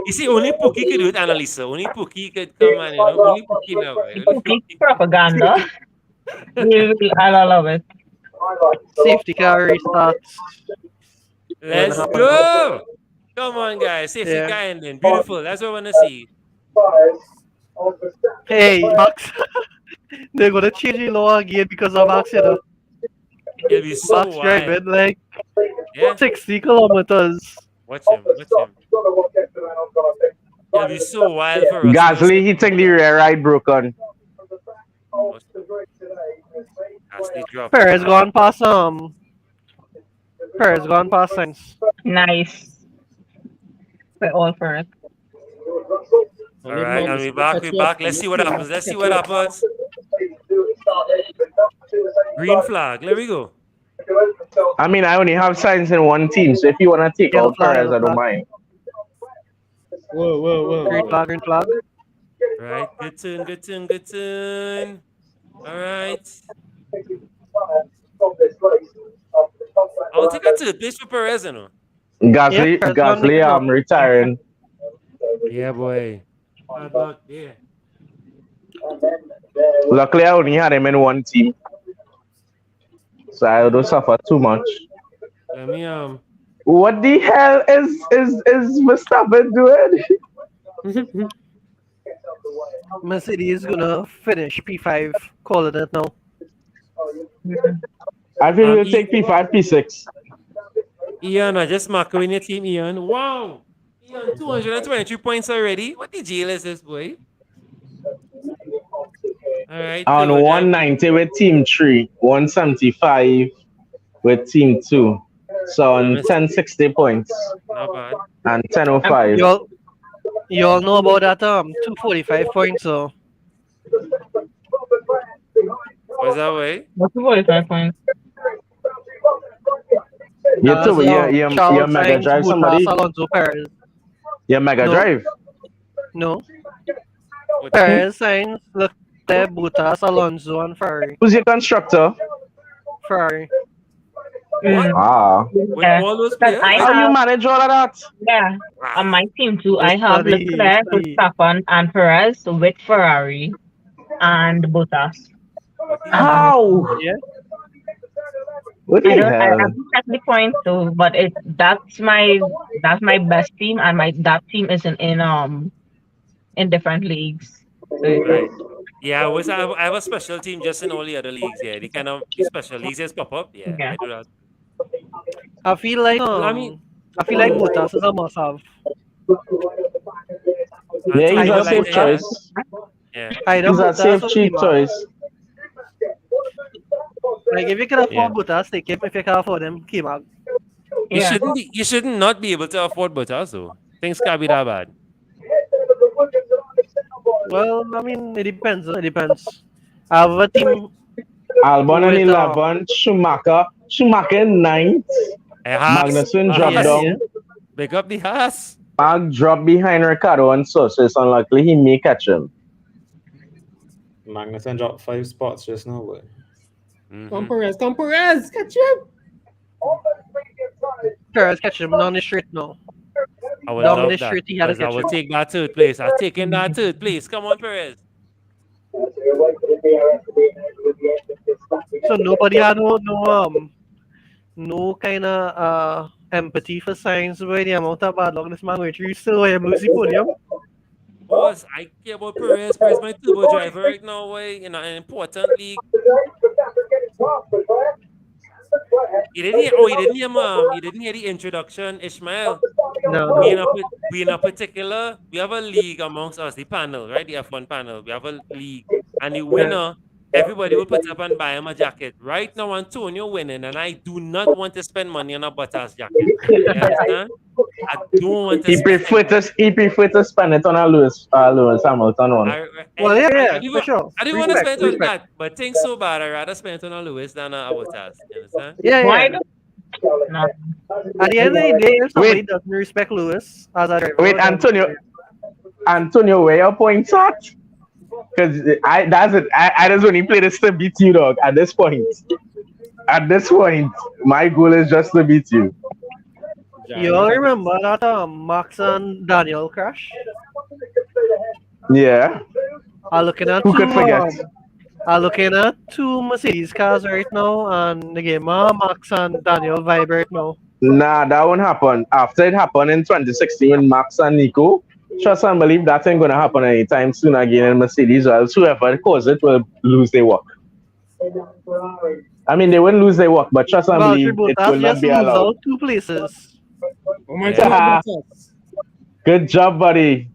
Pookie could do it, Annalisa. Only Pookie could come and only Pookie now. The Pookie propaganda. I love it. Safety car restarts. Let's go! Come on, guys. Safety Yeah. car ending. Beautiful. That's what I want to see. Hey, Max. They're gonna change the law again because of Max, you know. It'll be so Max wild. driving like Yeah. 60 kilometers. Watch him. It'll be so wild for us. Gasly, he think the rear ride broken. Gasly drop. Perez gone past Sainz. Nice. We're all for it. All right, and we're back. Let's see what happens. Green flag. There we go. I mean, I only have signs in one team, so if you want to take Yellow out flag, Perez, I yellow don't flag. mind. Whoa. Green flag. Right, good turn. All right. I'll take a third place for Perez, you know. Gasly, Yeah, Perez gone Gasly, next I'm retiring. Yeah, boy. Bad luck, yeah. Luckily, I only had him in one team, so I don't suffer too much. Let me What the hell is Verstappen doing? Mercedes gonna finish P5. Calling it now. I feel we'll take P5, P6. Ian, I just mark in your team, Ian. Wow. Ian, 223 points already. What the jail is this, boy? All right. On 190 with Team 3, 175 with Team 2. So on 1060 points Not bad. and 1005. You all know about that 245 points, so What's that way? What's the 45 points? You too, Charles you Mega Sainz, Drive Bottas, somebody? Alonso, Perez. You Mega No. Drive? No. What- Perez, Sainz, Leclerc, Bottas, Alonso, and Ferrari. Who's your constructor? Ferrari. Ah. With Yeah. all those But players? I How you have, manage all of that? yeah, on my team too, I have Study, Leclerc, study. Verstappen, and Perez with Ferrari and Bottas. How? Yeah. What I the don't. I hell? haven't checked the points though, but that's my best team, and that team is in different leagues. So, Right. Yeah, I have a special team just in all the other leagues. Yeah, the special leagues just pop up. Yeah, Yeah. I do that. I feel like Bottas is a must have. Yeah, he's Antonio a safe Light, choice. Yeah. Either He's a Bottas safe, or cheap Kima. choice. Like if you can afford Yeah. Bottas, take him. If you can afford him, Kima. yeah. You shouldn't not be able to afford Bottas though. Things can't be that bad. Well, I mean, it depends. It depends. I have a team. Albon in With, 11, Schumacher in 9th. Magnussen dropped yes, down. yeah. Pick up the Haas. Mag dropped behind Ricardo and so it's unlikely he may catch him. Magnussen dropped 5 spots just now, boy. Come Perez, catch him. Perez catch him down the street now. I would Down love the that. street, he had to 'Cause I catch will him. take that third place. I'll take in that third place. Come on, Perez. So nobody had no kind of empathy for Sainz by the amount of bad luck this man went through. Still, I am losing Podium. Boss, I care about Perez. Perez my turbo driver right now, way in an important league. You didn't hear the introduction, Ishmael. No. We in a particular, we have a league amongst us, the panel, right? The F1 panel. We have a league. And the winner, everybody will put up and buy him a jacket. Right now, Antonio winning, and I do not want to spend money on a Bottas jacket. You understand? I don't want to He spend prefer to spend it on a Lewis Hamilton one. Well, yeah, I for sure. I didn't want to Respect, spend it on respect. that, but things so bad, I'd rather spend it on a Lewis than a Bottas. You understand? Yeah, Why yeah. do no. At the end of the day, if somebody Wait. doesn't respect Lewis as a driver, Wait, then Antonio, where your points at? Because I just only play this to beat you, dog. At this point, my goal is just to beat you. you all remember that Max and Daniel crash? Yeah. I'm looking at Who could forget? two Mercedes cars right now, and again, Max and Daniel vibe right now. Nah, that won't happen. After it happened in 2016 with Max and Nico, trust and believe that ain't gonna happen anytime soon again in Mercedes, or else whoever caused it will lose their work. I mean, they wouldn't lose their work, but trust and Well, believe it will not just be lose allowed. out 2 places. Oh my Yeah. God. Good job, buddy.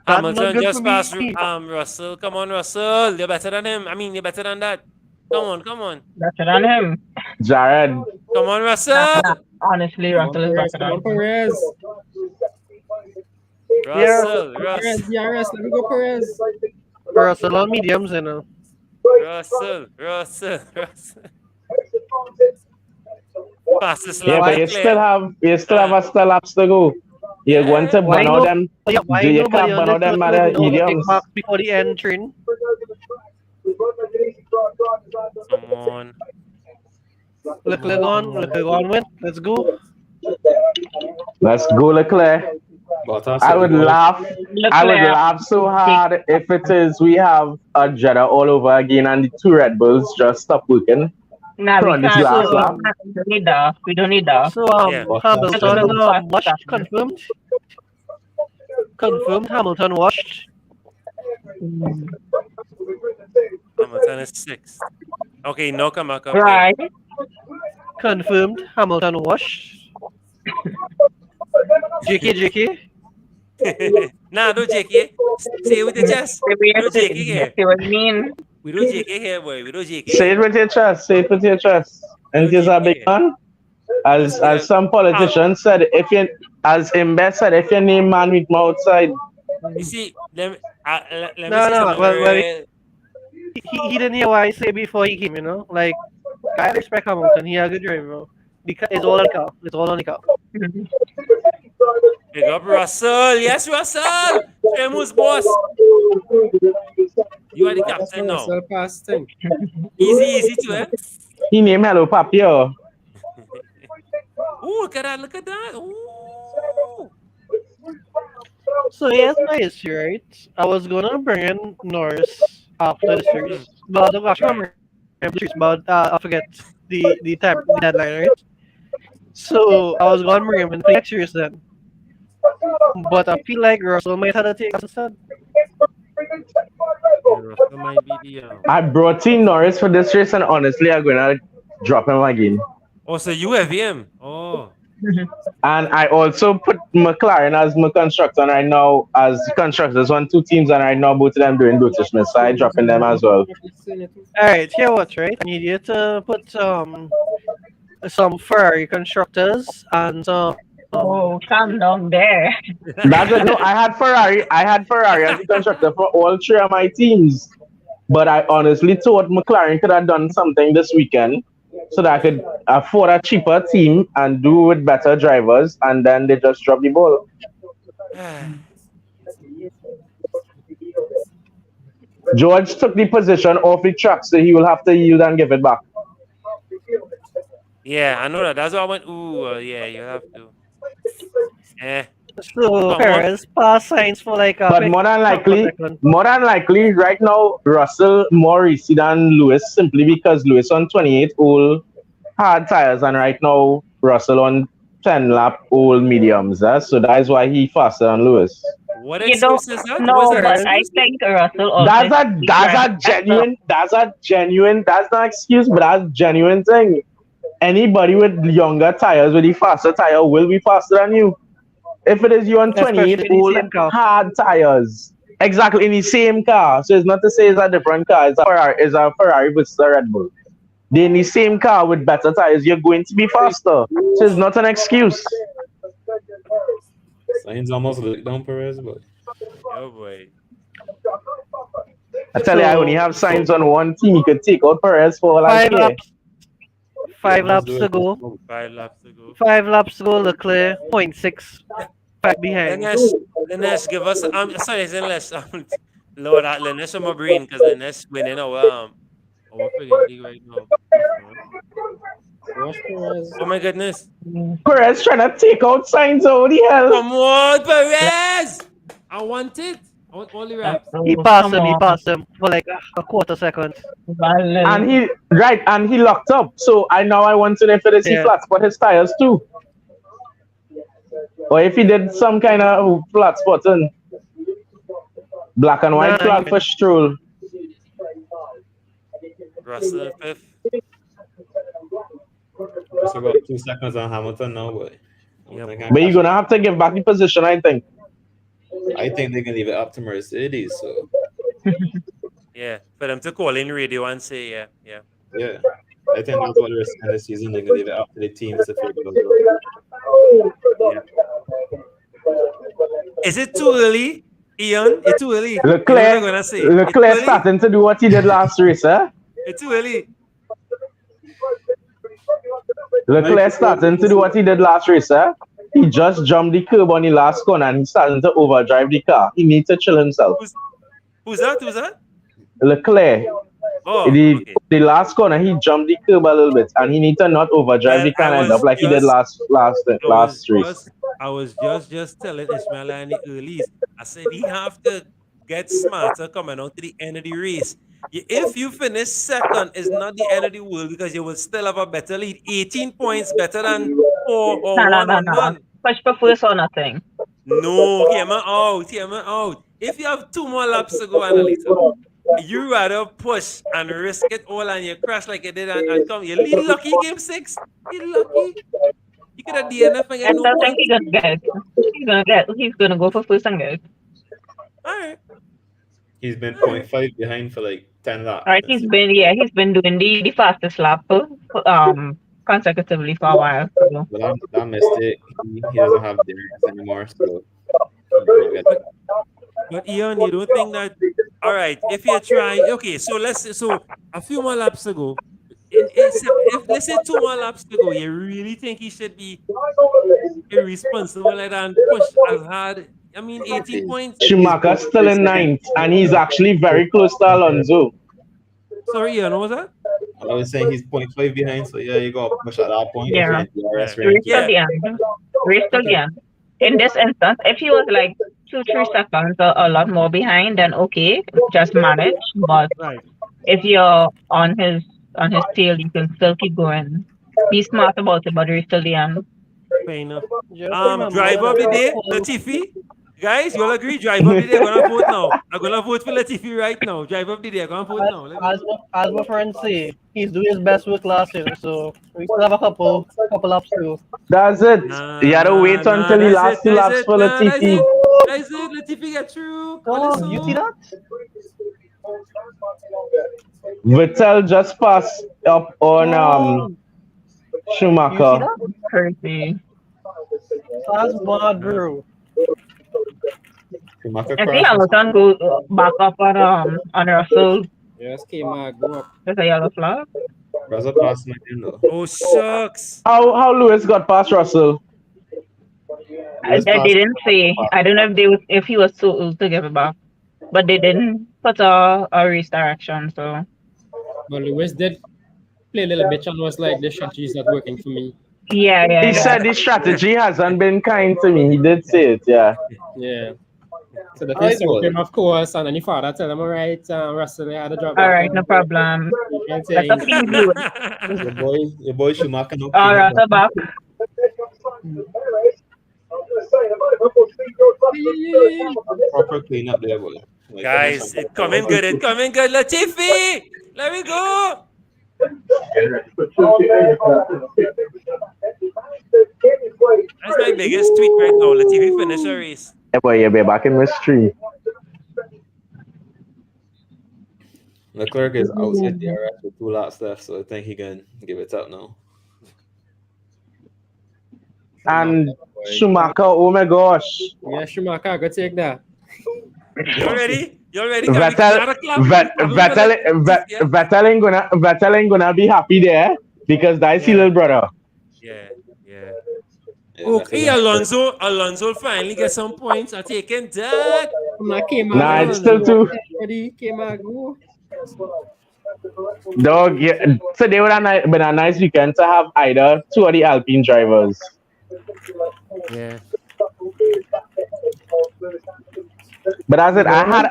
That's not Hamilton good just for me. passed Russell. Come on, Russell. You're better than him. I mean, you're better than that. Come on. Better than him. Jared. Come on, Russell. Nah, honestly, Russell is better Come on, than him. Perez. Russell. Perez, DRS. Let me go, Perez. Russell on mediums, you know. Russell. Fastest Yeah, lap but you still have a still laps to go. You're going to Why burn out them. Why You nobody can't burn out them understood at the mediums. box before the end train? Come on. Leclerc on win. Let's go. Let's go, Leclerc. Bottas, I would laugh. I would Leclerc. laugh so hard if it is we have a Jeddah all over again and the 2 Red Bulls just stop working. Nah, we on this can't. last lap. We don't need that. We don't need that. So Yeah. Hamilton Bottas. washed, confirmed. Confirmed. Hamilton washed. Hamilton is 6th. Okay, no come back up. Right. Confirmed. Hamilton washed. JK. Nah, do JK. Say it with your chest. We Do JK here. see what I mean. We do JK here, boy. We do JK. Say it with your chest. Say it with your chest. And just a big man. As some politicians said, as Imbe said, if your name man with my outside. You see, let me say No, something well, very- he didn't hear what I say before he came, you know? Like, I respect Hamilton. He a good driver. Because it's all on the car. It's all on the car. Big up Russell. Yes, Russell. Famous boss. You are the captain now. Russell pass thing. Easy to it. He named Hello Papio. Ooh, look at that. Ooh. So here's my issue, right? I was gonna bring in Norris after the series, but I'm actually gonna bring him but I forget the time, the deadline, right? So I was gonna bring him in for next series then. But I feel like Russell might have to take us instead. Russell might be the. I brought in Norris for this race, and honestly, I'm gonna drop him again. Oh, so you have him. Oh. And I also put McLaren as my constructor, and right now as constructors on 2 teams, and right now both of them doing rotation, so I dropping them as well. Alright, here what, right? I need you to put some Ferrari constructors and some Oh, calm down there. That's it. No, I had Ferrari as the constructor for all 3 of my teams. But I honestly thought McLaren could have done something this weekend so that I could afford a cheaper team and do with better drivers, and then they just dropped the ball. George took the position off the track, so he will have to yield and give it back. Yeah, I know that. That's why I went. Ooh, yeah, you have to. Eh. So Perez pass signs for like But more than likely, right now, Russell more risky than Lewis simply because Lewis on 28 old hard tires, and right now Russell on 10 lap old mediums. So that is why he faster than Lewis. What You don't excuse is that? know, What's that but I excuse? think Russell also. That's not excuse, but that's genuine thing. Anybody with younger tires, with the faster tire, will be faster than you. If it is you on 28 old hard tires, exactly in the same car. So it's not to say it's a different car. It's a Ferrari versus a Red Bull. They're in the same car with better tires. You're going to be faster. So it's not an excuse. Signs almost looked down Perez, but Oh boy. I tell you, I only have signs on one team. He could take out Perez for all I Five care. laps. Five almost laps do to it. go. 5 laps to go. 5 laps to go. Leclerc 0.6 back behind. Lanesh, give us sorry, it's Lanesh. Lord, Lanesh on my brain because Lanesh winning our friggin' league right now. Watch Perez. Oh my goodness. Perez trying to take out signs. Oh, what the hell? Come on, Perez! I want it. I want all the wraps. He passed him. He passed him for like a quarter second. And he locked up. So I want to know if he Yeah. flat spot his tires too. Or if he did some kind of flat spotting. Black and white Nah, flag he- for Stroll. Russell 5th. Just about 2 seconds on Hamilton now, but Yeah, But you're gonna have to give back the position, I think. I think they can leave it up to Mercedes. So Yeah, for them to call in radio and say, yeah. yeah, I think that's what they're saying this season. They can leave it up to the teams to figure it out. Is it too early, Ian? It's too early. You know what I'm Leclerc, gonna say? Leclerc It's too early? starting to do what he did last race, eh? It's too early. Leclerc starting to do what he did last race, eh? He just jumped the curb on the last corner and he's starting to overdrive the car. He needs to chill himself. Who's that? Who's that? Leclerc. Oh, The last corner, he jumped the curb a little bit and he needs to not overdrive the car and end up like he did last race. I was just telling Ishmael and the earlies. I said he have to get smarter coming out to the end of the race. If you finish second, it's not the end of the world because you will still have a better lead. 18 points better than 4 or 1 on 1. Push for first or nothing. No, hear me out. If you have 2 more laps to go, Annalisa, you rather push and risk it all and you crash like you did and come. You lead lucky game 6. You lucky. You could have DNF and get I no don't think points. he's gonna go for first and get it. Alright. He's been 0.5 behind for like 10 laps. Alright, he's been doing the fastest lap consecutively for a while. So. But that mistake, he doesn't have endurance anymore. So But Ian, you don't think that? All right, if you try, okay. So a few more laps to go. If let's say 2 more laps to go, you really think he should be irresponsible like that and push as hard? I mean, 18 points. Schumacher's still in 9th and he's actually very close to Alonso. Sorry, Ian, what was that? I was saying he's 0.5 behind. So yeah, you got to push at that point. Yeah. If you're in DRS Race range. till the end. Race till the end. In this instance, if he was like 2-3 seconds or a lot more behind, then okay, just manage. But if you're on his tail, you can still keep going. Be smart about it, but race till the end. Fair enough. Driver of the day, Latifi. Guys, you all agree? Driver of the day, I'm gonna vote now. I'm gonna vote for Latifi right now. Driver of the day, I'm gonna vote now. As my friends say, he's doing his best work last year, so we still have a couple laps to go. That's it. You gotta wait until the last 2 laps for Latifi. That's it. Latifi get through. Oh, you see that? Vettel just passed up on Schumacher. Crazy. That's mad, bro. Schumacher I think Hamilton go back up on Russell. Yes, K-Mag, go up. There's a yellow flag. Russell passed him again though. Oh shucks. How Lewis got past Russell? They didn't say. I don't know if he was too old to give it back, but they didn't put a race direction. So. But Lewis did play a little bit and was like, this strategy is not working for me. Yeah. He said the strategy hasn't been kind to me. He did say it, yeah. Yeah. So the thing took him, of course, and then the father tell him, all right, Russell, I had a job. All right, no problem. That's up to you. Your boy Schumacher. No all right, so back. Proper clean up there, boy. Like, Guys, it's coming good. It's coming good. Latifi, let me go. That's my biggest tweet right now. Latifi finish a race. Yeah, boy, you'll be back in mystery. Leclerc is outside DRS with 2 laps left, so I think he can give it up now. And Schumacher, oh my gosh. Yeah, Schumacher, go take that. You ready? You ready? Vettel, Vettel ain't gonna be happy there because that's his little brother. Yeah, yeah. Yeah, Alonso finally get some points. I taking that. Nah, it's still too. Dog, yeah. Today would have been a nice weekend to have either two of the Alpine drivers. Yeah. But as it, I had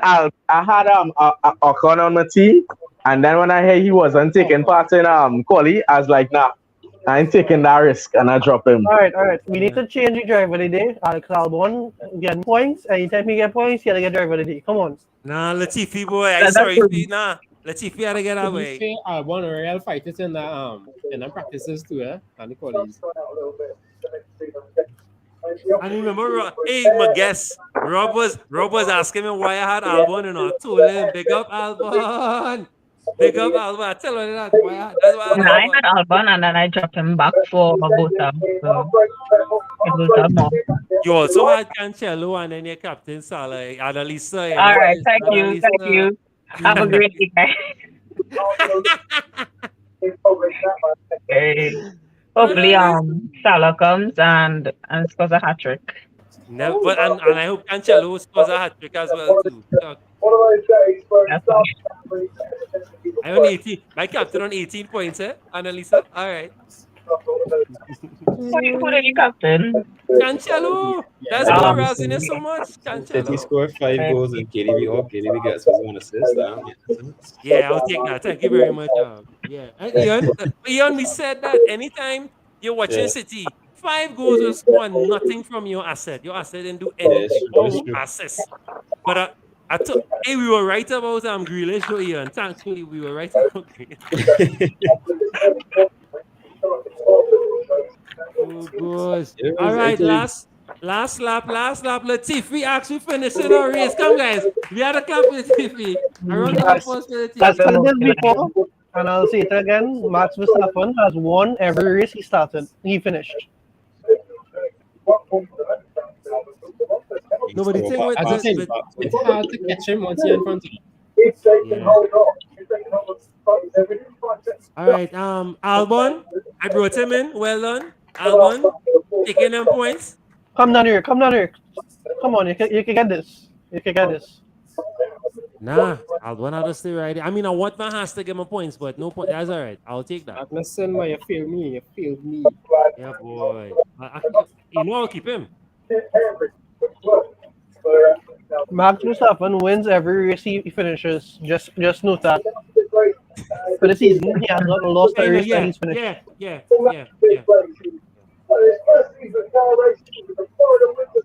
Ocon on my team, and then when I heard he wasn't taking part in quali, I was like, nah, I ain't taking that risk, and I drop him. All right. We need to change the driver of the day. Alex Albon getting points. Anytime he get points, he gotta get driver of the day. Come on. Nah, Latifi boy, I'm sorry. Nah, Latifi had to get away. Albon or Real fighters in the practices too, and the qualities. I remember, my guess, Rob was asking me why I had Albon and I told him, big up Albon. Big up Albon. I tell her that. That's why I had Albon and then I dropped him back for Bota. So it was more. You also had Cancelo and then your captain Salah, Annalisa. All right, thank you. Have a great day, guys. Okay. Hopefully, Salah comes and scores a hat trick. No, but and I hope Cancelo scores a hat trick as well too. That's all. I on 18. My captain on 18 points, Annalisa. All right. Who did you captain? Cancelo. That's why we're asking it so much. City Cancelo. scored 5 goals and KDB gets his one assist. Yeah, I'll take that. Thank you very much. Yeah. And Ian, we said that anytime you're watching City, 5 goals will score nothing from your asset. Your asset didn't do anything. All assists. But we were right about Grealish, though, Ian. Thankfully, we were right about Grealish. Oh, gosh. All right, last lap. Latifi actually finishing our race. Come, guys. We had a clap with Latifi. I run the applause for Latifi. I've said this before, and I'll say it again. Max Verstappen has won every race he started. He finished. Nobody think with this. It's hard to catch him once you're in front of him. All right, Albon, I brought him in. Well done, Albon. Taking them points. Come down here. Come on, you can get this. Nah, Albon had to stay right there. I mean, I want my hands to get my points, but no point. That's all right. I'll take that. Listen, you failed me. Yeah, boy. I'll keep him. Max Verstappen wins every race he finishes. Just note that. For the season, he has not lost a race that he's finished. Yeah.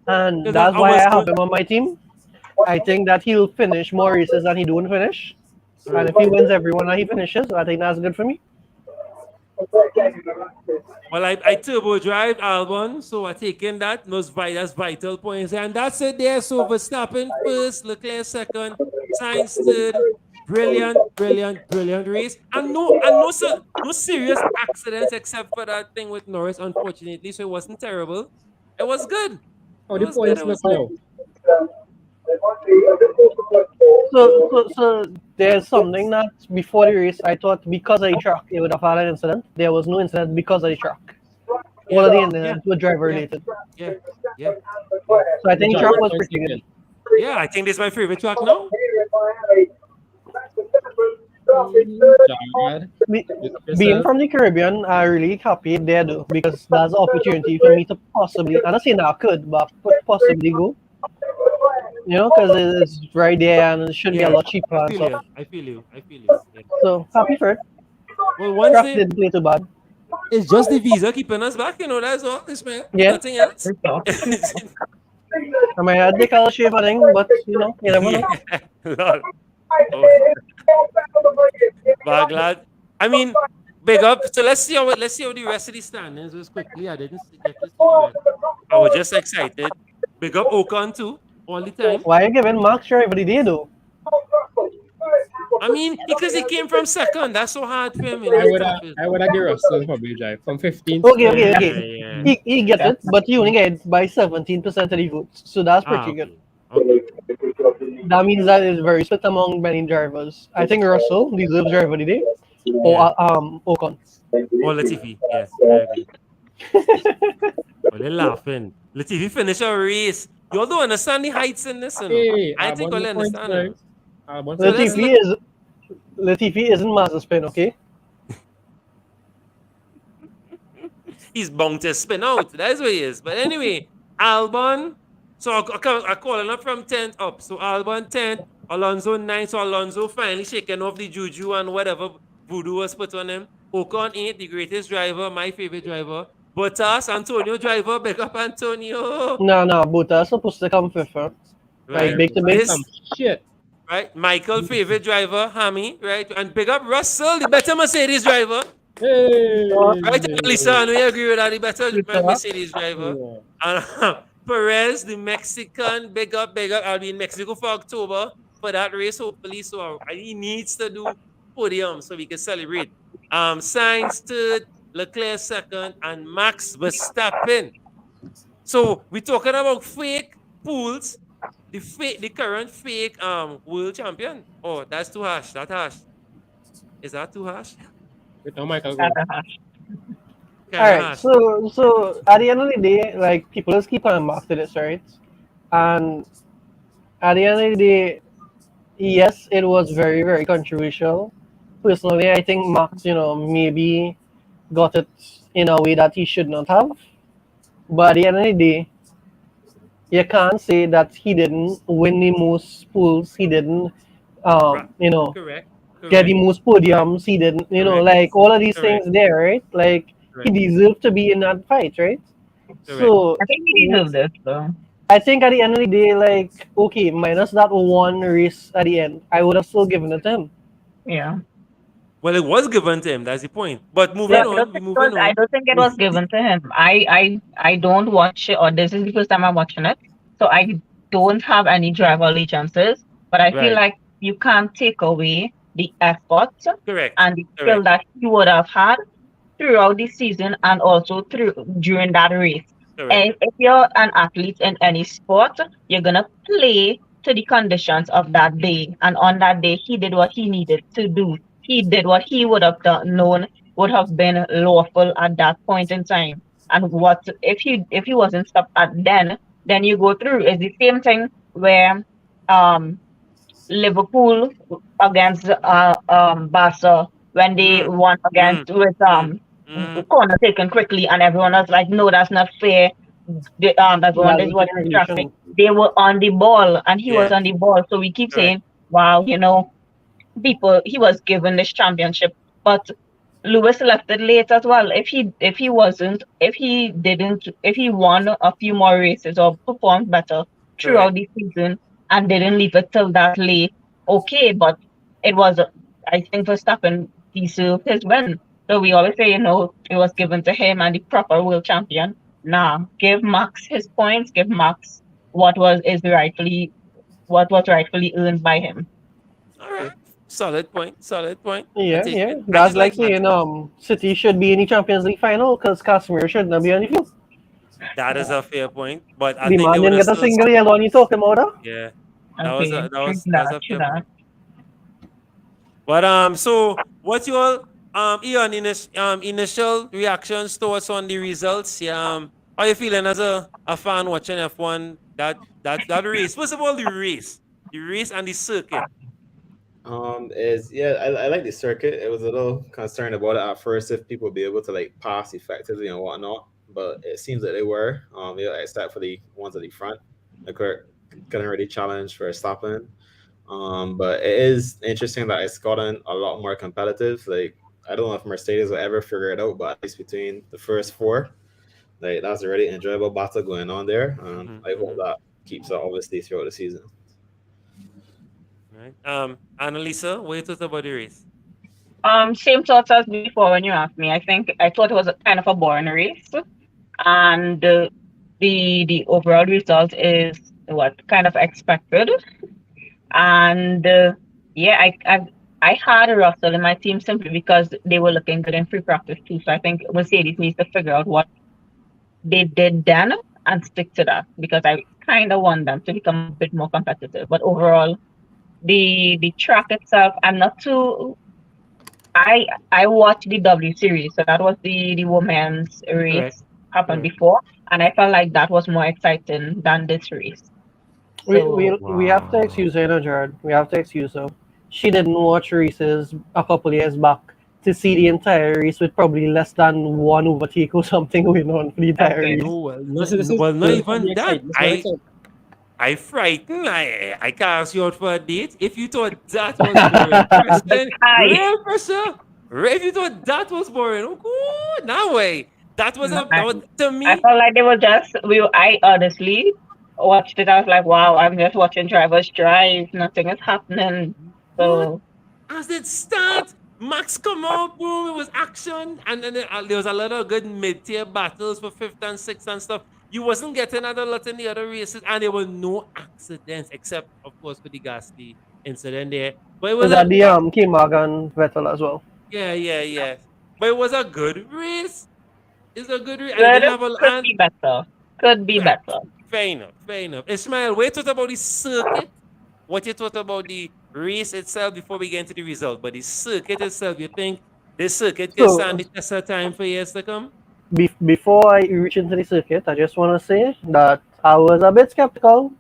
And that's why I have him on my team. I think that he'll finish more races than he don't finish. And if he wins every one that he finishes, I think that's good for me. Well, I turbo drive Albon, so I taken that. That's vital points. And that's it there. So Verstappen first, Leclerc second, Sainz third. Brilliant race. And no serious accidents except for that thing with Norris, unfortunately. So it wasn't terrible. It was good. Oh, the points look low. So there's something that before the race I thought because of the track it would have had an incident. There was no incident because of the track. All of the incidents were driver related. Yeah. So I think the track was pretty good. Yeah, I think this is my favorite track now. Being from the Caribbean, I'm really happy there though because that's an opportunity for me to possibly, I'm not saying that I could, but possibly go. You know, because it's right there and it should get a lot cheaper. I feel you. Yeah. So happy for it. Well, once Track didn't play too bad. It's just the visa keeping us back, that's all. This man, nothing else. I might have to take a shave thing, but you never know. Lord. But glad. I mean, big up. So let's see how the rest of the standings was quickly. I didn't get this. I was just excited. Big up Ocon too, all the time. Why are you giving Max driver the day though? I mean, because he came from second, that's so hard for him. I would give Russell probably drive from 15th. Okay. Yeah. He gets it, but he only gets by 17% of the votes, so that's pretty good. That means that is very split among many drivers. I think Russell deserves driver of the day, or Ocon. Or Latifi, yes, I agree. Well, they're laughing. Latifi finish a race. You all don't understand the heights in this, you know? Hey, I think we'll understand it. Latifi isn't Mazepin, okay? He's bound to spin out. That's what he is. But anyway, Albon. So I call him up from 10th up. So Albon 10th, Alonso 9th. So Alonso finally shaking off the juju and whatever voodoo was put on him. Ocon 8th, the greatest driver, my favorite driver. Bottas, Antonio driver, big up Antonio. No, Bottas supposed to come fifth. Right? Like, big to big. Shit. Right, Michael, favorite driver, Hammy, right? And big up Russell, the better Mercedes driver. Hey. Right, Lisa, we agree with that, the better Mercedes driver. And Perez, the Mexican, big up. I'll be in Mexico for October for that race, hopefully. So he needs to do podium so we can celebrate. Sainz third, Leclerc second, and Max Verstappen. So we're talking about fake pools. The current fake world champion. Oh, that's too harsh. That harsh. Is that too harsh? No, Michael. All right. So at the end of the day, like, people just keep coming back to this, right? And at the end of the day, yes, it was very, very controversial. Personally, I think Max, maybe got it in a way that he should not have. But at the end of the day, you can't say that he didn't win the most pools. He didn't, Correct. get the most podiums. He didn't, like, all of these things there, right? Like, he deserved to be in that fight, right? So I think he deserved it, though. I think at the end of the day, like, okay, minus that one race at the end, I would have still given it to him. Yeah. Well, it was given to him. That's the point. But moving on. I don't think it was given to him. I don't watch it, or this is the first time I'm watching it, so I don't have any driver allegiances. But I feel like you can't take away the effort and the skill that he would have had throughout the season and also during that race. And if you're an athlete in any sport, you're gonna play to the conditions of that day. And on that day, he did what he needed to do. He did what he would have known would have been lawful at that point in time. And what if he wasn't stopped at then you go through. It's the same thing where Liverpool against Barca when they won against with corner taken quickly, and everyone was like, no, that's not fair. Everyone is what traffic. They were on the ball and he was on the ball. So we keep saying, wow, he was given this championship, but Lewis left it late as well. If he won a few more races or performed better throughout the season and didn't leave it till that late, okay, but it was, I think, Verstappen deserved his win. So we always say, it was given to him and the proper world champion. Nah, give Max his points, give Max what was rightfully earned by him. All right. Solid point. Yeah. That's like saying City should be in the Champions League final because Casemiro should not be on the field. That is a fair point, but I the think man didn't get a single yellow on you talking about that. Yeah, that was a fair point. But so what you all Ian, initial reactions, thoughts on the results? How are you feeling as a fan watching F1? That race. First of all, the race and the circuit. I like the circuit. It was a little concerned about it at first if people would be able to like pass effectively and whatnot, but it seems that they were. Except for the ones at the front, Leclerc couldn't really challenge for stopping. But it is interesting that it's gotten a lot more competitive. Like, I don't know if Mercedes will ever figure it out, but at least between the first four, like, that's a really enjoyable battle going on there. I hope that keeps up obviously throughout the season. Right. Annalisa, what you thought about the race? Same thoughts as before when you asked me. I thought it was kind of a boring race, and the overall result is what kind of expected. And I I had Russell in my team simply because they were looking good in free practice too. So I think Mercedes needs to figure out what they did then and stick to that because I kind of want them to become a bit more competitive. But overall, the track itself, I'm not too. I watched the W series, so that was the women's Correct. race happened Correct. before, and I felt like that was more exciting than this race. We So we we have to Wow. excuse her, you know, Jared. We have to excuse her. She didn't watch races a couple years back to see the entire race with probably less than one overtake or something going on for the entire okay, race. No, well, This is not this is even probably that. exciting. This is very exciting. I frightened. I can't ask you out for a date. If you thought that was boring, Preston, I real pressure. If you thought that was boring, oh, no way. That was no, a that was to I me. felt like they were just we. I honestly watched it. I was like, wow, I'm just watching drivers drive. Nothing is happening. But So as it starts, Max come out, boom, it was action, and then there was a lot of good mid-tier battles for fifth and sixth and stuff. You wasn't getting that a lot in the other races, and there were no accidents except, of course, for the Gasly incident there. But it was Was that the K-Mag and Vettel as well? yeah. But it was a good race. It's a good race, and it good didn't have a could and be better. Could be right, better. fair enough, fair enough. Ismail, wait, what about the circuit? What you thought about the race itself before we get into the result? But the circuit itself, you think this circuit can stand So the test of time for years to come? before I reach into the circuit, I just want to say that I was a bit skeptical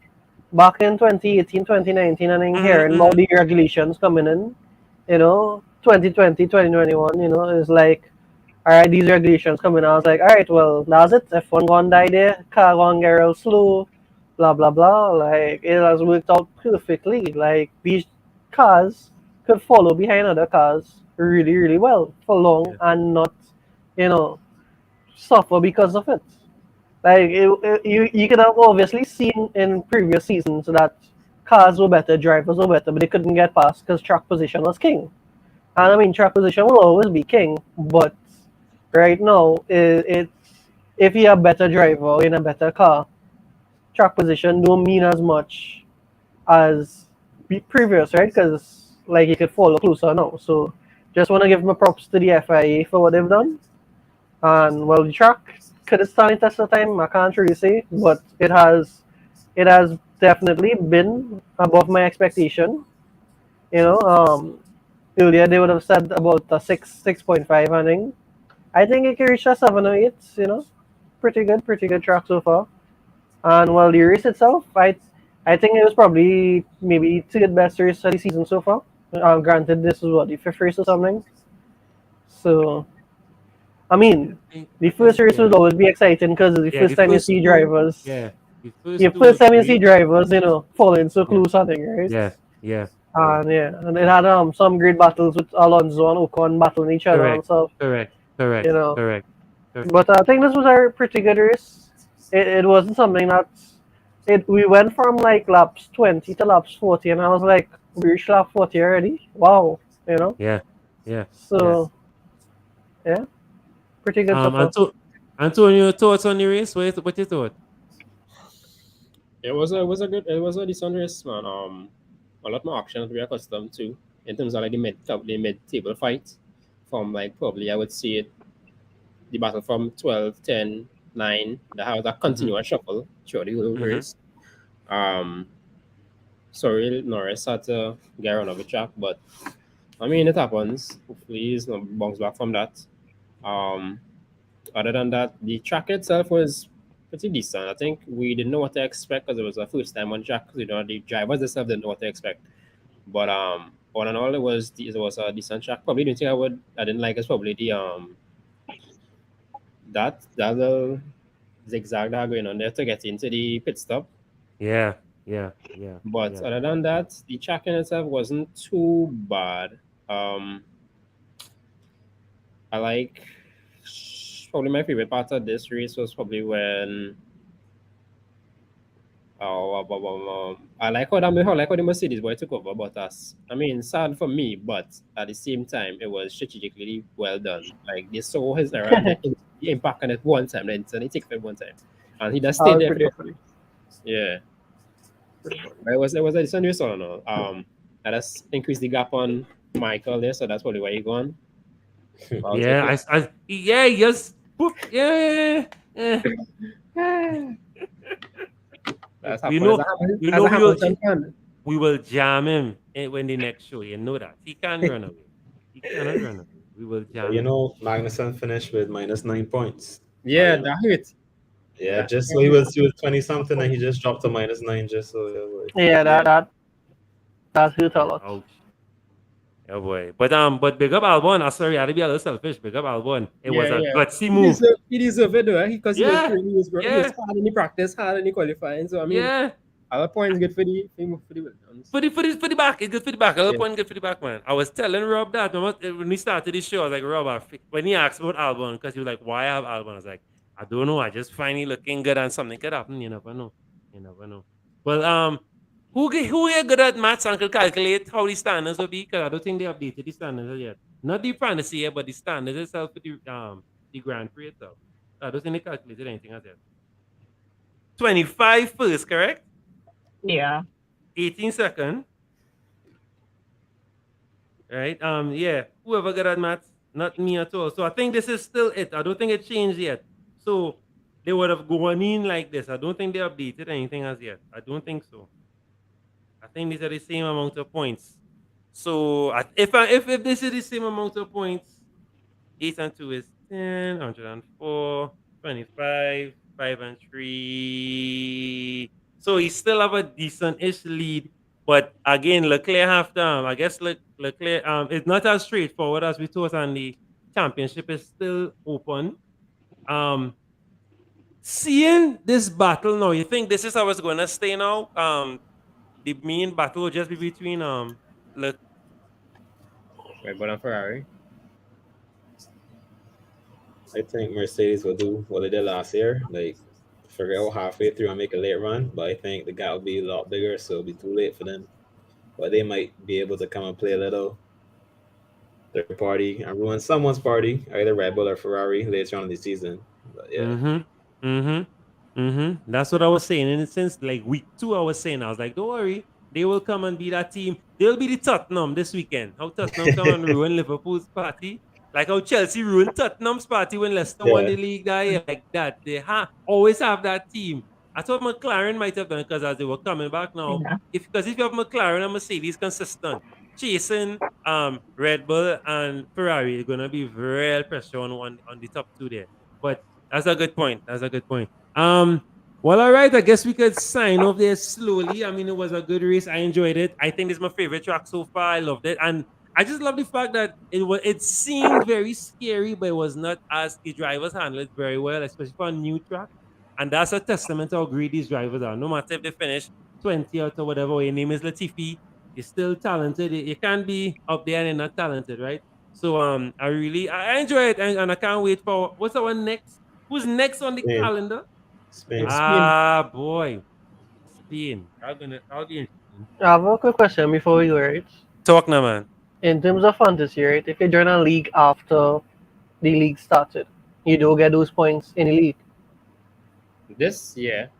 back in 2018, 2019, and in hearing about the regulations coming in, 2020, 2021, it's like, all right, these regulations coming. I was like, all right, well, that's it. F1 gonna die there, car gonna get real slow, blah blah blah. Like it has worked out perfectly. Like these cars could follow behind other cars really, really well for long and not, you know, suffer because of it. Like you could have obviously seen in previous seasons that cars were better, drivers were better, but they couldn't get past because track position was king. And I mean, track position will always be king, but right now, it's if you're a better driver in a better car, track position don't mean as much as previous, right? Because like you could follow closer now. So just want to give my props to the FIA for what they've done. And well, the track could have stand the test of time. I can't really say, but it has definitely been above my expectation. You know, earlier they would have said about a 6.5 inning. I think it can reach a 7 or 8. Pretty good track so far. And well, the race itself, I think it was probably maybe third best race of the season so far. Granted, this is what the fifth race or something. So I mean, the first race would always be exciting because the first time you see drivers. Yeah. The first time you see drivers, following so close, I think, right? Yeah. And and it had some great battles with Alonso and Ocon battling each other and stuff. Correct. But I think this was a pretty good race. It wasn't something that we went from like laps 20 to laps 40, and I was like, we reached lap 40 already. Wow, Yeah. So yeah, pretty good so far. Antonio, thoughts on the race? What you thought? It was a decent race, man. A lot more action we are accustomed to in terms of like the mid table fight from like probably I would say it the battle from 12, 10, 9, that has a continuous shuffle throughout the whole race. Sorry, Norris had to get around of the track, but I mean it happens. Hopefully he's not bounce back from that. Other than that, the track itself was pretty decent. I think we didn't know what to expect because it was the first time on track. The drivers themselves didn't know what to expect. But all in all, it was a decent track. Probably the only thing I didn't like is probably the that little zigzag that going on there to get into the pit stop. Yeah. But other than that, the track in itself wasn't too bad. I like probably my favorite part of this race was probably when I like how the Mercedes boy took over Bottas. I mean, sad for me, but at the same time, it was strategically well done. Like they saw his error, the impact on it one time, then he took it one time, and he just stayed there. Yeah, but it was a decent race all in all. I just increased the gap on Michael there, so that's probably why he gone. Yeah, yeah, yes. Whoop, yeah, yeah. That's We happened. know, As a Hamilton fan. we will jam him when the next show. You know that he can't run away. He cannot run away. We will jam You him. know, Magnuson finished with -9 points. Yeah, you know. that hurt. Yeah, just so he was 20 something and he just dropped to -9 just so Yeah, that hurt a lot. Ouch. Oh boy. But big up Albon. Sorry, I had to be a little selfish. Big up Albon. It was a gutsy move. He deserved it though, because he was Yeah. training, he was hard in the practice, hard in the qualifying. So I mean, Yeah. our points good for the Williams. For the back, it's good for the back. Other point good for the back, man. I was telling Rob that when we started the show, I was like, Rob, when he asked about Albon, because he was like, why have Albon? I was like, I don't know. I just find he looking good and something could happen. You never know. You never know. Well, who get good at maths and could calculate how the standards will be? Because I don't think they updated the standards yet. Not the fantasy yet, but the standards itself for the Grand Prix itself. I don't think they calculated anything as yet. 25 first, correct? Yeah. 18 second. Right? Yeah. Whoever got that maths, not me at all. So I think this is still it. I don't think it changed yet. So they would have gone in like this. I don't think they updated anything as yet. I don't think so. I think these are the same amount of points. So if this is the same amount of points, 8 and 2 is 10, 104, 25, 5 and 3. So he still have a decent-ish lead. But again, Leclerc have to, I guess Leclerc, it's not as straightforward as we thought, and the championship is still open. Seeing this battle now, you think this is how it's going to stay now? The main battle will just be between Red Bull and Ferrari. I think Mercedes will do what they did last year, like figure out halfway through and make a late run. But I think the gap will be a lot bigger, so it'll be too late for them. But they might be able to come and play a little third party and ruin someone's party, either Red Bull or Ferrari later on in the season. But yeah. That's what I was saying. And since like week 2, I was like, don't worry, they will come and be that team. They'll be the Tottenham this weekend. How Tottenham come and ruin Liverpool's party. Like how Chelsea ruined Tottenham's party when Leicester won the league that year, like that. They always have that team. I thought McLaren might have done it because as they were coming back now, because if you have McLaren and Mercedes consistent, chasing Red Bull and Ferrari is gonna be real pressure on the top 2 there. But that's a good point. Well, all right. I guess we could sign off there slowly. I mean, it was a good race. I enjoyed it. I think this is my favorite track so far. I loved it, and I just love the fact that it seemed very scary, but it was not, as the drivers handled it very well, especially for a new track. And that's a testament to how great these drivers are. No matter if they finish 20th or whatever, your name is Latifi, you're still talented. You can't be up there and you're not talented, right? So I enjoy it, and I can't wait for what's our next. Who's next on the calendar? Spain. Boy, Spain. I'll be interesting. I have a quick question before we go, right? Talk now, man. In terms of fantasy, right? If you join a league after the league started, you do get those points in the league. This year,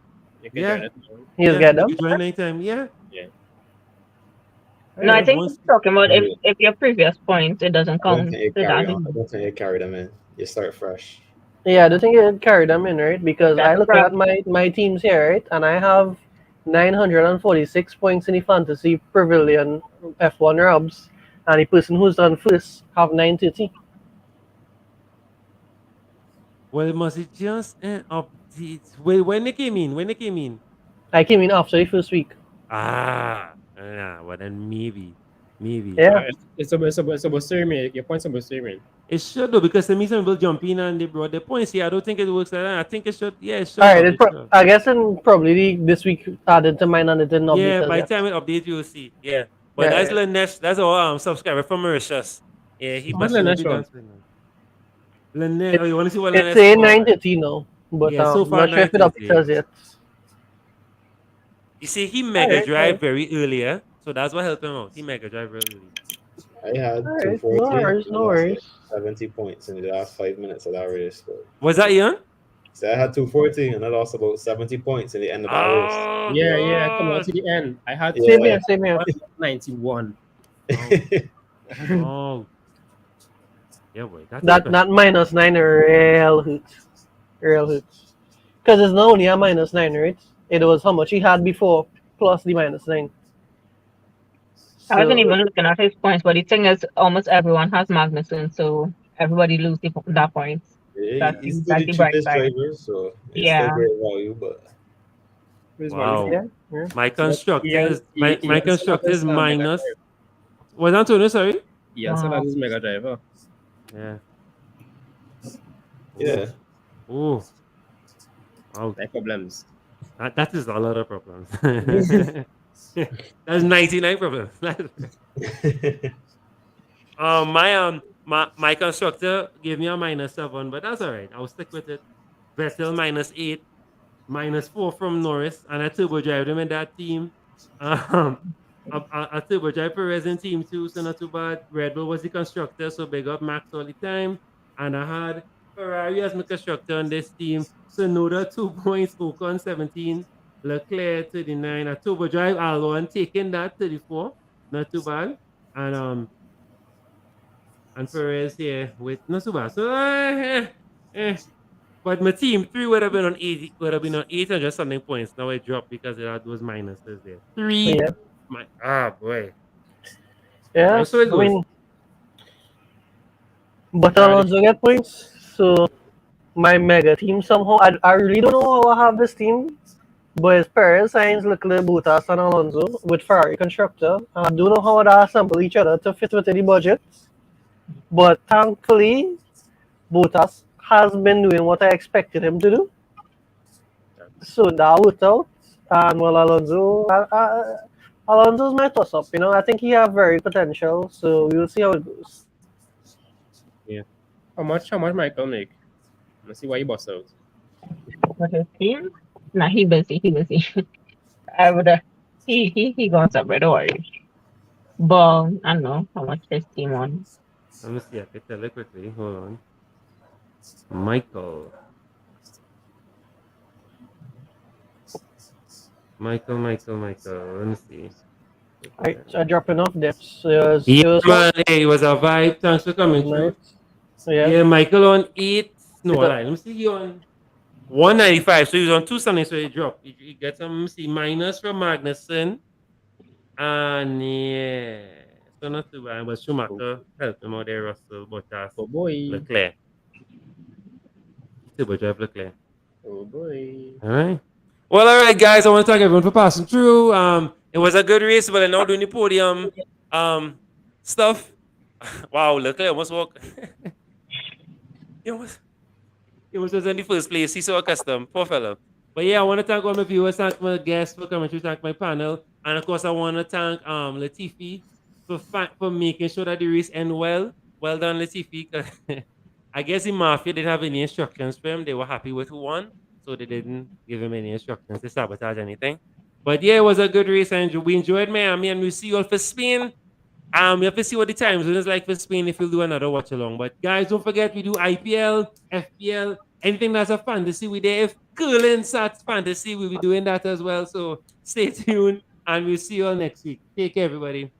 you can join it. You get them? You join anytime, yeah. No, I think he's talking about if your previous points, it doesn't I don't count. think you carry them in. You start fresh. Yeah, I don't think you carry them in, right? Because I look at my teams here, right? And I have 946 points in the fantasy pavilion F1 Robs, and the person who's done first have 930. Well, must it just update? Well, when they came in? I came in after the first week. Well then maybe. Yeah. It's supposed to remain. Your points supposed to remain. It should though, because the some people jump in and they brought their points. Yeah, I don't think it works like that. I think it should. Yeah, it should. All right. I guess probably this week added to mine and it didn't update. Yeah, by the time it updates, you'll see. Yeah, but that's Lanesh. That's our subscriber from Mauritius. Yeah, he must be done. Lanesh, you want to see what Lanesh? It's saying 930 now, but so far I'm not sure if it updates yet. You see, he mega drive very earlier, so that's what helped him out. He mega drive very early. I had 240. No worries. 70 points in the last 5 minutes of that race. Was that Ian? So I had 240 and I lost about 70 points in the end of that race. Yeah. Come on to the end. I had same here. 91. Oh, yeah, boy. That's That -9 real hoots. Real hoots. Because it's not only a -9, right? It was how much he had before, plus the -9. I wasn't So even looking at his points, but the thing is, almost everyone has Magnuson, so everybody loses that points. Yeah, That's he's still that's the the bright cheapest side. driver, so it's still Yeah. great value. But Who's wow. value? yeah. My But constructors, my Ian still have constructors his Mega minus. Drive. Was Antonio sorry? Ian still Wow. has his Mega Drive. Yeah. yeah, Oh, wow. No problems. That is a lot of problems. That's 99 problems. My constructor gave me a -7, but that's all right. I'll stick with it. Vettel -8, -4 from Norris, and I turbo drive him in that team. I turbo drive Perez in team too, so not too bad. Red Bull was the constructor, so big up Max all the time. And I had Ferrari as my constructor on this team. Sonoda 2 points, Ocon 17, Leclerc 39. A turbo drive Albon taking that 34, not too bad. And Perez here with not too bad. So but my team three would have been on 80, would have been on 800 something points. Now it dropped because it had those minuses there. Three. Yeah. Boy. Yeah. So it I goes. mean, but Alonso get points. So my mega team somehow I really don't know how I have this team. But it's Perez, Sainz, Leclerc, Bottas, and Alonso with Ferrari constructor. And I don't know how they assemble each other to fit within the budget. But thankfully, Bottas has been doing what I expected him to do. So that worked out. And well, Alonso's my toss-up. I think he have very potential. So we'll see how it goes. Yeah. How much Michael make? Let's see why he bust out. What his team? Nah, he busy. He busy. I would he got some right away. But I don't know how much his team won. Let me see. I can tell you quickly. Hold on. Michael. Let me see. I dropping off depths. Man, hey, it was a vibe. Thanks for coming through. Yeah, Michael on 8. No, let me see. He on 195. So he was on 2 something, so he dropped. He got some minus from Magnuson. And yeah. So not too bad. But Schumacher helped him out there, Russell, Bottas, Leclerc. Turbo drive Leclerc. Oh boy. All right. Well, all right, guys. I want to thank everyone for passing through. It was a good race, but I'm now doing the podium stuff. Wow, Leclerc almost walk. He almost was in the first place. He's so accustomed. Poor fellow. But yeah, I want to thank all my viewers, thank my guests for coming through, thank my panel. And of course, I want to thank Latifi for making sure that the race end well. Well done, Latifi. I guess the Mafia didn't have any instructions for him. They were happy with who won, so they didn't give him any instructions to sabotage anything. But yeah, it was a good race, and we enjoyed Miami, and we'll see you all for Spain. We have to see what the time zone is like for Spain if we'll do another watch along. But guys, don't forget we do IPL, FPL, anything that's a fantasy. We there. If curling sats fantasy, we'll be doing that as well. So stay tuned, and we'll see you all next week. Take care, everybody.